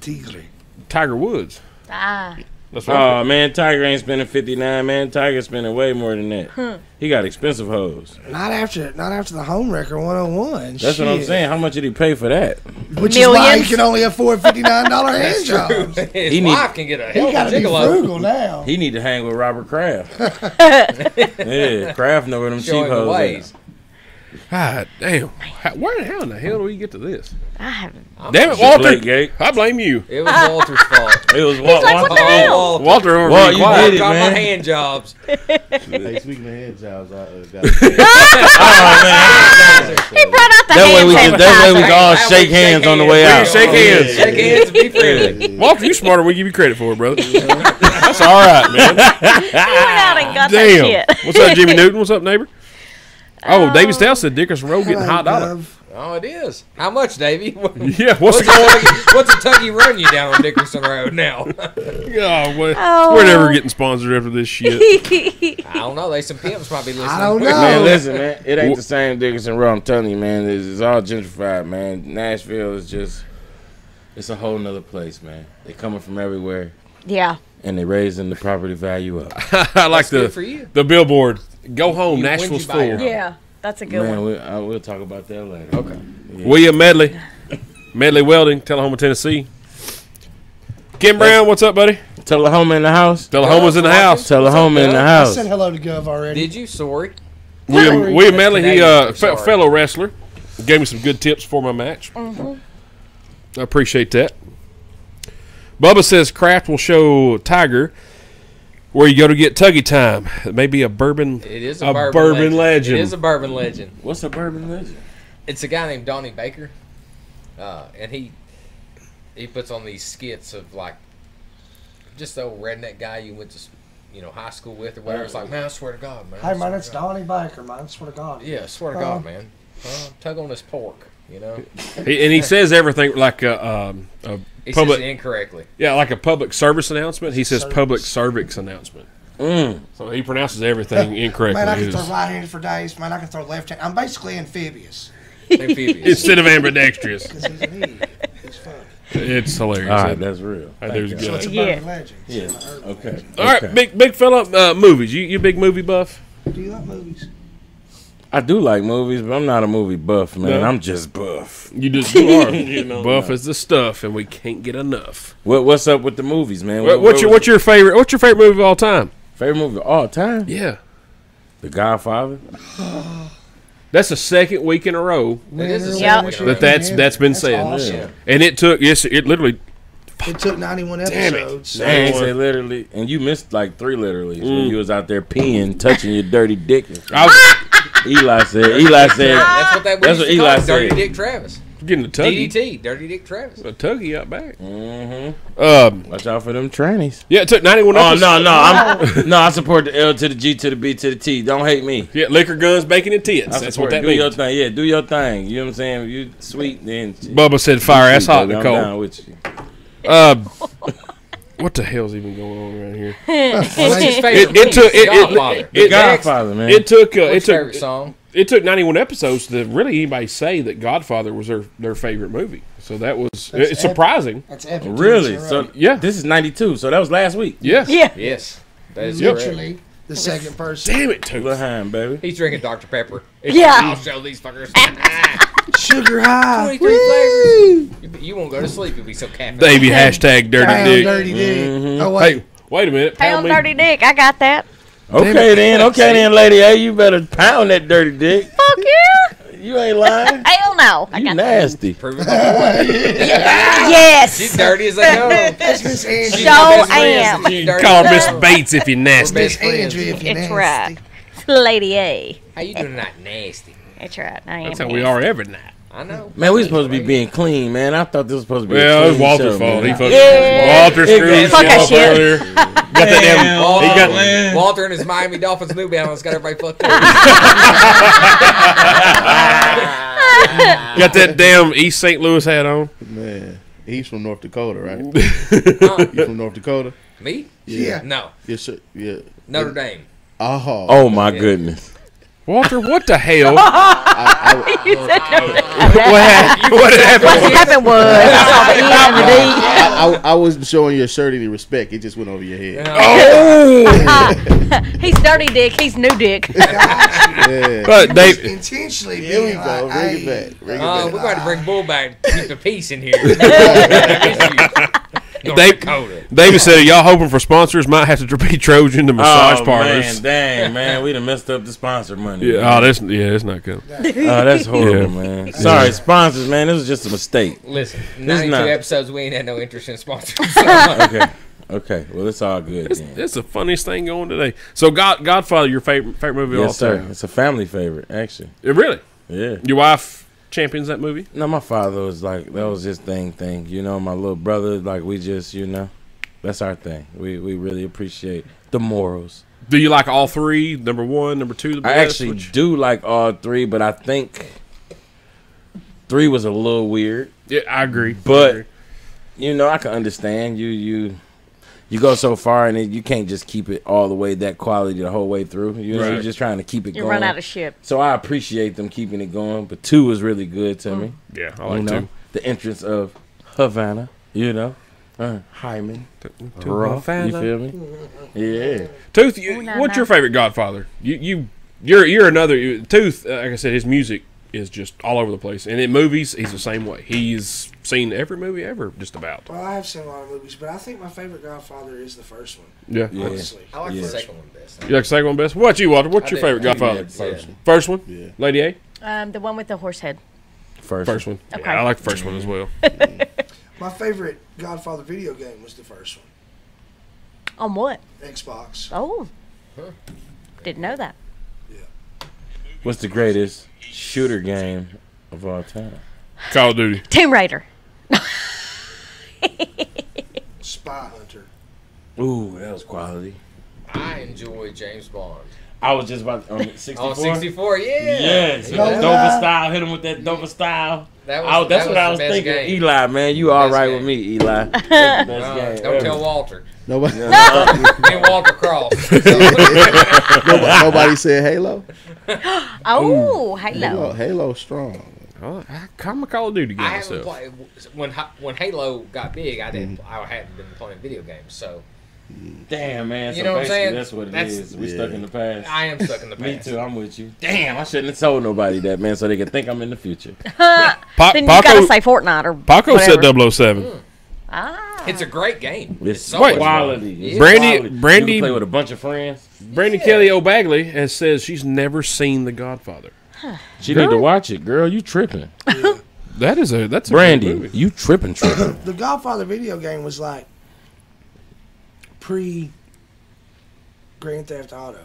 S5: Tigre.
S2: Tiger Woods.
S1: Ah.
S2: That's right.
S3: Oh, man, Tiger ain't spending 59, man. Tiger's spending way more than that. He got expensive hoes.
S5: Not after the home wrecker 101.
S3: That's what I'm
S5: Shit.
S3: saying. How much did he pay for that?
S5: Which is why he
S1: Millions.
S5: can only afford $59 hand jobs.
S6: His
S3: He need-
S6: wife can get a hell
S5: He
S6: of
S5: got
S6: a
S5: to be
S6: gigolo.
S5: frugal now.
S3: He need to hang with Robert Kraft. Yeah, Kraft know where them cheap
S6: Showing the
S3: hoes
S6: ways.
S3: at.
S2: God damn. How in the hell do we get to this?
S1: I haven't.
S2: Damn it, Walter.
S3: Deflategate.
S2: I blame you.
S6: It was Walter's fault.
S3: It was
S1: like, what the hell?
S2: Walter over
S3: Well,
S2: being
S3: you
S2: quiet.
S3: did it,
S6: Got my
S3: man.
S6: hand jobs.
S7: Hey, speaking of head jobs, I got
S1: He brought out the
S3: That way
S1: hand
S3: we
S1: sanitizer.
S3: can all
S6: That
S3: shake
S6: way
S3: hands on the way
S2: We
S3: out.
S2: can shake hands.
S6: Shake hands and be friendly.
S2: Walter, you smarter than we give you credit for, brother. That's all right, man.
S1: He went out and got that
S2: Damn.
S1: shit.
S2: What's up, Jimmy Newton? What's up, neighbor? Oh, Davey Stout said Dickerson Road getting high dollar.
S6: Oh, it is. How much, Davey?
S2: Yeah, what's the
S6: What's a Tuggy run you down on Dickerson Road now?
S2: Oh, well,
S1: Oh.
S2: we're never getting sponsored after this shit.
S6: I don't know. They some pimps might be listening.
S5: I don't know.
S3: Man, listen, man. It ain't the same Dickerson Road. I'm telling you, man. It's all gentrified, man. Nashville is just, it's a whole nother place, man. They coming from everywhere,
S1: Yeah.
S3: and they raising the property value up.
S2: I like
S6: That's good for you.
S2: the billboard. Go home,
S6: You-
S2: Nashville's
S6: when'd you buy your
S2: full.
S6: home?
S1: Yeah. That's a good
S3: Man,
S1: one.
S3: we'll talk about that later.
S6: Okay.
S2: William Medley. Medley Welding, Tullahoma, Tennessee. Kim Brown, what's up, buddy?
S3: Tullahoma in the house.
S2: Tullahoma's in the house.
S3: Tullahoma in the
S5: I
S3: house.
S5: said hello to Gov already.
S6: Did you? Sorry.
S2: William Medley, he
S6: Canadian, sorry.
S2: fellow wrestler, gave me some good tips for my match. I appreciate that. Bubba says Kraft will show Tiger where you go to get Tuggy time. It may be a bourbon.
S6: It is
S2: a
S6: a bourbon
S2: legend.
S6: It is a bourbon legend.
S3: What's a bourbon legend?
S6: It's a guy named Donnie Baker, and he puts on these skits of like just the old redneck guy you went to high school with or whatever. It's like, man, I swear to God, man. I
S5: Hey, man,
S6: swear
S5: it's
S6: to God."
S5: Donnie Baker, man. I swear to God.
S6: Yeah, swear to God, man. Tug on this pork,
S2: And he says everything like a
S6: He
S2: public,
S6: says it incorrectly.
S2: yeah, like a public service announcement. He says
S5: Service.
S2: public cervix announcement.
S3: Mm.
S2: So he pronounces everything incorrectly.
S5: Man, I can
S2: It's-
S5: throw right-handed for days. Man, I can throw left-handed. I'm basically amphibious.
S6: Amphibious.
S2: Instead of ambidextrous.
S5: Because he's an idiot. He's funny.
S2: It's hilarious.
S3: All right, that's real.
S2: That dude's
S3: Thank you.
S5: So it's a
S2: good.
S1: Yeah.
S5: bourbon legend.
S3: Yeah.
S5: It's an urban
S3: Okay.
S5: legend.
S2: All right,
S3: Okay.
S2: big fella, movies. You big movie buff?
S5: Do you like movies?
S3: I do like movies, but I'm not a movie buff, man.
S2: No.
S3: I'm just buff.
S2: You are. Buff is the stuff, and we can't get enough.
S3: What's up with the movies, man?
S2: What's your favorite? What's your favorite movie of all time?
S3: favorite movie of all time?
S2: Yeah,
S3: The Godfather.
S2: that's the second week in a row
S6: It is a
S1: Yep.
S6: second
S2: that's been said,
S5: Awesome.
S2: and it took it literally.
S5: It took 91
S2: Damn it.
S5: episodes.
S3: Dang, say literally, and you missed like 3 literally when you was out there peeing, touching your dirty dick. And shit.
S2: I was
S3: Eli said.
S6: That's what that
S3: That's what Eli said.
S6: Dirty Dick Travis.
S2: getting a tuggy,
S6: DDT, Dirty Dick Travis.
S2: a tuggy out back.
S3: Mm-hmm. Watch out for them trannies.
S2: Yeah, it took 91
S3: Oh
S2: episodes.
S3: no! I support the L to the G to the B to the T. Don't hate me.
S2: Yeah, liquor, guns, bacon, and tits.
S3: I
S2: That's
S3: support
S2: what that
S3: do your
S2: means.
S3: thing. Yeah, do your thing. You know what I'm saying? If you sweet, then
S2: Bubba said fire ass hot,
S3: I'm
S2: Nicole.
S3: down with you.
S2: What the hell's even going on around here?
S6: What's his favorite
S2: It
S6: movie?
S2: took
S6: Godfather.
S3: The Godfather, man.
S2: It took
S6: What's
S2: it
S6: your favorite
S2: took
S6: song?
S2: it took 91 episodes to really anybody say that Godfather was their favorite movie. So that was it's surprising.
S5: That's epic.
S3: Really?
S5: Right.
S3: So
S2: Yeah.
S3: this is 92. So that was last week.
S2: Yes.
S1: Yeah.
S6: Yes. That is correct.
S5: Literally the second person.
S2: Damn it, Tooth.
S3: Behind, baby.
S6: He's drinking Dr. Pepper.
S1: Yeah.
S6: I'll show these fuckers.
S5: Sugar high.
S6: 23 flavors. You won't go to sleep. You'll be so caffeinated.
S2: Baby hashtag dirty
S5: Pound
S2: dick.
S5: dirty dick.
S3: Mm-hmm.
S5: Oh wait.
S2: Hey, wait a minute.
S1: Pound
S2: me.
S1: dirty dick. I got that.
S3: Okay then, lady. Hey, you better pound that dirty dick.
S1: Fuck yeah.
S3: You ain't lying.
S1: Hell no. I
S3: You
S1: got that.
S3: nasty.
S6: Prove it by what?
S1: Yes.
S6: She's dirty as they go.
S5: That's Miss Andrea.
S6: She's my best friend,
S1: am.
S6: so she's dirty
S2: Call
S6: as
S2: Miss
S6: hell.
S2: Bates if you're nasty.
S5: Miss
S6: Best friends.
S5: Andrea if you're
S1: It's
S5: nasty.
S1: right. Lady A.
S6: How you doing not nasty?
S1: That's right. I am.
S2: That's how we are every night.
S6: I know.
S3: Man, we supposed to be being clean, man. I thought this was supposed to be.
S2: Well,
S3: a
S2: it was
S3: clean
S2: Walter's
S3: show,
S2: fault.
S3: man.
S2: He fucking
S1: Yeah.
S2: Walter screwed
S1: Fuck that
S2: himself
S1: shit.
S2: earlier. Got that damn.
S6: Walter,
S2: He got
S6: Walter and his Miami Dolphins New Balance got everybody fucked up.
S2: got that damn East St. Louis hat on.
S7: Man, he's from North Dakota, right? You from North Dakota?
S6: Me?
S5: Yeah.
S6: No.
S7: Yes, sir. Yeah.
S6: Notre Dame.
S7: Oh,
S3: Oh my goodness.
S2: Walter, what the hell?
S1: What
S2: What
S1: happened was
S7: I wasn't showing your shirt any respect. It just went over your head.
S1: he's dirty dick. He's new dick.
S7: Yeah.
S2: But Dave,
S5: Intentionally
S7: Here we
S5: being
S7: go.
S5: like,
S7: Bring it
S5: hey,
S7: back. Bring it
S6: We're
S7: back.
S6: going to bring Bull back to keep the peace in here. North
S2: Dave-
S6: Dakota.
S2: David said, y'all hoping for sponsors might have to be Trojan to massage parlors.
S3: Man, dang, man, we done messed up the sponsor money.
S2: Yeah,
S3: man.
S2: it's not good.
S3: Oh, that's horrible,
S2: Yeah.
S3: man. Sorry, sponsors, man. This was just a mistake.
S6: Listen,
S3: This
S6: 92
S3: is not-
S6: episodes, we ain't had no interest in sponsors.
S3: Okay. Well, it's all good.
S2: It's,
S3: then.
S2: it's the funniest thing going today. So, Godfather, your favorite movie of all
S3: Yes, sir.
S2: time?
S3: It's a family favorite, actually.
S2: Really?
S3: Yeah.
S2: Your wife champions that movie?
S3: No, my father was like, that was his thing. You know, my little brother, like, we just, you know, that's our thing. We really appreciate the morals.
S2: Do you like all three? Number one, number two, the best?
S3: I actually do like all 3, but I think 3 was a little weird.
S2: Yeah, I agree.
S3: But you know, I can understand you go so far and you can't just keep it all the way that quality the whole way through. You know,
S2: Right.
S3: you're just trying to keep it
S1: You
S3: going.
S1: run out of shit.
S3: So I appreciate them keeping it going. But 2 was really good to me.
S2: Yeah, I
S3: You
S2: like
S3: know,
S2: two.
S3: the entrance of Havana. You know, Hyman. Ruff, you feel me? Yeah.
S2: Tooth,
S1: no,
S2: what's
S1: no.
S2: your favorite Godfather? You're another Tooth. Like I said, his music is just all over the place, and in movies, he's the same way. He's seen every movie ever, just about.
S5: Well, I have seen a lot of movies, but I think my favorite Godfather is the first one.
S2: Yeah.
S3: Yeah.
S5: Honestly.
S6: I like
S3: Yeah.
S6: the second one best.
S2: You like the second one best? What you, Walter? What's
S6: I
S2: your
S6: do.
S2: favorite Godfather?
S3: First one.
S2: First one?
S7: Yeah.
S2: Lady A?
S1: The one with the horse head.
S2: First one.
S1: Okay.
S2: Yeah, I like the first one as well.
S5: My favorite Godfather video game was the first one.
S1: On what?
S5: Xbox.
S1: Oh. Didn't know that.
S3: What's the greatest shooter game of all time?
S2: Call of Duty.
S1: Tomb Raider.
S5: Spy Hunter.
S3: Ooh, that was quality.
S6: I enjoy James Bond.
S3: I was just about on 64.
S6: On 64, yeah.
S3: Yes,
S5: No
S3: that
S5: lie.
S3: Dover style. Hit him with that Dover style.
S6: That was,
S3: That's
S6: that
S3: what I
S6: the
S3: was
S6: best
S3: thinking.
S6: game.
S3: Eli, man, you all
S6: Best
S3: right
S6: game.
S3: with me, Eli. That's the best game
S6: Don't
S3: ever.
S6: tell Walter.
S7: Nobody,
S6: Me and Walter Cross.
S7: nobody said Halo.
S1: Oh, Halo.
S7: Halo strong.
S2: I'm a Call of Duty game
S6: I haven't
S2: myself.
S6: played when Halo got big. I hadn't been playing video games, so
S3: Damn, man. So
S6: You know what I'm
S3: basically
S6: saying?
S3: That's what it
S6: That's-
S3: is. We stuck in the past.
S6: I am stuck in the
S3: Me
S6: past.
S3: too. I'm with you. Damn, I shouldn't have told nobody that, man, so they could think I'm in the future.
S1: Then you gotta say Fortnite or
S2: Paco said
S1: whatever.
S2: 007.
S1: Ah.
S6: It's a great game.
S3: It's
S6: so
S2: Wait.
S6: much fun.
S3: quality. It's
S2: Brandy-
S3: quality.
S2: Brandy-
S3: You can play with a bunch of friends.
S2: Brandy Kelly O'Bagley has said she's never seen The Godfather.
S3: She need to watch it, girl. You tripping,
S2: That's a good
S3: Brandy?
S2: movie.
S3: You tripping.
S5: The Godfather video game was like pre Grand Theft Auto.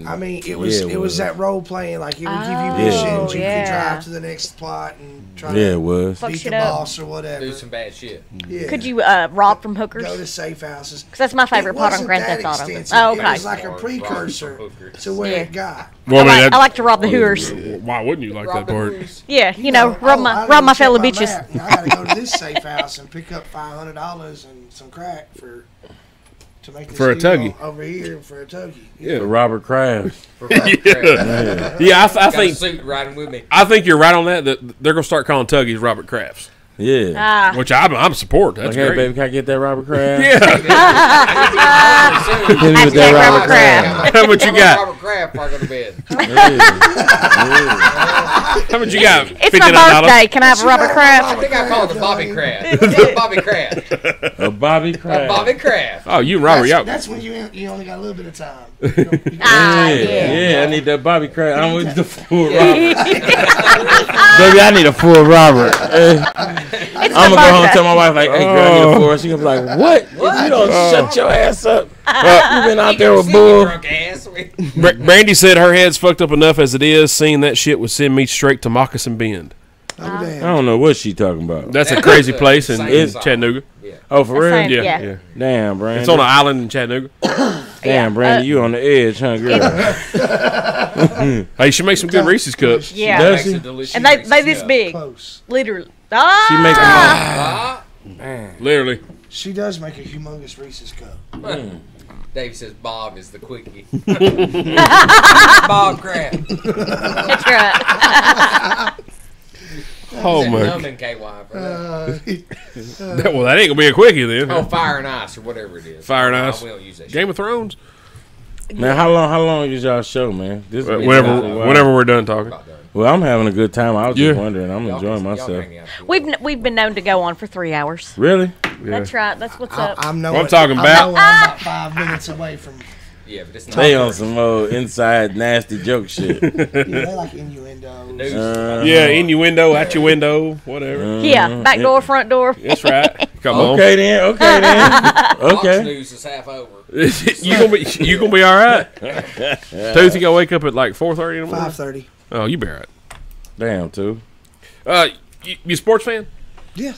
S5: I mean, it was that role playing. Like it would give you
S1: Oh,
S5: missions. You
S1: yeah.
S5: could drive to the next plot and try
S3: Yeah, it
S5: to
S3: was.
S1: Fuck
S5: beat
S1: shit
S5: the
S1: up.
S5: boss or whatever.
S6: Do some bad shit.
S5: Yeah.
S1: Could you rob from hookers?
S5: go to safe houses?
S1: Because that's my favorite
S5: It
S1: part on
S5: wasn't
S1: Grand
S5: that
S1: Theft Auto.
S5: extensive.
S1: Oh,
S5: It
S1: okay.
S5: was like a precursor to where it got.
S2: Well,
S1: I like to rob the hookers.
S2: Why wouldn't you like that part?
S1: Yeah, you know, rob
S5: I
S1: my
S5: didn't
S1: fellow
S5: check my
S1: bitches.
S5: map. I gotta go to this safe house and pick up $500 and some crack to make this
S2: For a
S5: deal
S2: tuggy.
S5: over here for a tuggy.
S3: For Robert Kraft.
S2: Yeah, I
S6: Got a
S2: think
S6: suit riding with me.
S2: I think you're right on that. That they're gonna start calling Tuggies Robert Crafts,
S3: Yeah.
S1: Ah,
S2: which I'm support. That's
S3: Like, hey,
S2: great.
S3: baby, can I get that Robert Kraft?
S2: Yeah.
S3: Hit me with that
S1: Hashtag
S3: Robert
S1: Robert
S3: Kraft.
S1: Kraft.
S2: How much you got?
S6: Robert Kraft before I go to bed.
S2: How much you got?
S1: it's my birthday. Can I have a Robert
S6: I
S1: Kraft?
S6: think I call it the Bobby Kraft. Bobby Kraft.
S3: A Bobby Kraft.
S6: Bobby Kraft.
S2: Oh, you and Robert,
S5: That's,
S2: y'all.
S5: that's when you only got a little bit of time.
S1: Ah,
S3: Yeah, I need that Bobby Kraft. I'm with the full Robert. Baby, I need a full Robert.
S1: It's
S3: I'm
S1: my
S3: gonna go home and
S1: birthday.
S3: tell my wife, like, hey, girl, I need a full. She gonna be like, what? If you don't shut your ass up. You been out there with
S6: See,
S3: Bull.
S6: you drunk ass.
S2: Brandy said her head's fucked up enough as it is. Seeing that shit would send me straight to Moccasin Bend.
S5: Oh,
S3: I
S5: damn.
S3: don't know what she talking about.
S2: That's a crazy place in
S6: Same song.
S2: Chattanooga.
S3: Oh, for real?
S1: Same.
S2: Yeah,
S1: Yeah.
S2: yeah.
S3: Damn, Brandy.
S2: It's on an island in Chattanooga.
S3: Damn, Brandy, you on the edge, huh, girl?
S2: Hey, she makes some good Reese's cups.
S1: Yeah.
S3: Does
S6: Makes
S3: she?
S6: a delicious
S1: And they
S6: Reese's
S1: this
S6: cup.
S1: big,
S5: Close.
S1: literally.
S3: She
S1: Ah,
S3: make
S2: Literally.
S5: She does make a humongous Reese's cup.
S6: Dave says Bob is the quickie. Bob Kraft.
S1: that's right.
S2: Oh my.
S6: Numbing KY for that.
S2: Well, that ain't gonna be a quickie then.
S6: Oh, Fire and Ice or whatever it is.
S2: Fire and Ice.
S6: We don't use that shit.
S2: Game of Thrones.
S3: Man, how long is y'all show, man? This has been
S2: Whenever,
S3: a while.
S2: whenever we're done talking.
S6: About done.
S3: Well, I'm having a good time. I was
S2: Yeah.
S3: just wondering. I'm
S6: Y'all
S3: enjoying
S6: can- y'all
S3: myself.
S6: hang out if you want.
S1: We've been known to go on for 3 hours.
S3: Really?
S1: That's right. That's what's up.
S5: I'm
S2: I'm talking
S5: I'm
S2: about-
S5: knowing I'm about 5 minutes away from.
S6: Yeah, but it's not.
S3: They on some old inside nasty joke shit.
S5: Yeah, they like innuendos.
S6: News.
S2: Yeah, innuendo, out your window, whatever.
S1: Yeah, back door, front door.
S2: That's right. Come on.
S3: Okay then. Okay then.
S6: Fox
S3: Okay.
S6: News is half over.
S2: you gonna be all right. Tooth, you gotta wake up at like 4:30 in the morning.
S5: 5:30.
S2: Oh, you be all right.
S3: Damn, too.
S2: You sports fan?
S5: Yeah.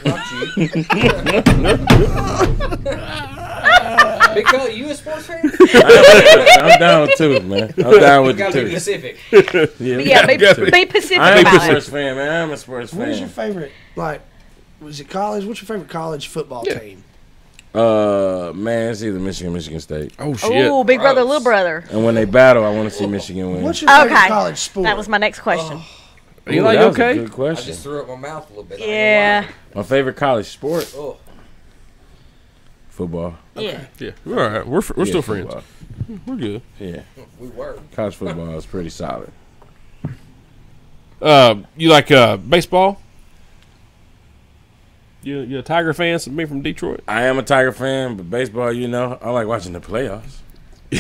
S6: Not you. Big fella, you a sports fan?
S3: I'm down too, man. I'm down
S6: You
S3: with the
S6: gotta be
S3: two.
S6: specific.
S1: Yeah, be Pacific
S3: I am a
S1: about it.
S3: sports fan, man. I'm a sports
S5: What was your
S3: fan.
S5: favorite? Like, was it college? What's your favorite college football team?
S3: Man, it's either Michigan State.
S2: Oh shit.
S1: Oh, big brother,
S6: Gross.
S1: little brother.
S3: And when they battle, I want to see Michigan win.
S5: What's your favorite
S1: Okay.
S5: college sport?
S1: That was my next question.
S2: Eli, you
S3: that was a
S2: okay?
S3: good
S6: I
S3: question.
S6: just threw up my mouth a little bit.
S1: Yeah.
S3: My favorite college sport?
S6: Oh,
S3: Football.
S1: Yeah.
S2: Yeah, we're all right. We're
S3: Yeah,
S2: still friends.
S3: football.
S2: We're good.
S3: Yeah,
S6: we were.
S3: college football is pretty solid.
S2: You like baseball? You a Tiger fan? Me from Detroit.
S3: I am a Tiger fan, but baseball, you know, I like watching the playoffs.
S1: Oh,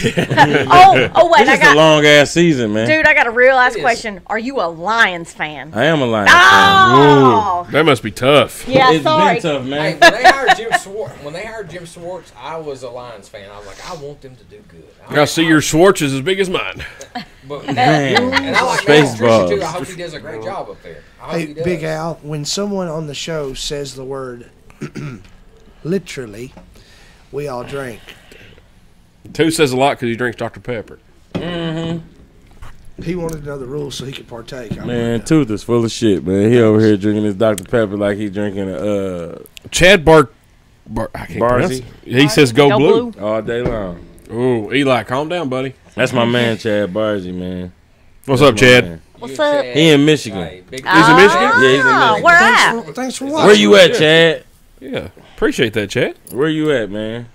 S1: wait,
S3: It's
S1: I
S3: just a
S1: got,
S3: long ass season, man.
S1: dude, I got a real ass
S6: It is.
S1: question. Are you a Lions fan?
S3: I am a Lions fan.
S1: Oh,
S2: That must be tough.
S1: yeah,
S3: It's
S1: sorry.
S3: been tough,
S6: Hey,
S3: man.
S6: when they hired Jim Schwartz, I was a Lions fan. I was like, I want them to do good.
S2: I see your Schwartz is as big as mine.
S6: But,
S3: Man,
S6: and I like Matt Patricia
S3: Spaceballs.
S6: too. I hope he does a great job up there. I hope
S5: Hey,
S6: he does.
S5: Big Al, when someone on the show says the word literally, we all drink.
S2: Two says a lot because he drinks Dr. Pepper.
S5: He wanted to know the rules so he could partake.
S3: Man, Tooth is full of shit, man. He over here drinking his Dr. Pepper like he drinking
S2: Chad I can't pronounce
S3: Barzy.
S2: it. He says go,
S1: Go
S2: blue.
S1: blue.
S3: all day long.
S2: Oh, Eli, calm down, buddy.
S3: That's my man, Chad Barzy, man.
S2: What's
S3: That's
S2: up,
S3: my
S2: Chad?
S3: man.
S1: What's
S6: You and
S1: up?
S6: Chad,
S3: He in Michigan.
S6: hey, big
S2: He's in Michigan?
S3: Yeah, he's in Michigan.
S1: Where at?
S5: Thanks for watching.
S3: Where you at, Chad?
S2: Yeah. Appreciate that, Chad.
S3: Where you at, man?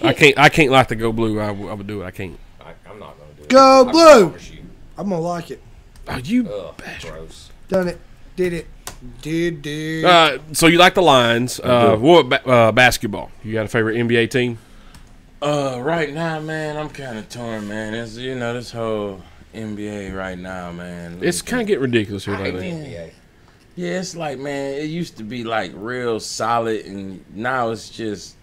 S2: I can't like to go blue. I would do it. I can't.
S6: I'm not going to do it.
S5: Go
S6: I
S5: blue.
S6: promise you.
S5: I'm gonna like it.
S2: Oh, you
S6: Ugh,
S2: bastard.
S6: gross.
S5: Done it. Did it. Did.
S2: So you like the Lions. What about basketball? You got a favorite NBA team?
S3: Right now, man, I'm kind of torn, man. It's this whole NBA right now, man.
S2: It's kind of getting ridiculous here
S6: I hate the
S2: lately.
S6: NBA.
S3: Yeah, it's like, man, it used to be like real solid, and now it's just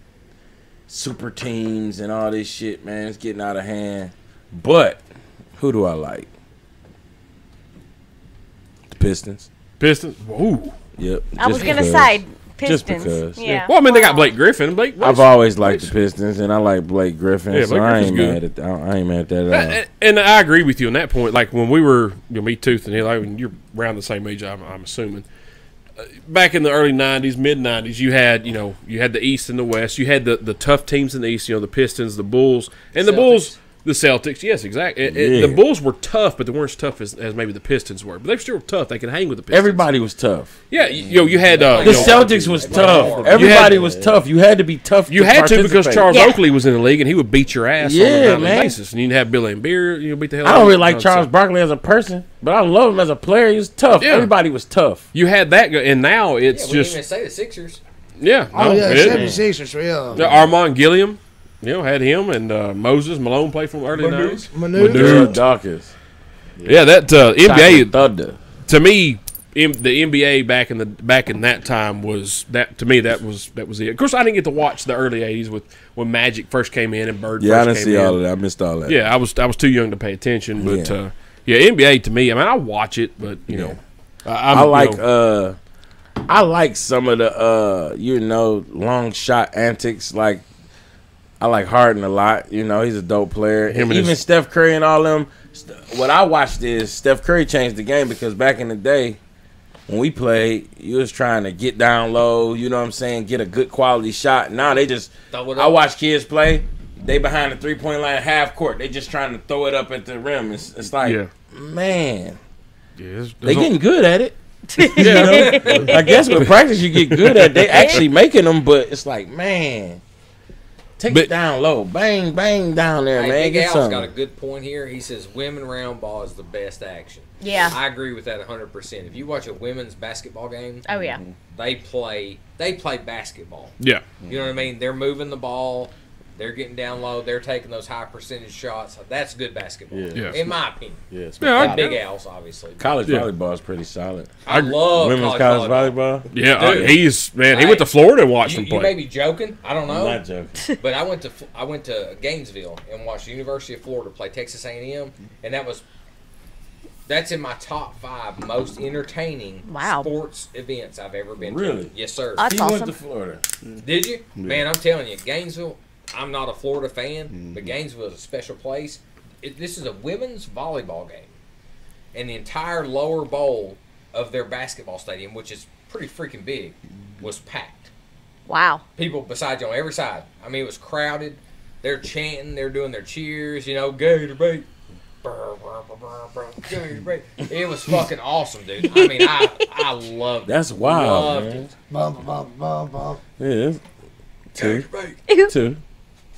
S3: super teams and all this shit, man. It's getting out of hand. But who do I like? The Pistons.
S2: Pistons. Whoa.
S3: Yep.
S1: I was
S3: just
S1: gonna
S3: because.
S1: say Pistons.
S3: Just because.
S1: Yeah.
S2: Well, I mean, they got Blake Griffin. Blake.
S3: I've always liked the Pistons, and I like Blake Griffin,
S2: Yeah,
S3: so
S2: Blake
S3: I
S2: Griffin's
S3: ain't
S2: good.
S3: mad at that. I ain't mad at that at all.
S2: And I agree with you on that point. Like when we were, me, Tooth, and Hill, you're around the same age, I'm assuming. Back in the early '90s, mid '90s, you had the East and the West. You had the tough teams in the East. The Pistons, the Bulls, and the Bulls. The Celtics, yes, exactly. The Bulls were tough, but they weren't as tough as maybe the Pistons were. But they were still tough. They could hang with the Pistons.
S3: Everybody was tough.
S2: Yeah, you had
S3: The Celtics was tough. Everybody was tough. You had to be tough.
S2: You had to because
S3: participate.
S2: Charles
S1: Yeah.
S2: Oakley was in the league and he would beat your ass on a
S3: Yeah,
S2: daily
S3: man.
S2: basis. And you'd have Billy and Beer, beat the hell out
S3: I
S2: of
S3: don't
S2: him.
S3: really like Charles Barkley as a person, but I love him as a player. He was tough.
S2: Yeah.
S3: Everybody was tough.
S2: You had that, and now
S6: Yeah,
S2: it's
S6: we didn't even
S2: just
S6: say the Sixers.
S5: Oh yeah,
S2: it-
S5: 76ers. Yeah.
S2: Armand Gilliam, had him and Moses Malone played from early '90s.
S5: Manute.
S3: Dawkins.
S2: Yeah, that NBA
S3: Thunder.
S2: to me, the NBA back in that time was that to me that was it. Of course, I didn't get to watch the early '80s when Magic first came in and Bird.
S3: Yeah, I
S2: first
S3: didn't
S2: came
S3: see
S2: in.
S3: all of that. I missed all that.
S2: Yeah, I was too young to pay attention, but
S3: Yeah.
S2: NBA to me, I mean, I watch it, but
S3: I like some of the long shot antics. Like I like Harden a lot. He's a dope player.
S2: Him
S3: And
S2: and
S3: even
S2: his-
S3: Steph Curry and all them. What I watched is Steph Curry changed the game because back in the day when we played, you was trying to get down low. You know what I'm saying? Get a good quality shot. Now they just.
S6: Throw it
S3: I
S6: up.
S3: watch kids play. They behind the 3-point line, half court. They just trying to throw it up at the rim. It's like,
S2: Yeah.
S3: man,
S2: Yeah,
S3: they getting good at it. I guess with practice you get good at. They actually making them, but it's like, man, take it down low, bang, bang down there,
S6: Hey,
S3: man.
S6: Big
S3: Get
S6: Al's
S3: something.
S6: got a good point here. He says women round ball is the best action.
S1: Yeah.
S6: I agree with that 100%. If you watch a women's basketball game,
S1: Oh yeah.
S6: they play basketball.
S2: Yeah,
S6: You know what I mean? They're moving the ball. They're getting down low. They're taking those high percentage shots. That's good basketball,
S7: Yeah.
S6: in my opinion.
S7: Yes.
S6: Not Big Al's, obviously.
S3: College
S2: Yeah.
S3: volleyball is pretty solid.
S6: I love
S3: Women's college volleyball.
S2: yeah.
S6: Dude.
S2: He
S6: Hey,
S2: went to Florida and watched him
S6: You may
S2: play.
S6: be joking. I don't
S3: I'm
S6: know.
S3: not joking.
S6: But I went to Gainesville and watched the University of Florida play Texas A&M, and that's in my top 5 most entertaining
S1: Wow.
S6: sports events I've ever been
S3: Really?
S6: to. Yes, sir.
S1: That's
S3: He
S1: awesome.
S3: went to Florida.
S6: Did you? Man, I'm telling you, Gainesville. I'm not a Florida fan, but Gainesville is a special place. This is a women's volleyball game, and the entire lower bowl of their basketball stadium, which is pretty freaking big, was packed.
S1: Wow.
S6: People beside you on every side. I mean, it was crowded. They're chanting. They're doing their cheers. Gator bait. Gator bait. It was fucking awesome, dude. I mean, I loved it.
S3: That's wild,
S6: Loved
S3: man.
S6: it.
S5: Bum, bum, bum, bum.
S3: Yeah. Two.
S1: Ew.
S3: Two.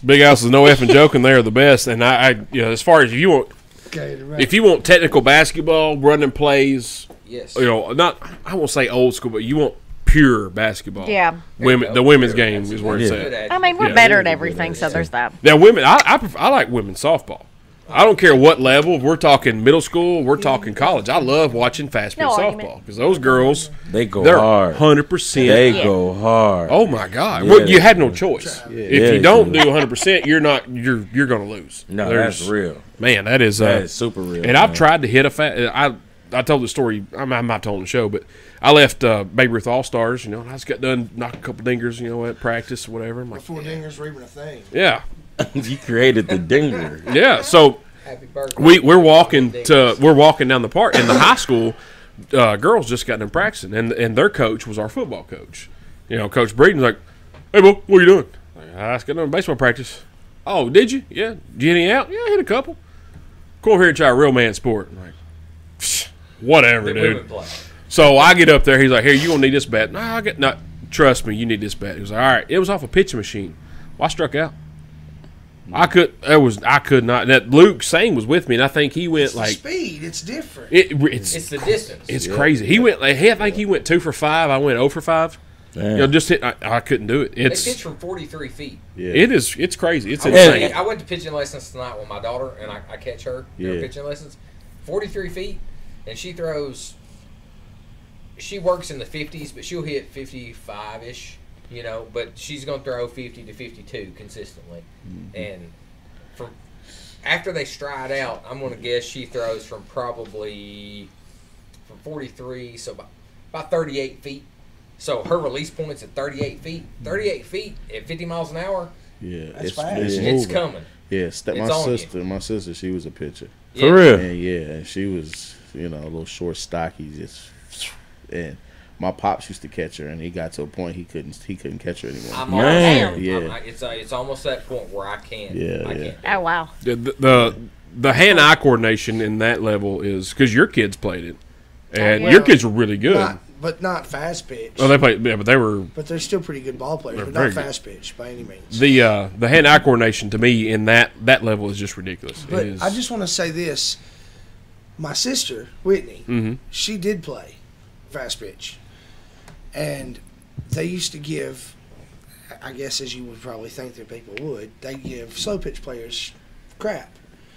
S2: Big House is no effing joking. They are the best, and I as far as if you want technical basketball, running plays,
S6: Yes.
S2: not I won't say old school, but you want pure basketball.
S1: Yeah.
S6: There you
S2: Women,
S6: go.
S2: the women's
S6: There,
S2: game
S6: that's
S2: is where it's
S3: good.
S2: at.
S1: I mean, we're
S2: Yeah.
S1: better at everything, so there's that.
S2: Now, women, I like women's softball. I don't care what level. If we're talking middle school, we're talking college. I love watching fast pitch
S1: No argument.
S2: softball because those girls,
S3: They go
S2: they're
S3: hard.
S2: 100%.
S3: They
S1: Yeah.
S3: go hard.
S2: Oh my God!
S3: Yeah,
S2: Well, you
S3: they
S2: had no
S3: do.
S2: choice.
S3: Yeah,
S2: If
S3: they
S2: you don't
S3: do.
S2: do 100%, you're going to lose.
S3: No,
S2: There's-
S3: that's real.
S2: Man, that is
S3: That is super real.
S2: And I've
S3: man.
S2: tried to hit a I told the story. I'm not telling the show, but I left Babe Ruth All Stars. And I just got done knocking a couple dingers. At practice or whatever. I'm like,
S5: 4 dingers reaping a thing.
S2: yeah,
S3: You created the dinger.
S2: yeah. So
S6: Happy birthday.
S2: we're walking down the park, and the high school girls just got done practicing, and their coach was our football coach. Coach Breeden's like, "Hey, boy, what are you doing?" Like, I just got done baseball practice. Oh, did you? Yeah. Did you hit any out? Yeah, I hit a couple. Come over here and try a real man sport. I'm like, "Psh, whatever,
S6: The
S2: dude.
S6: women play.
S2: So I get up there. He's like, "Here, you gonna need this bat?" No, I get not trust me, you need this bat. He was like, all right. It was off a pitching machine. Well, I struck out. I could not. That Luke Sane was with me, and I think he went
S5: It's the
S2: like
S5: speed. It's different.
S6: It's the distance.
S2: it's crazy. He went like I think he went 2 for 5. I went 0 for 5.
S3: Damn.
S2: You know, just hit. I couldn't do it.
S6: They pitch from 43 feet.
S7: Yeah.
S2: It is. It's crazy. It's
S6: I
S2: insane.
S6: went to pitching lessons tonight with my daughter, and I catch her in her
S7: Yeah.
S6: pitching lessons. 43 feet, and she throws. She works in the 50s, but she'll hit 55-ish, you know. But she's going to throw 50 to 52 consistently. And from after they stride out, I'm going to guess she throws from 43, so about 38 feet. So her release point's at 38 feet. 38 feet at 50 miles an hour,
S7: Yeah,
S5: That's
S7: it's,
S5: fast.
S7: it's
S6: it's
S7: moving.
S6: coming.
S7: Yeah,
S6: It's on you.
S7: my sister, she was a pitcher.
S3: For real.
S7: And yeah, and she was, a little short, stocky, just, and my pops used to catch her, and he got to a point he couldn't catch her anymore.
S6: I'm
S3: Man.
S6: almost,
S7: Yeah.
S6: it's almost that point where I can't.
S7: Yeah,
S6: I
S7: yeah.
S6: can't.
S1: Oh wow.
S2: The hand-eye coordination in that level is because your kids played it, and
S1: yeah.
S2: your kids were really good.
S5: Not fast pitch.
S2: Well, they played, yeah, but they were
S5: But they're still pretty good ball players,
S2: They're
S5: but
S2: very
S5: not
S2: good.
S5: fast pitch by any means.
S2: the hand-eye coordination to me in that level is just ridiculous.
S5: But
S2: it is,
S5: I just want to say this: my sister Whitney,
S2: Mhm.
S5: she did play fast pitch, and they used to give, I guess, as you would probably think that people would, they give slow pitch players crap.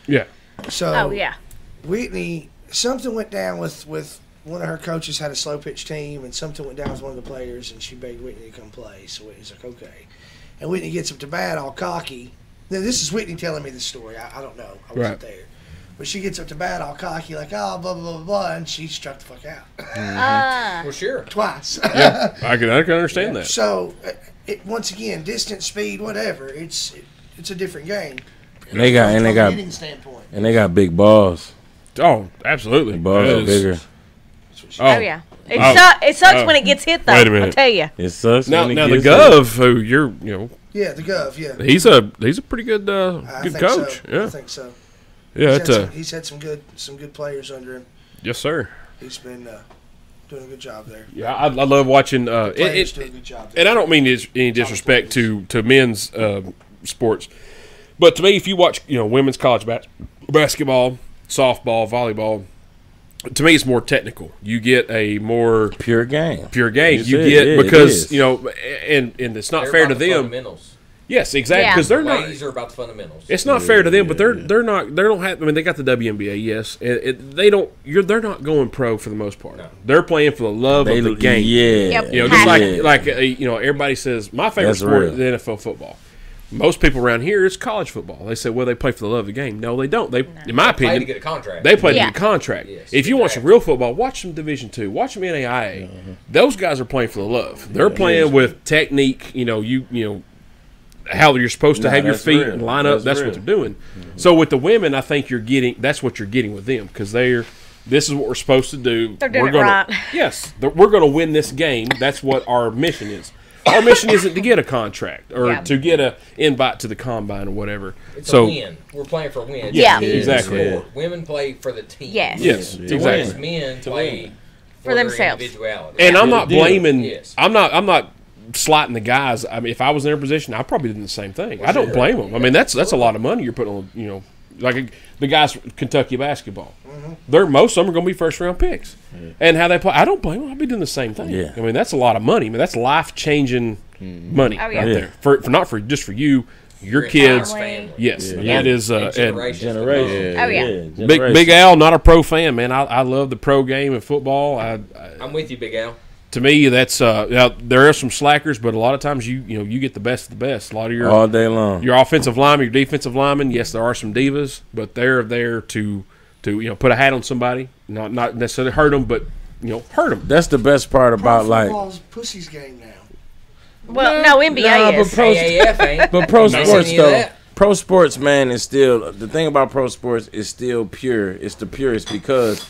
S2: yeah.
S5: So
S1: Oh yeah.
S5: Whitney, something went down with one of her coaches had a slow pitch team, and something went down with one of the players, and she begged Whitney to come play. So Whitney's like, okay. And Whitney gets up to bat all cocky. Now, this is Whitney telling me the story. I don't know. I wasn't
S2: Right.
S5: there. But she gets up to bat all cocky, like, oh, blah, blah, blah, blah, and she struck the fuck out.
S6: Well, sure.
S5: Twice.
S2: Yeah, I can understand that.
S5: So, once again, distance, speed, whatever, it's a different game.
S3: And they got
S5: From a
S3: got
S5: hitting standpoint.
S3: and they got big balls.
S2: Oh, absolutely.
S3: The balls
S2: That
S3: are
S2: is-
S3: bigger.
S1: Oh yeah. It,
S2: Oh.
S1: it sucks
S2: Oh.
S1: when it gets hit though.
S2: Wait a minute.
S1: I'll tell you.
S3: It sucks.
S2: Now
S3: when it
S2: the
S3: gets
S2: Gov, who you're,
S5: Yeah, the Gov, yeah.
S2: he's a pretty good
S5: I
S2: good
S5: think
S2: coach.
S5: So. I
S2: Yeah,
S5: think so.
S2: yeah.
S5: He's had some good players under him.
S2: Yes, sir.
S5: He's been doing a good job there.
S2: Yeah, I love watching.
S5: Players do a good job there.
S2: And I don't mean any disrespect to men's sports, but to me, if you watch women's college basketball, softball, volleyball, to me it's more technical. You get a more
S3: pure game.
S2: pure game.
S3: It's
S2: You
S3: it,
S2: get
S3: yeah, it
S2: because
S3: is.
S2: and it's not
S6: They're
S2: fair
S6: about
S2: to
S6: the
S2: them.
S6: fundamentals.
S2: Yes, exactly.
S1: Yeah.
S2: Because they're not.
S6: Ladies are about the fundamentals.
S2: It's not fair to them, but they're not. They don't have. I mean, they got the WNBA. Yes, they don't. They're not going pro for the most part.
S6: No.
S2: They're playing for the love of the game.
S3: Yeah.
S1: Yep.
S2: Just
S1: Yeah.
S2: like everybody says, my favorite
S3: That's
S2: sport
S3: real.
S2: is the NFL football. Most people around here, it's college football. They say, well, they play for the love of the game. No, they don't. They, in my
S6: Play to
S2: opinion,
S6: get a contract.
S2: they play
S1: Yeah.
S2: to get a contract.
S6: Yes,
S2: If you watch some
S6: exactly.
S2: real football, watch some Division II, watch some NAIA. Those guys are playing for the love. They're playing with technique. How you're supposed to
S3: Nah,
S2: have your
S3: that's
S2: feet
S3: real.
S2: and line up.
S3: That's
S2: That's
S3: real.
S2: what they're doing. So with the women, I think that's what you're getting with them because this is what we're supposed to do.
S1: They're doing
S2: we're
S1: it
S2: gonna,
S1: right.
S2: Yes, we're going to win this game. That's what our mission is. Our mission isn't to get a contract or
S1: Yeah.
S2: to get a invite to the combine or whatever.
S6: It's
S2: So
S6: a win. We're playing for wins.
S1: Yeah.
S6: It's a team
S2: Exactly.
S6: sport. Women play for the team.
S1: Yes.
S2: yes,
S3: Yeah.
S2: exactly.
S6: Whereas men play
S1: For
S6: their
S1: themselves.
S6: individuality.
S2: And I'm not
S3: deal.
S2: blaming.
S6: Yes.
S2: I'm not slighting the guys. I mean, if I was in their position, I probably did the same thing. I don't blame them. I mean, that's a lot of money you're putting on. Like the guys from Kentucky basketball. Most of them are going to be first round picks. And how they play, I don't blame them. I'd be doing the same thing.
S3: Yeah.
S2: I mean, that's a lot of money. I mean, that's life changing money
S1: Oh,
S2: right
S1: yeah.
S2: there. For not for just for you, your
S6: entire
S2: kids.
S6: family.
S2: Yes,
S3: Yeah.
S2: that is.
S6: And
S2: And
S6: generations.
S3: Generation.
S1: Oh, yeah.
S2: Big
S3: Generation.
S2: Al, not a pro fan, man. I love the pro game in football.
S6: I'm with you, Big Al.
S2: To me, that's now, there are some slackers, but a lot of times you get the best of the best. A lot of
S3: all day long.
S2: your offensive linemen, your defensive linemen. Yes, there are some divas, but they're there to put a hat on somebody, not necessarily hurt them, but hurt them.
S3: That's the best part about like.
S5: Football's pussy's game now.
S1: Well, no, NBA
S3: Nah, but
S1: is.
S3: pro-
S6: AAF ain't.
S3: But pro
S6: Don't
S3: sports
S6: see any of
S3: though,
S6: that.
S3: pro sports man is still the thing about pro sports is still pure. It's the purest because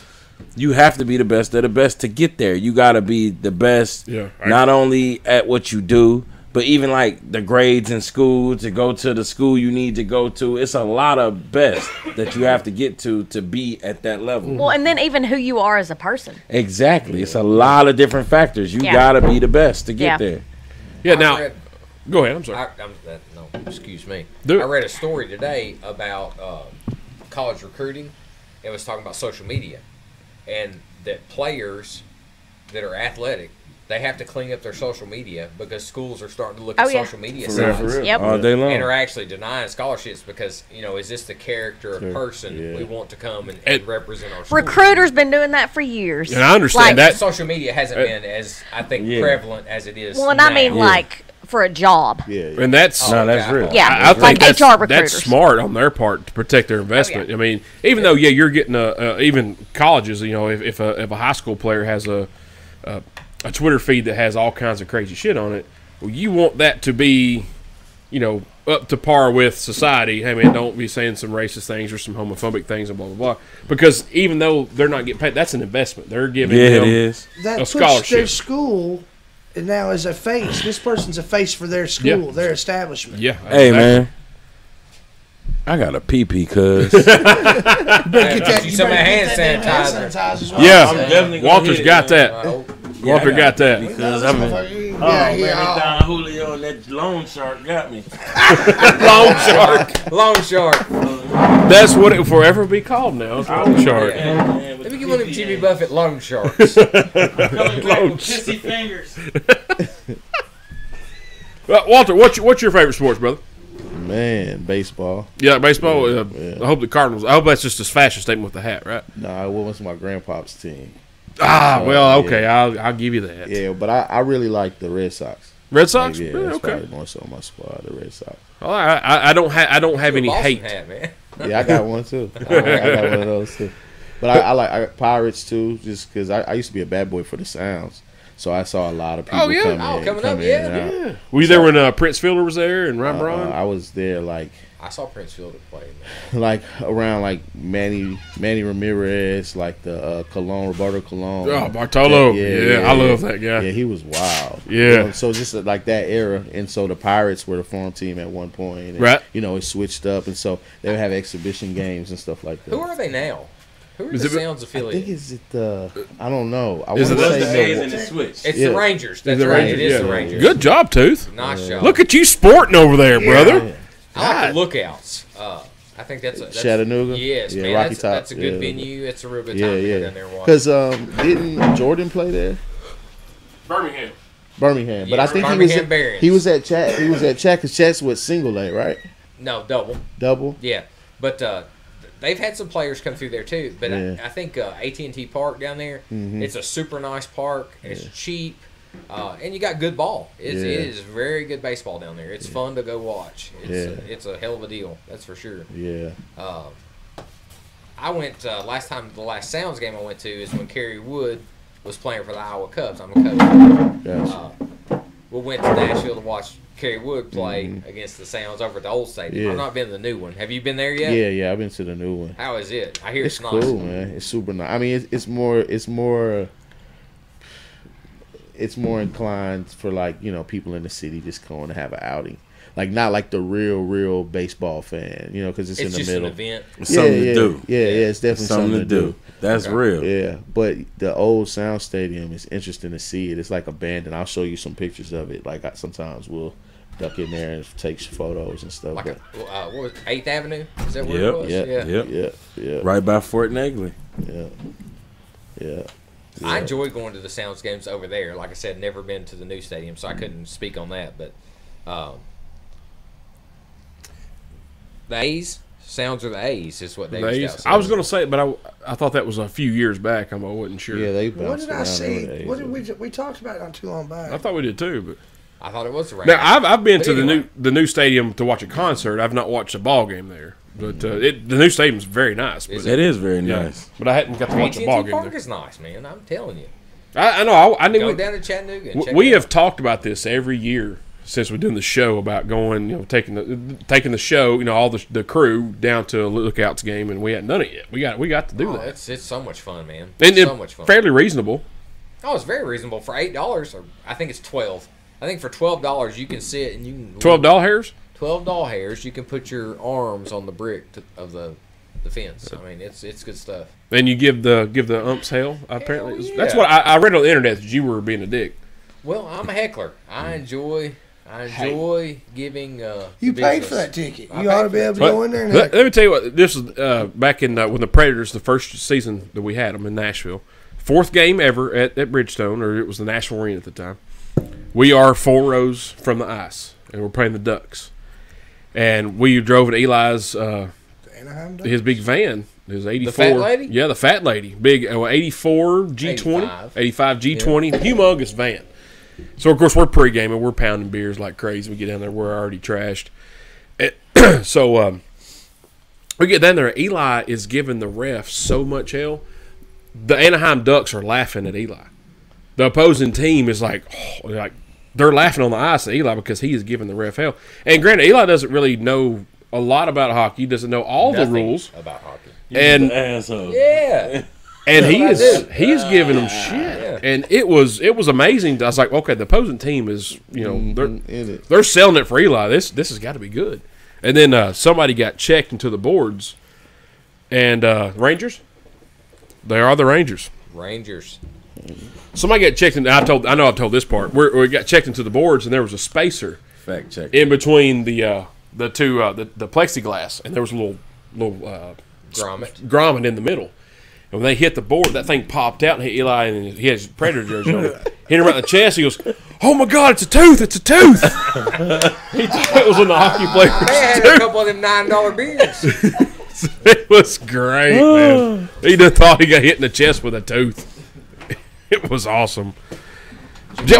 S3: you have to be the best of the best to get there. You got to be the best,
S2: Yeah,
S3: not only at what you do, but even like the grades in school to go to the school you need to go to. It's a lot of best that you have to get to be at that level.
S1: Well, and then even who you are as a person.
S3: Exactly, it's a lot of different factors. You
S1: Yeah.
S3: got to be the best to get
S1: Yeah.
S3: there.
S2: Yeah. Now, go ahead. I'm sorry.
S6: No, excuse me.
S2: Do it.
S6: I read a story today about college recruiting. It was talking about social media, and that players that are athletic, they have to clean up their social media because schools are starting to look at social media sites
S1: Yep.
S3: All day long.
S6: and are actually denying scholarships because, is this the character of person we want to come and represent our school?
S1: Recruiters been doing that for years.
S2: And I understand
S1: Like,
S2: that.
S6: Social media hasn't been as, I think, prevalent as it is
S1: Well, and I mean,
S6: now.
S1: like for a job.
S7: Yeah.
S2: And that's
S3: No, that's real.
S1: Yeah,
S2: I think
S1: like
S2: that's,
S1: HR recruiters.
S2: that's smart on their part to protect their investment. I mean, even though you're getting even colleges, if a high school player has a Twitter feed that has all kinds of crazy shit on it, well, you want that to be, up to par with society. Hey man, don't be saying some racist things or some homophobic things and blah blah blah. Because even though they're not getting paid, that's an investment. They're giving them
S3: it is.
S5: That
S2: a
S5: puts
S2: scholarship.
S5: their school now as a face. This person's a face for their school,
S2: Yeah.
S5: their establishment.
S2: Yeah.
S3: Hey,
S2: exactly.
S3: man. I got a pee-pee, cuz.
S6: Get you some of that hand sanitizer.
S2: Yeah.
S3: definitely gonna
S2: Walter's
S3: hit it,
S2: got
S3: man.
S2: that. Walter got that.
S3: Because I'm Don Julio and that loan shark got me.
S2: Long shark.
S6: Long shark.
S2: That's what it will forever be called now. It's long shark.
S6: Let me get one of Jimmy Buffett long sharks.
S3: Kissy fingers.
S2: Walter, what's your favorite sports, brother?
S7: Man, baseball.
S2: Yeah, baseball.
S7: Yeah.
S2: I hope the Cardinals. I hope that's just a fashion statement with the hat, right?
S7: Nah, what was my grandpa's team?
S2: Well, okay, I'll give you that.
S7: Yeah, but I really like the Red Sox.
S2: Red Sox.
S7: Yeah,
S2: Yeah,
S7: that's
S2: okay.
S7: probably more so my squad, the Red Sox.
S2: Well, I don't have any
S6: Boston
S2: hate.
S6: hat, man.
S7: Yeah, I got one too. I got one of those too. But I like Pirates too, just because I used to be a bad boy for the Sounds, so I saw a lot of people coming
S6: up,
S7: in and out.
S2: Were you there when Prince Fielder was there and Ron Braun?
S7: I was there
S6: I saw Prince Fielder play, man.
S7: like around like Manny Ramirez, like the Roberto Colon.
S2: Oh, Bartolo. Yeah, I love that guy.
S7: Yeah, he was wild.
S2: Yeah.
S7: So just like that era, and so the Pirates were the farm team at one point. And,
S2: Right.
S7: it switched up, and so they would have exhibition games and stuff like that.
S6: Who are they now? Who are
S2: Is
S6: the
S2: it-
S6: Sounds
S7: I
S6: affiliate?
S7: think is it the I don't know. I
S2: Is
S7: want
S2: it
S7: to
S2: the
S7: say
S3: and the switch.
S6: It's
S7: Yeah.
S6: the Rangers. That's
S2: The
S6: right.
S2: Rangers,
S6: It is
S2: yeah.
S6: the Rangers.
S2: Good job, Tooth.
S6: Nice job.
S2: Look at you sporting over there, brother.
S6: I like the Lookouts. I think that's
S7: Chattanooga?
S6: Yes,
S7: Yeah,
S6: man.
S7: Rocky
S6: That's,
S7: Top,
S6: that's a good
S7: yeah.
S6: venue. It's a real good time
S7: Yeah,
S6: to go
S7: yeah.
S6: down there and watch.
S7: Because didn't Jordan play there?
S2: Birmingham.
S7: Birmingham, but
S6: Yeah,
S7: I think
S6: Birmingham Barons.
S7: he was at Chat. He was at Chat because Chat's with single A, right?
S6: No, double.
S7: Double.
S6: Yeah, but they've had some players come through there too. But
S7: Yeah.
S6: I think AT&T Park down there, it's a super nice park. It's cheap, and you got good ball. It is very good baseball down there. It's fun to go watch. It's a hell of a deal. That's for sure.
S7: Yeah.
S6: I went the last Sounds game I went to is when Kerry Wood was playing for the Iowa Cubs. I'm a Cubs.
S7: Gotcha.
S6: We went to Nashville to watch Kerry Wood play against the Sounds over at the old stadium.
S7: Yeah.
S6: I've not been to the new one. Have you been there yet?
S7: Yeah. I've been to the new one.
S6: How is it? I hear
S7: It's
S6: it's nice.
S7: cool, man. It's super nice. I mean, it's more inclined for like people in the city just going to have an outing, like not like the real baseball fan, because it's in
S6: It's
S7: the
S6: just
S7: middle.
S6: an event.
S3: It's something to do.
S7: Yeah, it's definitely
S3: Something to do. That's real.
S7: Yeah, but the old Sound Stadium is interesting to see it. It's like abandoned. I'll show you some pictures of it. Like sometimes we'll duck in there and take photos and stuff.
S6: Like
S7: but,
S6: what was 8th Avenue? Is that where it was?
S3: Yep.
S7: yeah,
S3: Right by Fort Negley.
S7: yeah.
S6: I enjoy going to the Sounds games over there. Like I said, never been to the new stadium, so I couldn't speak on that. But the A's, Sounds are the A's, is what they used to
S2: I was going to say it, but I thought that was a few years back. I wasn't sure.
S7: Yeah, they
S5: What
S7: bounced
S5: did I
S7: around
S5: see?
S7: nowadays.
S5: What did we talked about it not too long back?
S2: I thought we did too. But
S6: I thought it was the Rangers.
S2: now I've been
S6: But
S2: to
S6: anyway.
S2: the new stadium to watch a concert. I've not watched a ball game there, but the new stadium's very nice. But,
S3: It is very
S2: yeah,
S3: nice.
S2: but I hadn't got to watch a ball
S6: AT&T
S2: game
S6: Park
S2: there.
S6: is nice, man. I'm telling you.
S2: I know. I knew
S6: Go
S2: we,
S6: down to Chattanooga. And check
S2: we
S6: it
S2: have
S6: out.
S2: talked about this every year since we've done the show about going, taking the show, all the crew down to a Lookouts game, and we hadn't done it yet. We got to do
S6: Oh,
S2: that,
S6: it's so much fun, man.
S2: and
S6: so much fun.
S2: fairly reasonable.
S6: Oh, it's very reasonable for $8, or I think it's 12. I think for $12 you can sit and you can
S2: $12 hairs.
S6: $12 hairs. You can put your arms on the brick of the fence. I mean, it's good stuff.
S2: And you give the umps hell. Apparently,
S6: yeah.
S2: that's what I read on the internet that you were being a dick.
S6: Well, I'm a heckler. I enjoy giving.
S5: You
S6: the
S5: paid
S6: business.
S5: for that ticket.
S6: I
S5: You ought to
S6: paid
S5: be
S6: for
S5: able to
S2: But
S5: go in there and
S2: let me tell you what. This was back in when the Predators, the first season that we had them in Nashville, 4th game ever at Bridgestone, or it was the National Arena at the time. We are 4 rows from the ice, and we're playing the Ducks. And we drove in Eli's
S5: Anaheim Ducks?
S2: his big van. His 84.
S6: fat lady?
S2: Yeah, the fat lady. Big 84 G20. 85 G20. Humongous van. So, of course, we're pre-gaming. We're pounding beers like crazy. We get down there. We're already trashed. So, we get down there. Eli is giving the ref so much hell. The Anaheim Ducks are laughing at Eli. The opposing team is like they're laughing on the ice at Eli because he is giving the ref hell. And granted, Eli doesn't really know a lot about hockey. He doesn't know all
S6: Nothing
S2: the rules.
S6: about hockey.
S2: And
S3: asshole.
S6: Yeah.
S2: and he
S6: what I
S2: is
S6: do.
S2: he is giving them shit.
S6: yeah.
S2: And it was amazing. I was like, okay, the opposing team is
S7: in
S2: they're
S7: it.
S2: they're selling it for Eli. This has got to be good. And then somebody got checked into the boards, and Rangers. They are the Rangers.
S6: Rangers.
S2: Somebody got checked in. I know I've told this part. We got checked into the boards, and there was a spacer
S3: Fact check.
S2: in between the two the plexiglass, and there was a little
S6: Grommet.
S2: grommet in the middle. And when they hit the board, that thing popped out and hit Eli, and he had his Predator jersey on. Hit him right in the chest. He goes, "Oh my God, it's a tooth! It's a tooth!" He thought it was on the hockey
S6: They
S2: player's
S6: had a
S2: tooth.
S6: couple of them $9 beers.
S2: It was great, man. He just thought he got hit in the chest with a tooth. It was awesome. Yeah,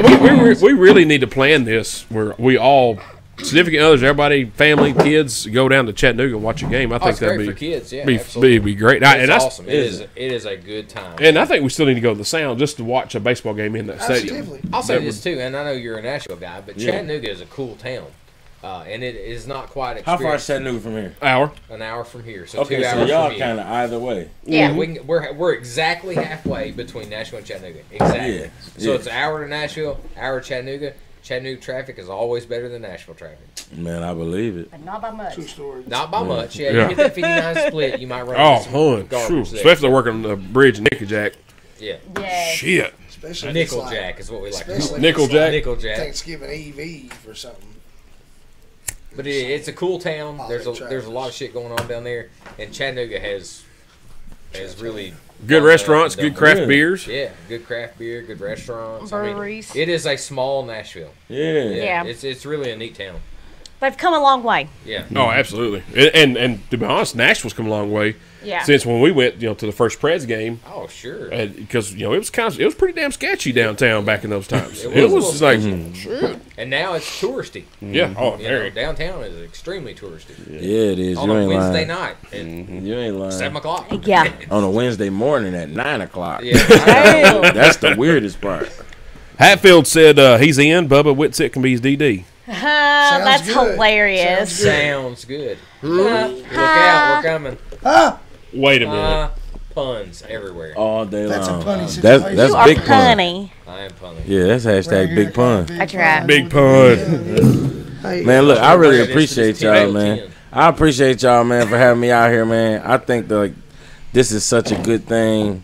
S2: we really need to plan this where we all, significant others, everybody, family, kids, go down to Chattanooga and watch a game. I think
S6: It's
S2: that'd
S6: great
S2: be
S6: for kids. Yeah,
S2: be
S6: absolutely.
S2: great.
S6: It's
S2: And
S6: awesome. It is a good time.
S2: And I think we still need to go to the Sound just to watch a baseball game in that stadium.
S5: Absolutely.
S6: I'll say
S2: That
S6: this too, and I know you're a Nashville guy, but
S3: Yeah.
S6: Chattanooga is a cool town, and it is not quite
S3: How far is
S6: experienced.
S3: Chattanooga from here?
S2: Hour.
S6: An hour from here, so
S3: Okay,
S6: 2
S3: so
S6: hours
S3: y'all
S6: from here.
S3: kind of either way.
S1: Yeah.
S6: We're exactly halfway between Nashville and Chattanooga. Exactly.
S3: Yeah,
S6: So
S3: yeah.
S6: it's an hour to Nashville, hour to Chattanooga. Chattanooga traffic is always better than Nashville traffic.
S3: Man, I believe it.
S1: But not by much.
S5: True story.
S6: Not by much. Yeah,
S2: Yeah.
S6: you hit that 59 split, you might run
S2: Oh,
S6: into some
S2: hun.
S6: garbage
S2: Phew.
S6: there.
S2: Especially working on the bridge in Nickeljack.
S6: Yeah.
S1: Yeah.
S2: Shit.
S5: Especially if it's like-
S6: Nickeljack is what we like to call
S5: especially
S6: it.
S5: if it's
S2: Nickeljack.
S5: like
S6: Nickeljack.
S5: Thanksgiving Eve or something.
S6: But it's a cool town. There's
S5: Holiday
S6: there's a lot of shit going on down there, and Chattanooga has really
S2: Good restaurants, good craft
S3: Really?
S2: beers.
S6: Yeah, good craft beer, good restaurants.
S1: Breweries.
S6: It is a small Nashville.
S3: Yeah.
S1: Yeah.
S6: It's really a neat town.
S1: They've come a long way.
S6: Yeah.
S2: Oh, absolutely. And to be honest, Nashville's come a long way
S1: Yeah.
S2: since when we went, to the first Preds game.
S6: Oh sure.
S2: Because it was pretty damn sketchy downtown back in those times.
S6: It
S2: It
S6: was a
S2: was
S6: little
S2: like, shit.
S6: And now it's touristy.
S2: Yeah. Oh,
S6: You know,
S2: very.
S6: downtown is extremely touristy.
S3: Yeah, it is.
S6: On
S3: You
S6: a
S3: ain't
S6: Wednesday
S3: lying.
S6: night at
S3: You ain't lying.
S6: 7 o'clock.
S1: Yeah.
S3: On a Wednesday morning at 9 o'clock.
S6: Yeah.
S1: Hey.
S3: That's the weirdest part.
S2: Hatfield said he's in. Bubba Whitsitt can be his DD.
S1: That's
S5: good.
S1: hilarious.
S6: Sounds good. Look out, we're coming.
S2: Wait a minute.
S6: Puns everywhere.
S3: All day
S5: That's a
S3: long.
S5: punny
S3: That's
S5: situation.
S3: that's
S1: You are
S3: big pun.
S1: punny.
S6: I am punning.
S3: Yeah, that's hashtag big pun.
S1: I tried.
S2: Big pun.
S5: Hey,
S3: Man, look, I really
S6: Bring it into this
S3: appreciate y'all,
S6: TO
S3: man.
S6: 10.
S3: I appreciate y'all, man, for having me out here, man. I think that this is such a good thing.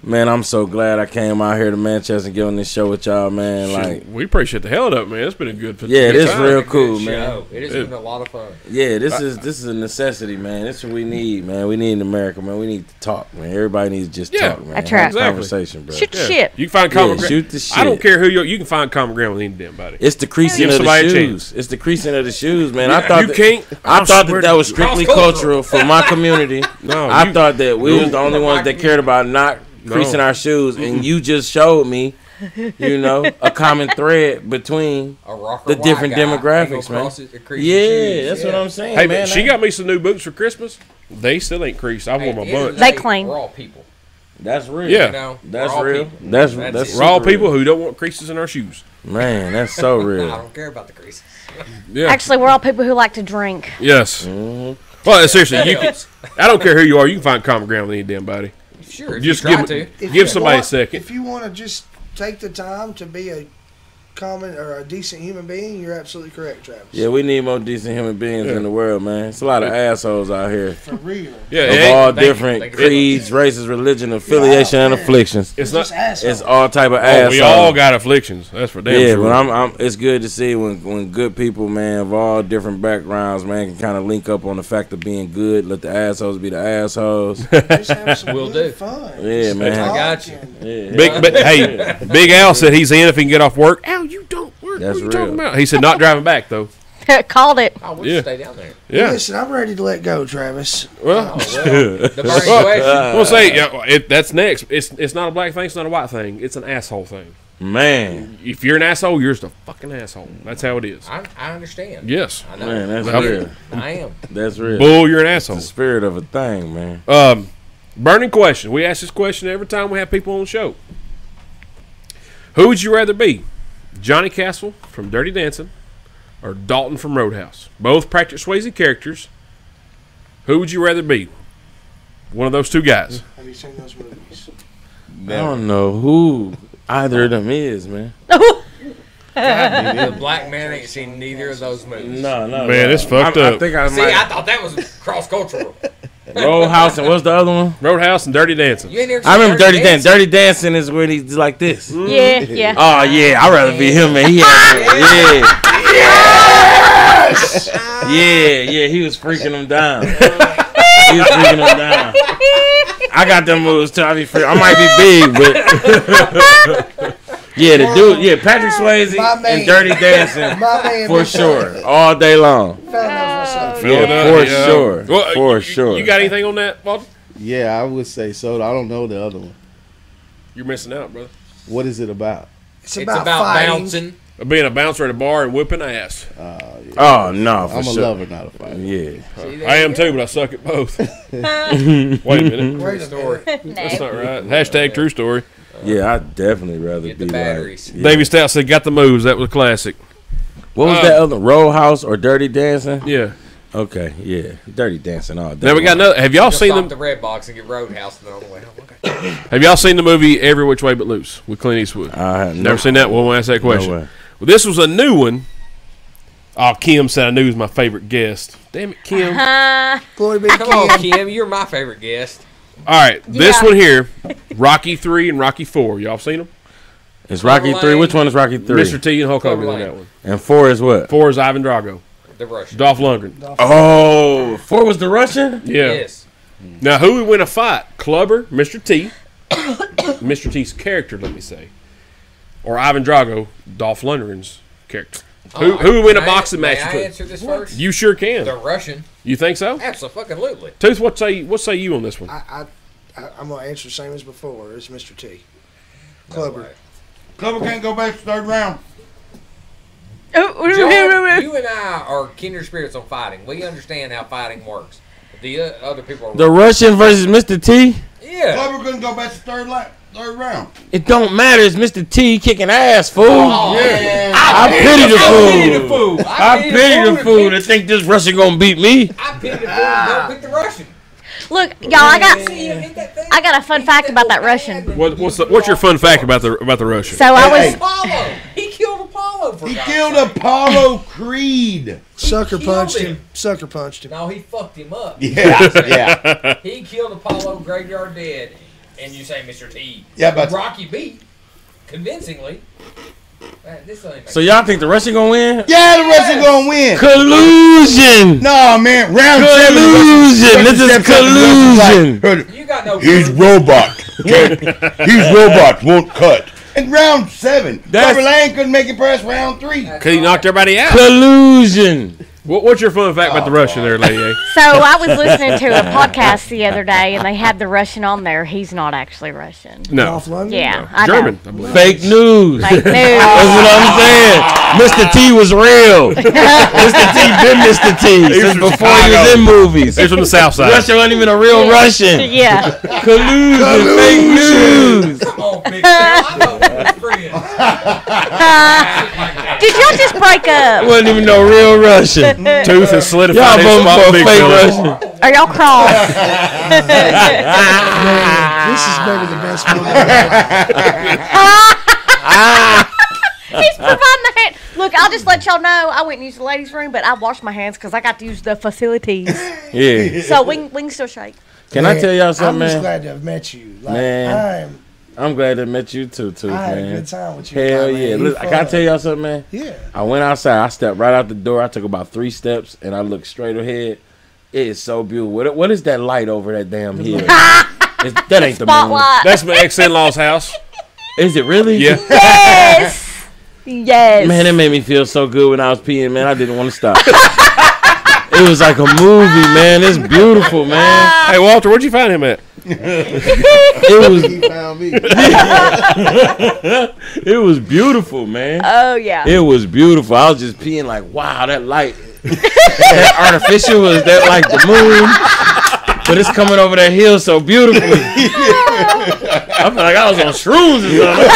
S3: Man, I'm so glad I came out here to Manchester and get on this show with y'all, man. Like,
S2: We appreciate the hell out of it, man. It's been a good
S3: yeah,
S2: good
S3: this
S2: time.
S3: real
S6: Good
S3: cool,
S6: show.
S3: man.
S6: It has been a lot of fun.
S3: Yeah, this is a necessity, man. This is what we need, man. We need in America, man. We need to talk, man. Everybody needs to just
S2: Yeah,
S3: talk, man.
S1: I try.
S3: Have a
S2: Exactly.
S3: conversation, bro.
S1: Shoot
S2: Yeah.
S1: shit.
S2: You can find common ground.
S3: shoot the shit.
S2: I don't care who you can find common ground with any damn body.
S3: It's the creasing
S2: Give
S3: of the
S2: somebody a
S3: shoes. It's the creasing of the shoes, man. I
S2: Yeah,
S3: thought
S2: you
S3: that,
S2: can't.
S3: I
S2: I
S3: thought
S2: swear
S3: that
S2: to-
S3: was strictly
S6: Cross-cultural.
S3: cultural for my community.
S2: No,
S3: I
S2: you-
S3: thought that we
S2: no.
S3: was the only ones that cared about not creasing our shoes, and you just showed me, a common thread between.
S6: A rocker
S3: The
S6: white
S3: different
S6: guy
S3: demographics,
S6: ain't gonna
S3: man.
S6: cross it- crease
S3: Yeah,
S6: his shoes.
S3: that's what I'm saying,
S2: Hey,
S3: man.
S2: but she got me some new boots for Christmas. They still ain't creased. I wore my
S6: Hey,
S2: bunch.
S1: They clean.
S6: We're all people.
S3: That's real.
S2: Yeah.
S6: You know,
S3: That's
S6: we're all
S3: real.
S6: people.
S3: That's
S6: That's
S3: that's
S6: it.
S2: We're all
S3: super
S2: people
S3: real.
S2: who don't want creases in our shoes.
S3: Man, that's so
S6: I
S3: real.
S6: don't care about the creases.
S2: Yeah.
S1: Actually, we're all people who like to drink.
S2: Yes.
S3: Mm-hmm.
S2: Well, seriously, you can.
S6: helps.
S2: I don't care who you are. You can find common ground with any damn body.
S6: Sure, if
S2: Just
S6: you try
S2: give
S6: to.
S5: If
S2: give
S5: you
S2: somebody a
S5: want-
S2: second.
S5: If you want to just take the time to be a common or a decent human being, you're absolutely correct, Travis.
S3: Yeah, we need more decent human beings in the world, man. It's a lot of assholes out here.
S5: For real.
S2: Yeah,
S3: Of
S2: it ain't-
S3: all
S6: Thank you.
S3: different
S6: Thank you.
S3: creeds, races, religion, affiliation, and afflictions.
S2: it's
S5: Just
S2: not.
S5: assholes.
S3: It's all type of
S2: Oh,
S3: assholes.
S2: we all got afflictions. That's for damn
S3: Yeah,
S2: sure.
S3: but I'm. It's good to see when good people, man, of all different backgrounds, man, can kind of link up on the fact of being good. Let the assholes be the assholes.
S5: Just have some
S6: Will
S5: good
S6: do.
S5: fun.
S3: Yeah,
S5: Just
S3: man.
S6: I got
S5: talk
S6: you.
S5: and-
S3: Yeah.
S2: Big, but hey, Big Al said he's in if he can get off work. Al, you don't work.
S3: That's
S2: what you talking
S3: real.
S2: about? He said not driving back though.
S1: Called it.
S6: Oh, we'll
S2: Yeah.
S6: stay down there.
S2: Yeah.
S5: Listen, I'm ready to let go, Travis.
S2: Well,
S6: The burning question.
S2: we'll say that's next. It's not a black thing. It's not a white thing. It's an asshole thing.
S3: Man,
S2: If you're an asshole, you're just a fucking asshole. That's how it is.
S6: I understand.
S2: Yes.
S6: I know.
S3: man, that's
S2: Well,
S3: real.
S6: I am.
S3: That's real.
S2: Bull, you're an
S3: It's
S2: asshole.
S3: the spirit of a thing, man.
S2: Burning question. We ask this question every time we have people on the show. Who would you rather be? Johnny Castle from Dirty Dancing or Dalton from Roadhouse? Both Patrick Swayze characters. Who would you rather be? One of those two guys.
S5: Have you seen those movies?
S3: I don't know who either of them is, man.
S6: The black man ain't seen neither of those movies.
S3: No,
S2: Man, it's fucked
S3: I
S2: up.
S3: think I
S6: See,
S3: might.
S6: I thought that was cross-cultural.
S3: Roadhouse and what's the other one?
S2: Roadhouse and Dirty Dancing.
S6: You ain't never
S3: I
S6: seen
S3: remember Dirty Dancing. Dirty Dancing is when he's like this.
S1: Yeah, yeah.
S3: Oh yeah, I'd rather be him, man. He had, yeah, he was freaking them down. He was freaking them down. I got them moves too. I might be big, but yeah, the dude, yeah, Patrick Swayze
S5: My man.
S3: and Dirty Dancing
S5: My man,
S3: for
S5: Big
S3: sure, all day long.
S5: Fella knows what's up.
S3: Yeah,
S2: Philadelphia,
S3: for sure,
S2: Well,
S3: for
S2: you-
S3: sure.
S2: You got anything on that, Walter?
S7: Yeah, I would say so. I don't know the other one.
S2: You're missing out, brother.
S7: What is it about?
S5: It's
S6: It's
S5: about,
S6: about
S5: fighting.
S6: bouncing.
S2: Being a bouncer at a bar and whipping ass.
S3: Oh no, for
S7: I'm a
S3: sure.
S7: lover, not a fighter.
S3: Yeah,
S2: I am too, but I suck at both. Wait a minute.
S5: Wait a
S6: Story.
S5: minute.
S2: That's not right. Hashtag true story.
S3: yeah, I'd definitely rather
S6: Get
S3: be
S6: the
S3: like.
S6: batteries.
S3: Yeah.
S2: Davey Stout said, got the moves. That was classic.
S3: What was that other Roadhouse or Dirty Dancing?
S2: Yeah.
S3: Okay, yeah, Dirty Dancing all day.
S2: Now we got another. Have y'all
S6: Just
S2: seen
S6: stop
S2: the
S6: the red box and get Roadhouse and then on the way home. Okay.
S2: Have y'all seen the movie Every Which Way But Loose with Clint Eastwood?
S3: I have
S2: Never seen that one. We'll ask that question.
S3: way.
S2: Well, this was a new one. Oh, Kim said I knew he was my favorite guest. Damn it, Kim.
S5: Glory be to
S6: Come on,
S5: Kim.
S6: Kim. You're my favorite guest.
S2: All right, this
S1: Yeah.
S2: one here, Rocky 3 and Rocky 4. Y'all seen them?
S3: It's Rocky
S6: Overlane.
S3: 3. Which one is Rocky 3?
S2: Mr. T and Hulk Hogan in
S6: Overlane.
S2: that one.
S3: And 4 is what?
S2: 4 is Ivan Drago.
S6: The Russian.
S2: Dolph Lundgren.
S3: Oh, 4 was the Russian?
S2: Yeah.
S6: Yes.
S2: Now, who would win a fight? Clubber, Mr. T, Mr. T's character, let me say, or Ivan Drago, Dolph Lundgren's character? Who would win a boxing match?
S6: May I
S2: between-
S6: answer this first?
S2: You sure can.
S6: The Russian.
S2: You think so?
S6: Absolutely.
S2: Tooth, what say you on this one?
S5: I'm going to answer the same as before. It's Mr. T. Clubber.
S4: Clubber can't go back to third round.
S6: John, you and I are kindred spirits on fighting. We understand how fighting works. The other people are
S3: The Russian versus Mr. T?
S6: yeah.
S4: Clubber couldn't go back to third round.
S3: It don't matter. It's Mr. T kicking ass, fool.
S4: Yeah.
S3: I pity the
S6: I
S3: fool.
S6: pity the fool.
S3: I pity the fool to think this Russian gonna beat me.
S6: I pity the fool. Don't pick the Russian.
S1: Look, y'all, I got a fun fact about that Russian.
S2: What's your fun fact about the Russian?
S1: So I was
S6: Apollo. He killed Apollo. For
S4: He
S6: God's
S4: killed
S6: sake.
S4: Apollo Creed.
S5: Sucker
S6: killed
S5: punched
S6: him.
S5: him. Sucker punched him.
S6: No, he fucked him up.
S4: Yeah.
S6: He killed Apollo Graveyard Dead, and you say Mr. T.
S4: Yeah, but-
S6: Rocky beat convincingly. Man, this ain't make
S3: So y'all think the Russian gonna win?
S4: Yeah, the Russian gonna win.
S3: Collusion.
S4: No, man. Round
S3: Collusion. This is collusion.
S4: collusion.
S6: You got no.
S4: He's robot. He's robot. Won't cut. In round 7,
S3: That's-
S4: Clubber Lang couldn't make it past round 3.
S2: Because he knocked everybody out.
S3: Collusion.
S2: What's your fun fact about the Russian there, Lady A?
S1: so I was listening to a podcast the other day, and they had the Russian on there. He's not actually Russian.
S2: No.
S5: Dolph Lundgren?
S1: Yeah, I
S2: German,
S1: know.
S2: I believe.
S3: Fake news.
S1: Fake news.
S3: That's what I'm saying. Mr. T was real. Mr. T been Mr. T since
S2: from
S3: before he was
S2: Chicago.
S3: in movies.
S2: He's from the South Side.
S3: Russia wasn't even a real Russian.
S1: Yeah.
S3: Collusion. Fake news.
S6: Come on, big girl. I know we're friends.
S1: Did y'all just break up?
S3: Wasn't even no real Russian.
S2: Tooth has
S3: Y'all
S2: solidified his
S3: voting
S2: spot,
S3: for a
S2: big
S3: fake
S2: fella.
S3: Russian.
S1: Are y'all crossed?
S5: This is maybe the best movie ever.
S1: He's providing the hand. Look, I'll just let y'all know. I went and used the ladies' room, but I washed my hands because I got to use the facilities.
S3: Yeah.
S1: So we can still shake.
S3: Can I tell y'all something,
S5: I'm just
S3: man?
S5: glad to have met you. Like,
S3: Man. I'm glad to met you too,
S5: I had a
S3: man.
S5: good time with you.
S3: Hell
S5: man.
S3: yeah.
S5: You
S3: Listen, can I tell y'all something, man?
S5: Yeah.
S3: I went outside. I stepped right out the door. I took about 3 steps, and I looked straight ahead. It is so beautiful. What is that light over that damn hill? That ain't the moon.
S1: Spotlight.
S2: That's my ex-in-law's house.
S3: Is it really?
S2: Yeah.
S1: Yes. Yes.
S3: Man, it made me feel so good when I was peeing, man. I didn't want to stop. It was like a movie, man. It's beautiful, man.
S2: Hey, Walter, where'd you find him at?
S3: It was
S7: He found me.
S3: it was beautiful, man.
S1: Oh yeah.
S3: It was beautiful. I was just peeing like, wow, that light. That artificial was that like the moon. But it's coming over that hill so beautifully. I feel like I was on shrooms or something.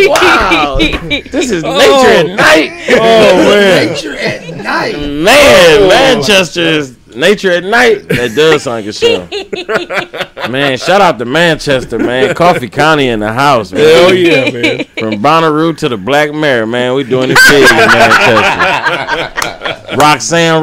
S3: Wow. This is nature at night. Oh, man.
S5: Nature at night.
S3: Man, Manchester is nature at night. That does sound like a show. Man, shout out to Manchester, man. Coffee County in the house, man.
S2: Hell yeah, man.
S3: From Bonnaroo to the Black Mare, man. We doing it big in Manchester. Roxanne.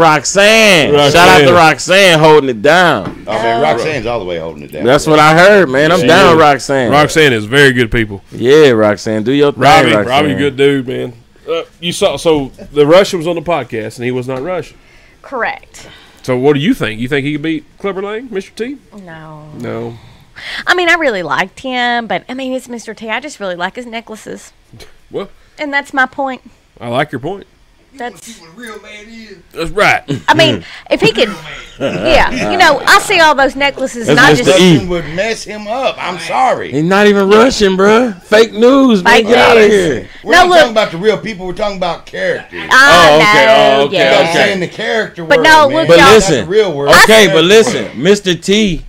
S3: Shout out to Roxanne holding it down.
S4: Oh man, Roxanne's all the way holding it down.
S3: That's what I heard, man. I'm
S2: She
S3: down,
S2: is.
S3: Roxanne.
S2: Roxanne is very good people.
S3: Yeah, Roxanne. Do your thing, Roxanne.
S2: Robbie, good dude, man. You saw, so the Russian was on the podcast, and he was not Russian.
S1: Correct.
S2: So what do you think? You think he could beat Clubber Lang, Mr. T?
S1: No.
S2: No.
S1: I mean, I really liked him, but I mean, it's Mr. T. I just really like his necklaces,
S2: Well,
S1: and that's my point.
S2: I like your point.
S1: That's.
S5: What a real man is.
S2: That's right.
S1: I mean, if he could, yeah, you know, I see all those necklaces, and
S3: That's
S1: I
S3: Mr.
S1: just.
S3: E.
S4: Russian would mess him up. I'm sorry.
S3: He's not even Russian, bruh. Fake news, man.
S1: Fake
S3: Get out of
S1: news.
S3: here.
S4: We're
S1: No,
S4: not
S1: look.
S4: talking about the real people. We're talking about characters.
S1: I
S3: Oh, okay,
S1: know,
S3: oh, okay,
S1: yeah.
S4: I'm
S3: okay.
S4: saying the character
S1: But
S4: world,
S1: no,
S4: man.
S1: look,
S3: But
S1: y'all-
S4: Not
S3: listen.
S4: the real world.
S3: Okay,
S4: That's
S3: but
S4: the
S3: listen,
S4: world.
S3: Mr. T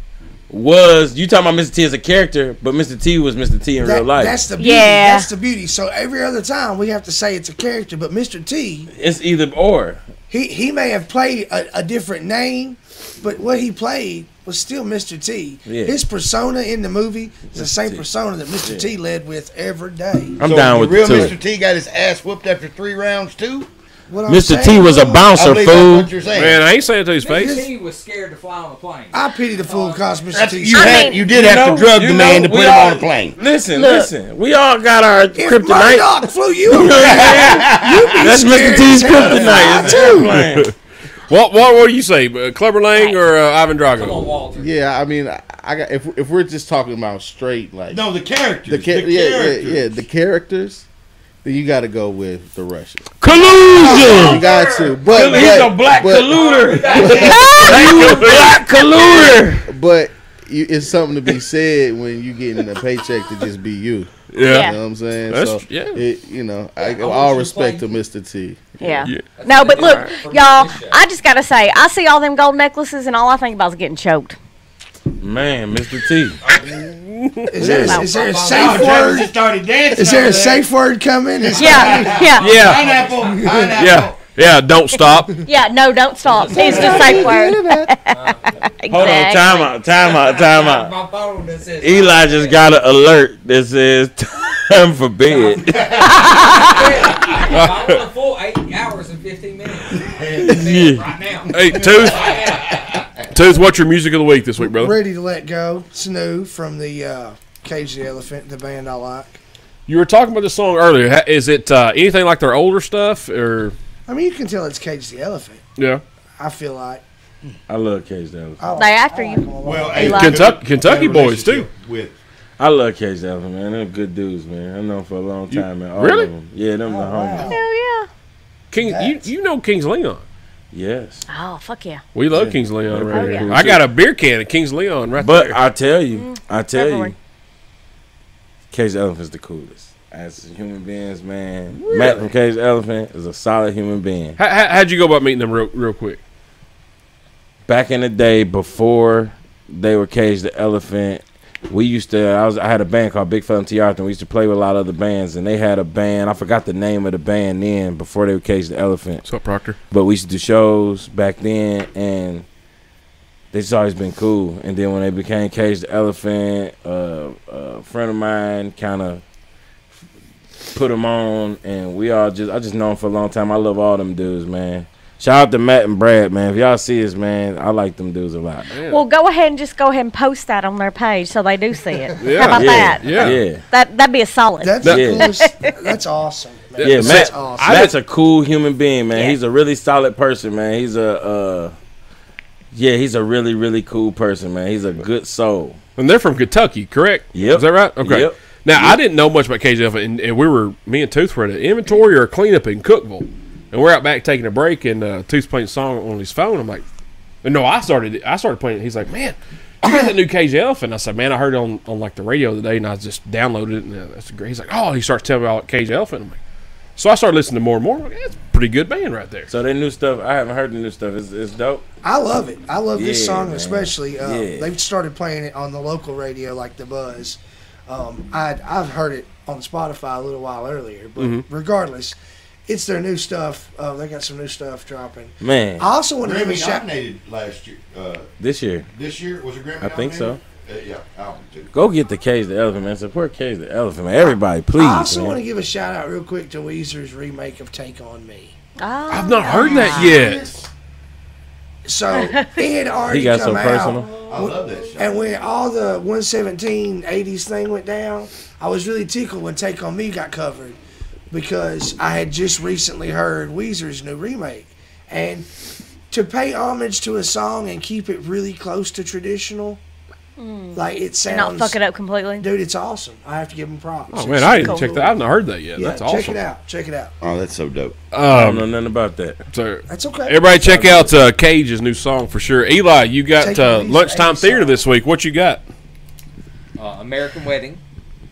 S3: was you talking about Mr. T as a character, but Mr. T was Mr. T in real life.
S5: That's the beauty.
S1: Yeah.
S5: That's the beauty. So every other time we have to say it's a character, but Mr. T,
S3: It's either or.
S5: he may have played a different name, but what he played was still Mr. T.
S3: Yeah.
S5: His persona in the movie is the same
S3: T.
S5: persona that Mr. T led with every day.
S3: I'm
S4: So
S3: down
S4: the
S3: with
S4: real
S3: the two.
S4: Mr. T got his ass whooped after 3 rounds too.
S5: What I'm
S3: Mr. T
S5: saying
S3: was a
S5: is,
S4: I
S3: bouncer,
S4: believe that's
S3: fool.
S4: what you're saying.
S2: Man, I ain't saying it to his face.
S6: He was scared to fly on a plane.
S5: I pity the fool cause Mr.
S4: That's,
S5: T.
S4: you,
S1: I
S4: had,
S1: mean-
S4: you did
S3: You
S4: have
S3: know-
S4: to drug
S3: you
S4: the man
S3: know,
S4: to put
S3: we
S4: him
S3: all-
S4: on a plane.
S3: Listen,
S1: Look.
S3: listen. We all got our
S5: If
S3: kryptonite.
S5: Murdoch flew you around,
S3: That's Mr. T's kryptonite. Too.
S2: What do you say? Clubber Lang or Ivan
S6: Come on,
S2: Drago?
S6: Walter.
S7: Yeah, I mean, I got if we're just talking about straight like
S4: No, the characters.
S7: the
S4: The
S7: yeah,
S4: characters.
S7: the characters, then you got to go with the Russian.
S3: Collusion.
S7: You got to, but
S3: He's a
S7: but,
S3: black
S7: but,
S3: colluder. Black colluder.
S7: but it's something to be said when you getting a paycheck to just be you.
S1: Yeah.
S7: You know what I'm saying?
S2: That's-
S7: so
S2: yeah.
S7: I
S6: want
S7: all
S6: you
S7: respect to
S6: playing-
S7: Mr. T.
S1: Yeah.
S2: Yeah.
S1: No, but look,
S6: Alright.
S1: y'all, I just gotta say, I see all them gold necklaces, and all I think about is getting choked.
S3: Man, Mr. T.
S5: is there a
S4: Oh,
S5: safe
S4: Travis
S5: word?
S4: just started dancing.
S5: Is there
S4: over
S5: a safe word coming? Is
S1: Yeah, yeah,
S2: Yeah,
S4: Pineapple. Pineapple.
S2: yeah. Don't stop.
S1: yeah. No, don't stop. It's the safe word.
S3: Hold on, time out.
S6: My phone that says
S3: Eli just got an alert that says time for bed.
S6: I want a full 8 hours and 15 minutes.
S3: Yeah.
S6: Right now.
S2: Hey, Tooth. Tooth, what's your music of the week this week, brother?
S5: Ready to let go. Snoo from the Cage the Elephant, the band I like.
S2: You were talking about this song earlier. Is it anything like their older stuff, or
S5: I mean, you can tell it's Cage the Elephant.
S2: yeah?
S5: I feel like.
S3: I love Cage the Elephant.
S5: I like,
S1: They after
S5: I like
S1: you.
S5: them a lot.
S4: Well,
S1: Eli.
S2: Kentucky boys too.
S4: With
S3: I love Cage the Elephant, man. They're good dudes, man. I know them for a long time, man. All
S2: really?
S3: of them. Yeah, them the homies.
S5: wow.
S1: Hell yeah.
S2: King,
S5: That's-
S2: you know Kings Leon.
S3: Yes.
S1: Oh, fuck yeah.
S2: We love Kings Leon
S3: They're
S2: right
S1: Oh,
S2: here.
S1: yeah.
S2: I got a beer can of Kings Leon right
S3: But
S2: there.
S3: I tell you,
S1: Definitely.
S3: Cage the Elephant's the coolest. As human beings, man. Matt from Cage the Elephant is a solid human being.
S2: How'd you go about meeting them real quick?
S3: Back in the day, before they were Cage the Elephant, we used to. I had a band called Big Fella and T. Arthur. And we used to play with a lot of other bands, and they had a band. I forgot the name of the band then. Before they were Cage the Elephant,
S2: What's up, Proctor?
S3: but we used to do shows back then, and they just always been cool. And then when they became Cage the Elephant, a friend of mine kind of put him on, and I just know him for a long time. I love all them dudes, man. Shout out to Matt and Brad, man. If y'all see us, man, I like them dudes a lot.
S2: Yeah.
S1: Well, go ahead and post that on their page so they do see it.
S2: Yeah.
S1: How about that?
S3: Yeah.
S1: That'd be a solid.
S5: That's
S3: Yeah.
S5: the coolest. That's awesome. Man.
S3: Yeah,
S5: That's
S3: Matt.
S5: awesome.
S3: Matt's a cool human being, man.
S1: Yeah.
S3: He's a really solid person, man. He's he's a really, really cool person, man. He's a good soul.
S2: And they're from Kentucky, correct?
S3: Yep.
S2: Is that right? Okay.
S3: Yep.
S2: Now, I didn't know much about KJF, and me and Tooth were at an inventory or a cleanup in Cookville. And we're out back taking a break, and Tooth's playing a song on his phone. I'm like, no, I started playing it. He's like, man, you got that new KJF? And I said, man, I heard it on like the radio the other day, and I just downloaded it, and that's great. He's like, oh, he starts telling me about KJF, and I'm like, so I started listening to more and more. I'm like, that's a pretty good band right there.
S3: So their new stuff, I haven't heard the new stuff. It's dope.
S5: I love it. I love this
S3: Yeah,
S5: song
S3: man.
S5: especially.
S3: Yeah.
S5: They've started playing it on the local radio, like the Buzz. I've heard it on Spotify a little while earlier, but regardless, it's their new stuff. They got some new stuff dropping.
S3: Man,
S5: I also want to give a
S4: Grammy
S5: shout.
S4: nominated last year.
S3: this year,
S4: This year was a Grammy.
S3: I think so.
S4: Yeah, album too.
S3: Go get the Cage the Elephant, man. Support Cage the Elephant, man. Everybody, please,
S5: I also
S3: man.
S5: want to give a shout out real quick to Weezer's remake of "Take on Me."
S2: I've not heard that yet.
S5: So it had already
S3: He got
S5: come
S3: so
S5: out.
S3: personal.
S4: I love that shit.
S5: And when all the 117 80s thing went down, I was really tickled when Take On Me got covered because I had just recently heard Weezer's new remake. And to pay homage to a song and keep it really close to traditional, like it
S1: And
S5: sounds.
S1: not fuck it up completely.
S5: Dude, it's awesome. I have to give him props.
S2: Oh, man, I didn't
S1: Cool.
S2: check that. I've not heard that yet.
S5: Yeah,
S2: That's awesome.
S5: check it out. Check it out.
S4: Oh, that's so dope.
S3: I don't know nothing about that.
S2: So,
S5: That's okay.
S2: everybody check out Cage's new song for sure. Eli, you got
S5: Take it easy,
S2: Lunchtime
S5: 80s
S2: Theater
S5: song.
S2: this week. What you got?
S6: American Wedding,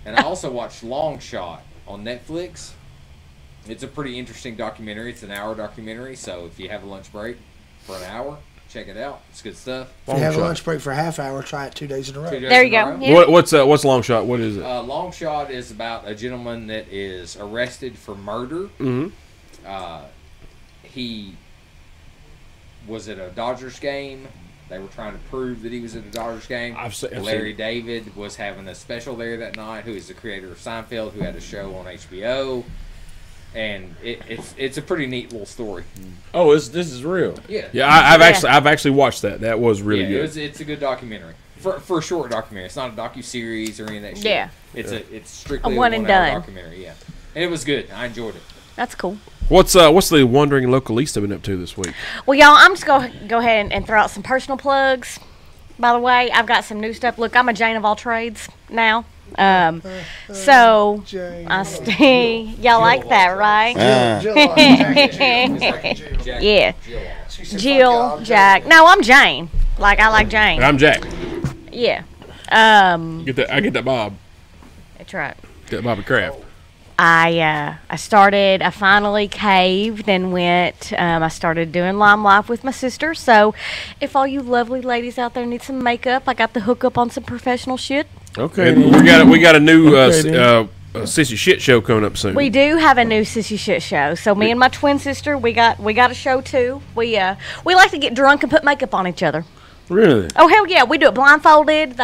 S6: and I also watched Long Shot on Netflix. It's a pretty interesting documentary. It's an hour documentary, so if you have a lunch break for an hour, check it out. It's good stuff.
S5: If you have a
S2: Shot.
S5: lunch break for a half hour, try it 2 days in a row.
S6: 2 days
S1: There you
S6: in a
S1: go.
S6: row.
S1: Yeah.
S2: What's Long Shot? What is it?
S6: Long Shot is about a gentleman that is arrested for murder.
S2: Mm-hmm.
S6: He was at a Dodgers game. They were trying to prove that he was at a Dodgers game.
S2: I've seen
S6: Larry David was having a special there that night, who is the creator of Seinfeld, who had a show on HBO. And it's a pretty neat little story.
S3: Oh, this is real.
S6: Yeah.
S2: Yeah, I've actually watched that. That was really
S6: Yeah,
S2: good.
S6: it's a good documentary. For a short documentary. It's not a docu-series or any of that shit.
S1: Yeah.
S6: It's strictly
S1: A one and
S6: 1 hour
S1: done.
S6: documentary, yeah. And it was good. I enjoyed it.
S1: That's cool.
S2: What's the Wandering Localista been up to this week?
S1: Well, y'all, I'm just going to go ahead and throw out some personal plugs. By the way, I've got some new stuff. Look, I'm a Jane of all trades now. So,
S5: Jane.
S1: I stay. Y'all like that, right?
S5: Jill, Jack.
S1: Yeah.
S5: She said, "Fuck y'all,
S1: Jill,
S5: I'm
S1: Jack. No, I'm Jane. Like, I like Jane.
S2: And I'm Jack.
S1: Yeah.
S2: I get that Bob.
S1: That's right.
S2: That Bobby Kraft.
S1: I finally caved and went. I started doing Lime Life with my sister. So, if all you lovely ladies out there need some makeup, I got the hookup on some professional shit.
S3: Okay.
S2: And we got a new
S3: Okay,
S2: Sissy Shit show coming up soon.
S1: We do have a new Sissy Shit show. So me and my twin sister, we got a show too. We like to get drunk and put makeup on each other.
S3: Really?
S1: Oh hell yeah, we do it blindfolded.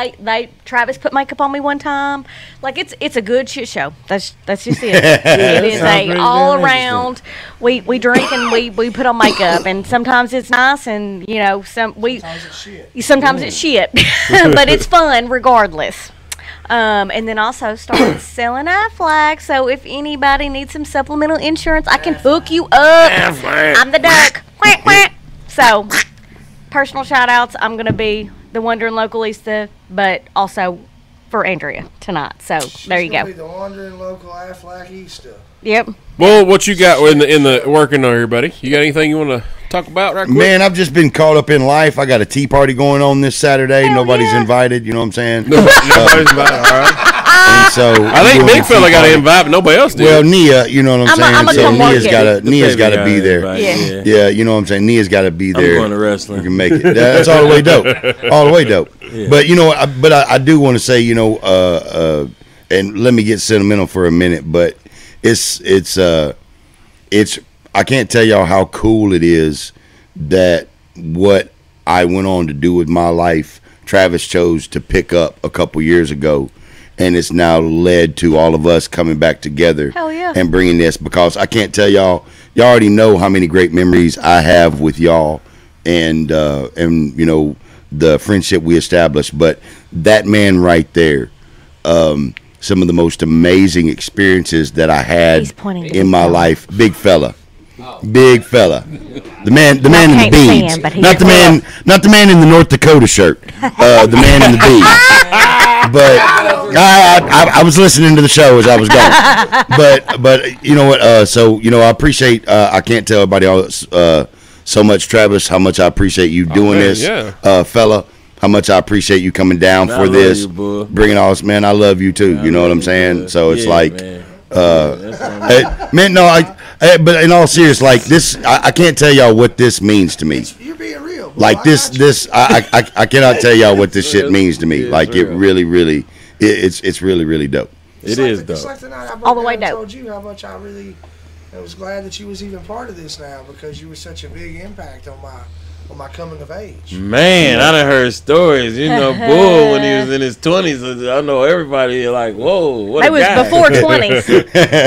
S1: Travis put makeup on me one time. Like it's a good shit show. That's just it. It is
S3: sounds
S1: a
S3: pretty
S1: all
S3: damn
S1: around. We drink and we put on makeup, and sometimes it's nice, and sometimes it's shit, but it's fun regardless. And then also started selling Aflac. So if anybody needs some supplemental insurance, I can hook you up. I'm the duck. Quack, quack. So personal shout outs. I'm going to be the Wandering Localista, but also for Andrea tonight. So there you
S5: She's gonna
S1: go.
S5: Be the wandering local Aflackista.
S1: Yep.
S2: Well, what you got in the working on here, buddy? You got anything you want to talk about right quick?
S4: Man, I've just been caught up in life. I got a tea party going on this Saturday.
S1: Hell
S4: Nobody's
S1: yeah.
S4: invited. You know what I'm saying?
S2: Nobody's about it, all right.
S4: And so
S2: I think
S4: doing
S2: Big
S4: the
S2: Fella
S4: tea
S2: got to
S4: party.
S2: invite, but nobody else did.
S4: Well, Nia, you know what I'm saying?
S1: I'ma
S4: So
S1: come work it.
S4: Nia's got to be there.
S1: Yeah.
S4: Yeah, you know what I'm saying? Nia's got to be
S3: I'm
S4: there.
S3: going to
S4: You
S3: wrestling.
S4: can make it. That's all the way dope. All the way dope.
S3: Yeah.
S4: But I do want to say, and let me get sentimental for a minute, but it's I can't tell y'all how cool it is that what I went on to do with my life, Travis chose to pick up a couple years ago, and it's now led to all of us coming back together
S1: Hell yeah.
S4: and bringing this, because I can't tell y'all already know how many great memories I have with y'all, and you know, the friendship we established. But that man right there, some of the most amazing experiences that I had
S1: He's pointing to
S4: in my
S1: himself.
S4: life. Big fella, the man in the
S1: can't see
S4: beads,
S1: him, but he
S4: not the man in the North Dakota shirt, the man in the beads. But I was listening to the show as I was going. But you know what? So you know, I appreciate. I can't tell everybody so much, Travis, how much I appreciate you doing
S2: man,
S4: this,
S2: yeah.
S4: Fella. How much I appreciate you coming down
S3: I
S4: for
S3: love
S4: this,
S3: you, boo.
S4: bringing all this. Man, I love you too. You know what I'm saying? So it's
S3: Yeah,
S4: like,
S3: man.
S4: man, no, but in all serious, like this, I can't tell y'all what this means to me.
S5: You're being real. Bro.
S4: Like
S5: I
S4: this,
S5: got you.
S4: I cannot tell y'all what this shit means to me.
S3: Yeah,
S4: Like
S3: it's
S4: it
S3: real.
S4: really, it's really dope.
S3: It is
S5: It's
S3: though.
S5: like the night I
S1: All the way
S5: broke down and
S1: dope.
S5: told you how much I was glad that you was even part of this now, because you were such a big impact on my coming of age.
S3: Man, I done heard stories. You know, Bull when he was in his 20s. I know everybody like, whoa, what
S1: It
S3: a
S1: was
S3: guy.
S1: before 20s.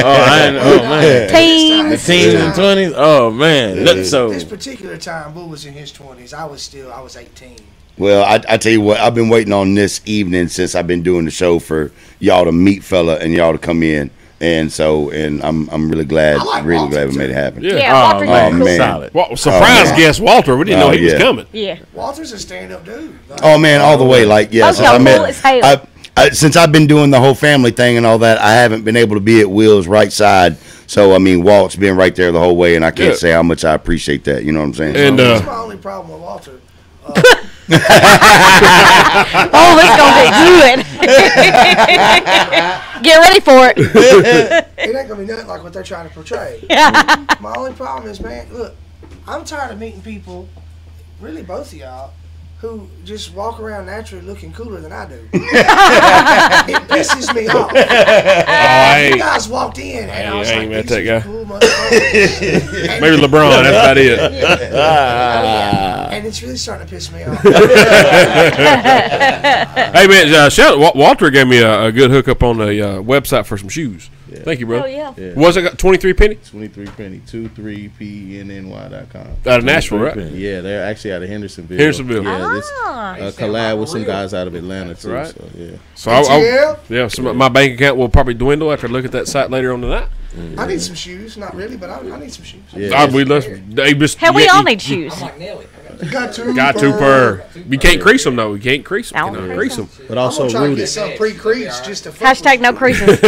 S3: Oh man, the
S1: Teens.
S3: teens and 20s. Oh man, so
S5: This particular time, Boo was in his 20s. I was 18.
S4: Well, I tell you what, I've been waiting on this evening since I've been doing the show for y'all to meet Fella and y'all to come in, and I'm really glad,
S5: I like
S4: really
S5: Walter,
S4: glad we
S5: too.
S4: made it happen.
S2: Yeah.
S1: Yeah,
S3: oh
S1: Walter's
S3: man,
S1: cool.
S4: man.
S3: solid.
S2: Well, surprise
S4: man.
S2: guest Walter. We didn't know
S4: Oh,
S2: he was
S4: yeah.
S2: coming.
S1: Yeah.
S5: Walter's a stand-up dude. Like,
S4: Oh man, all the way. Like yeah,
S1: Oh,
S4: since I
S1: y'all
S4: met,
S1: cool as hell.
S4: since I've been doing the whole family thing and all that, I haven't been able to be at Will's right side. So I mean, Walt's been right there the whole way, and I can't
S2: Yeah.
S4: say how much I appreciate that. You know what I'm saying?
S2: And
S5: that's my only problem with Walter.
S1: Oh, it's gonna be good. Get ready for it.
S5: It ain't gonna be nothing like what they're trying to portray. My only problem is, man, look, I'm tired of meeting people, really both of y'all, who just walk around naturally looking cooler than I do. It pisses me off. You guys walked in and I was
S2: I
S5: like,
S2: ain't met
S5: these
S2: that
S5: are
S2: guy.
S5: cool motherfuckers.
S2: Maybe LeBron. That's about it.
S5: And it's really starting to piss me off.
S2: Hey man, shout Walter gave me a good hookup on the website for some shoes. Thank you, bro.
S1: Oh yeah.
S7: Yeah.
S2: Was it 23 penny
S7: 23 penny 23pnny.com.
S2: out of Nashville, right?
S7: Yeah, they're actually out of Hendersonville.
S2: Hendersonville.
S7: Yeah, this
S1: Ah.
S7: collab with some guys out of Atlanta too.
S2: right.
S7: So yeah.
S2: So
S5: ATL?
S2: yeah, so my bank account will probably dwindle after I look at that site later on tonight.
S5: I need some shoes. Not really, but I need some shoes.
S7: Yeah.
S2: We just
S1: Hell, we
S2: you-
S1: all
S2: you
S1: need shoes.
S6: I'm like Nelly.
S5: Got two.
S2: Got two per. You can't crease them though. You can't crease them.
S1: I don't
S2: Crease them.
S7: But
S5: I'm
S7: also
S5: gonna try to get
S7: rooted.
S5: some pre-crease just to fuck
S1: Hashtag
S5: with
S1: no
S5: you.
S1: creases.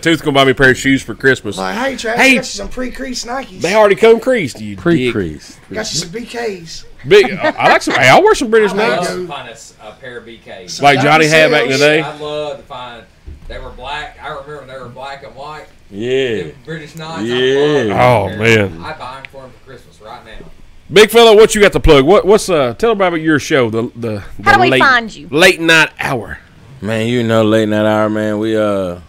S2: Tooth's gonna buy me a pair of shoes for Christmas.
S5: Like, hey, Travis,
S2: Hey.
S5: got you some pre-crease Nikes.
S2: They already come creased. You dick.
S3: Pre-crease.
S5: Got you some BKs.
S2: Big. I like some. Hey, I'll wear some British
S6: I
S2: Knights
S6: love to find a pair of BKs.
S2: like Johnny had back in the day.
S6: I love to find. They were black. I remember when they were black and white.
S3: Yeah.
S6: Them British Knights.
S3: Yeah.
S2: Oh, man.
S6: I buy them for them for Christmas right now.
S2: Big fella, what you got to plug? What's tell about your show? The
S1: How do we
S2: late,
S1: find you?
S2: Late night hour.
S3: Man, you know, late night hour, man. We're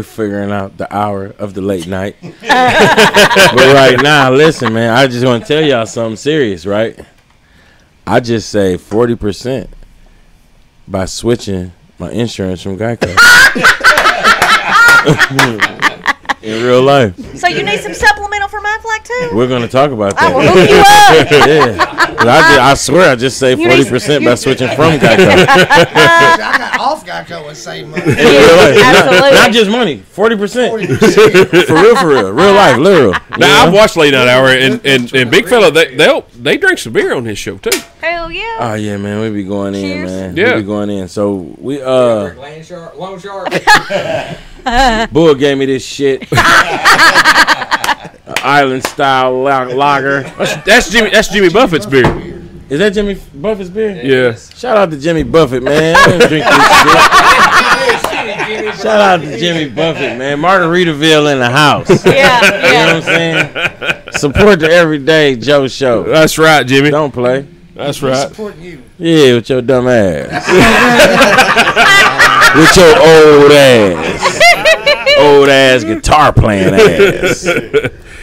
S3: figuring out the hour of the late night. But right now, listen, man. I just want to tell y'all something serious, right? I just saved 40% by switching my insurance from Geico. In real life,
S1: So you need some supplemental from Aflac too?
S3: we're gonna talk about
S1: I will
S3: that.
S1: hook you up.
S3: Yeah, but I swear I just saved
S1: You need
S3: 40% by switching from Geico.
S5: I got off Geico and saved money.
S3: In real life.
S1: Absolutely.
S3: Not just money, 40%.
S5: 40%.
S3: For real, real life, literal.
S2: Now I've watched late night hour and Big fella they drink some beer on his show too.
S1: Hell yeah.
S3: Oh yeah, man, we be going in,
S1: Cheers.
S3: man.
S2: Yeah.
S3: We be going in. So we
S6: Land shark, loan shark.
S3: Bull gave me this shit. Island style lager.
S2: That's Jimmy Buffett's beer.
S3: Is that Jimmy Buffett's beer?
S2: Yeah.
S3: Shout out to Jimmy Buffett, man. I didn't drink this shit. Shout out to Jimmy Buffett, man. Margaritaville in the house. You know what I'm saying? Support the Everyday Joe show.
S2: That's right, Jimmy.
S3: Don't play.
S2: That's
S5: We're
S2: right.
S5: supporting you.
S3: Yeah, with your dumb ass. With your old ass. Old ass guitar playing ass.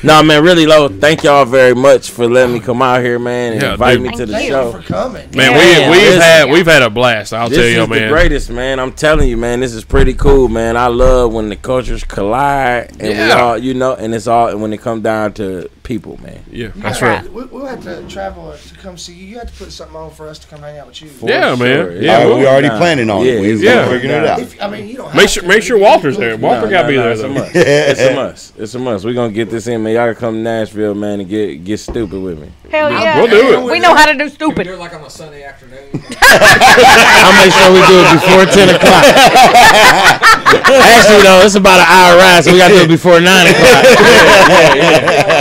S3: No, man, really low. Thank y'all very much for letting me come out here, man, and
S2: Yeah,
S3: invite
S2: dude.
S3: me to the
S5: Thank you
S3: show.
S5: for coming.
S2: Man,
S3: Yeah.
S2: we've had a blast. I'll
S3: This
S2: tell
S3: is
S2: you,
S3: the
S2: man.
S3: greatest, man. I'm telling you, man. This is pretty cool, man. I love when the cultures collide and we
S2: Yeah.
S3: all, and it's all, and when it comes down to people, man.
S2: Yeah,
S5: You
S2: that's
S5: gotta-
S2: right.
S5: We'll have to travel to come see you. You have to put something on for us to come hang out with you.
S3: For
S2: Yeah, man.
S3: sure.
S2: Yeah,
S4: we already
S3: Nah.
S4: planning on it. We've
S2: Yeah.
S4: figuring it out.
S5: If, I mean, you don't
S2: Make
S5: have
S2: sure
S5: to,
S2: make
S5: but
S2: sure
S5: if you
S2: Walter's
S5: do,
S2: there.
S5: if
S2: Walter
S5: you-
S2: gotta be there
S3: It's a
S2: though.
S3: must. It's a must. It's a must. We're gonna get this in, man. Y'all gotta come to Nashville, man, and get stupid with me.
S1: Hell yeah.
S2: We'll do it.
S1: We know how to do
S6: Can we
S1: stupid.
S6: do it like on a Sunday afternoon?
S3: I'll make sure we do it before 10 o'clock. Actually, though, it's about an hour ride, so we gotta do it before 9 o'clock.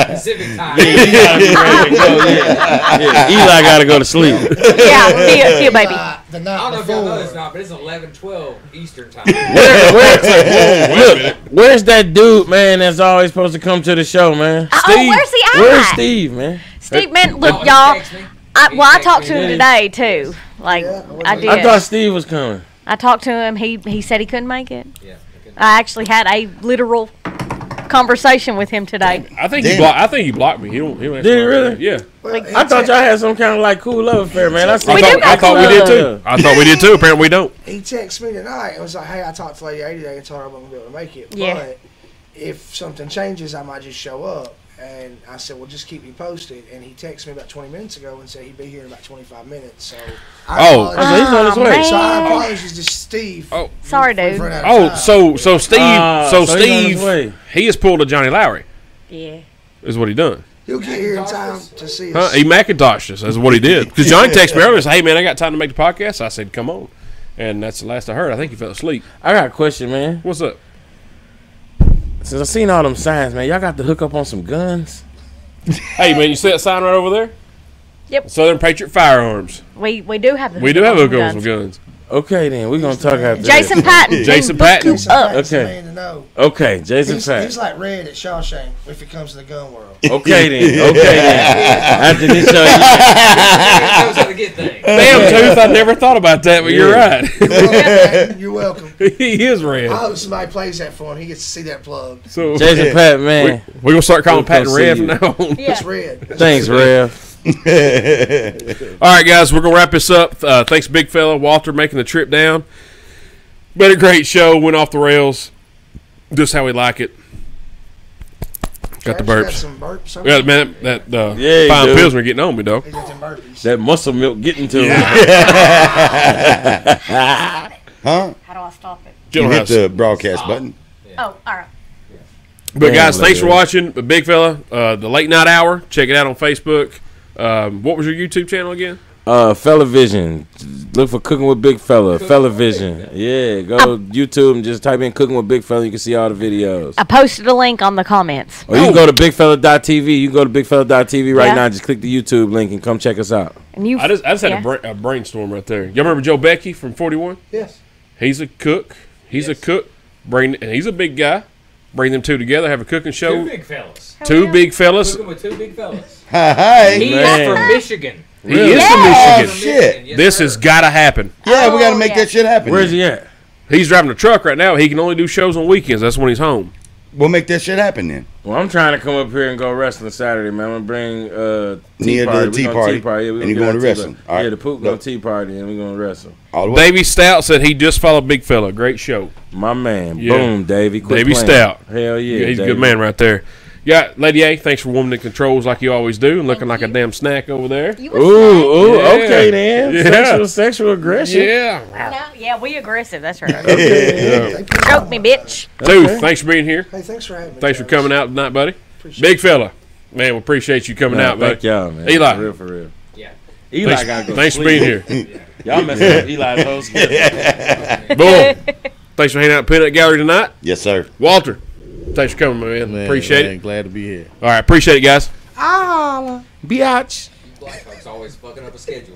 S6: Pacific time.
S3: You gotta be ready to go, yeah. Eli gotta go to sleep.
S1: Yeah, see you, baby.
S5: The
S6: I
S5: night
S6: don't know if y'all know this or
S5: before.
S6: not, but it's 11:12 Eastern time.
S3: Look, where's that dude, man, that's always supposed to come to the show, man?
S1: Oh, where's he at?
S3: Where's Steve, man?
S1: Steve, man,
S6: Oh,
S1: look,
S6: he
S1: y'all.
S6: texted me.
S1: I
S6: He
S1: talked
S6: texted
S1: to
S6: me.
S1: him today too. Like
S5: Yeah,
S1: I
S5: I
S3: I thought
S1: did.
S3: Steve was coming.
S1: I talked to him. He said he couldn't make it.
S6: Yeah. okay.
S1: I actually had a literal conversation with him today.
S2: I think
S4: Damn.
S2: I think he blocked me. He don't answer
S3: Did he
S2: my-
S3: really?
S2: Yeah.
S5: Well, he
S3: I thought
S5: te-
S3: y'all had some kind of like cool love affair, man. I
S1: We do
S2: I
S1: got
S2: thought we did
S1: love.
S2: too. I thought we did too. Apparently we don't.
S5: He texted me tonight and was like, "Hey, I talked to Lady A today and told her I wasn't going to be able to make it.
S1: Yeah.
S5: But if something changes, I might just show up." And I said, "Well, just keep me posted." And he texted me about 20 minutes ago and said he'd be here in about 25 minutes. So
S2: Oh.
S5: apologize.
S3: He's on his way.
S5: So our
S1: man.
S5: apologies to Steve.
S2: Oh.
S1: Sorry,
S5: We've
S1: dude.
S5: run out of
S2: Oh,
S5: time.
S2: so Steve,
S3: so he's on his way.
S2: Steve, he has pulled a Johnny Lowry.
S1: Yeah.
S2: Is what he done.
S5: He'll get here in time to see
S2: Huh?
S5: us.
S2: He Macintoshed us. That's what he did. Because Johnny texted me earlier and said, "Hey man, I got time to make the podcast." I said, "Come on," and that's the last I heard. I think he fell asleep.
S3: I got a question, man.
S2: What's up?
S3: Since I seen all them signs, man, y'all got to hook up on some guns.
S2: Hey man, you see that sign right over there?
S1: Yep.
S2: Southern Patriot Firearms.
S1: We do have the
S2: We do have a
S1: guns.
S2: gun with guns.
S3: Okay, then we're gonna talk after
S1: Jason
S3: this.
S1: Patton.
S2: Jason
S1: They hook
S2: Patton.
S1: you
S5: Jason
S1: up.
S5: Patton's the
S3: Okay.
S5: man to know.
S3: Okay, Jason
S5: He's
S3: Patton.
S5: like Red at Shawshank if it comes to the gun world.
S3: Okay then. Okay then. After this show,
S6: He knows how to get things.
S2: Damn, Tooth, I never thought about that, but you're right.
S5: You're welcome, Patton. You're welcome.
S2: He is red.
S5: I hope somebody plays that for him. He gets to see that plug.
S2: So
S3: Jason Patton, man.
S2: we're gonna start calling
S3: We'll come
S2: Patton Red
S3: see
S2: from now on.
S1: Yeah.
S5: It's red.
S3: Thanks, Rev.
S2: All right, guys, we're gonna wrap this up. Thanks, big fella Walter, making the trip down. Been a great show. Went off the rails, just how we like it. Got the
S5: Travis
S2: burps.
S5: some burps.
S2: Yeah, man, that
S3: Yeah, you
S2: fine
S3: do.
S2: pills are getting on me, dog.
S5: He did them burpees.
S3: That muscle milk getting to him.
S4: Huh?
S1: How do I stop it?
S4: You hit
S2: House.
S4: the broadcast button.
S1: Oh, all right.
S2: But
S3: Man,
S2: guys, thanks for
S3: look at
S2: watching. The big fella, the late night hour. Check it out on Facebook. What was your YouTube channel again?
S3: Fella Vision. Look for Cooking with Big Fella. Fella Vision. Yeah, go YouTube and just type in Cooking with Big Fella. You can see all the videos.
S1: I posted a link on the comments.
S3: Or you can go to bigfella.tv. You can go to bigfella.tv right
S1: Yeah.
S3: now. Just click the YouTube link and come check us out.
S1: And you,
S2: I just had
S1: yeah.
S2: a brainstorm right there. Y'all remember Joe Becky from 41?
S5: Yes.
S2: He's a cook. He's a cook. And he's a big guy. Bring them two together. Have a cooking
S6: Two
S2: show.
S6: big fellas.
S2: Two big fellas.
S6: Cooking with two big fellas.
S4: Hi.
S6: He
S3: Man.
S6: is from Michigan.
S2: He is
S1: Yeah.
S2: from
S4: Oh,
S2: Michigan.
S4: shit.
S6: Yes,
S2: This
S6: sir.
S2: has got to happen.
S4: Yeah, we got to
S1: Oh,
S4: make
S1: yeah.
S4: that shit happen.
S3: Where's he at?
S2: He's driving a truck right now. He can only do shows on weekends. That's when he's home.
S4: We'll make that shit happen then.
S3: Well, I'm trying to come up here and go wrestling Saturday, man. I'm gonna bring
S4: Nia to the tea party,
S3: Yeah, we
S4: and
S3: gonna
S4: you
S3: get
S4: going
S3: our
S4: to
S3: tea
S4: wrestling.
S3: party.
S4: All right.
S3: Yeah, the poop go
S4: Look.
S3: tea party, and we gonna wrestle.
S4: All the way.
S2: Davey Stout said he just followed Big Fella. Great show.
S3: My man,
S2: Yeah.
S3: boom, Davey. Quit
S2: Davey
S3: playing.
S2: Stout.
S3: Hell yeah,
S2: Yeah, he's a
S3: Davey.
S2: good man right there. Yeah, Lady A, thanks for warming the controls like you always do and looking like a
S1: you.
S2: damn snack over there.
S1: You a
S3: Ooh,
S2: Yeah.
S3: okay then.
S2: Yeah.
S3: Sexual aggression.
S2: Yeah.
S1: snack? No, yeah, we aggressive. That's right.
S5: Thank you.
S1: Choke me, bitch.
S2: Dude, thanks for being here.
S5: Hey, thanks for having me.
S2: Thanks for
S5: Travis.
S2: coming out tonight, buddy.
S5: Appreciate
S2: Big fella. Man, we appreciate you coming out, buddy.
S3: Thank y'all, man.
S2: Eli.
S3: For real, for real.
S6: Yeah.
S3: Eli
S2: Thanks,
S3: gotta go.
S2: thanks for
S3: sleep.
S2: being here.
S3: Y'all messing up Eli's whole schedule.
S2: Boom. Thanks for hanging out at Peanut Gallery tonight.
S4: Yes, sir.
S2: Walter, thanks for coming, man.
S7: Man,
S2: Appreciate
S7: man,
S2: it.
S7: Glad to be here.
S2: All right, appreciate it, guys.
S3: Biatch.
S6: Blackhawks always fucking up a schedule.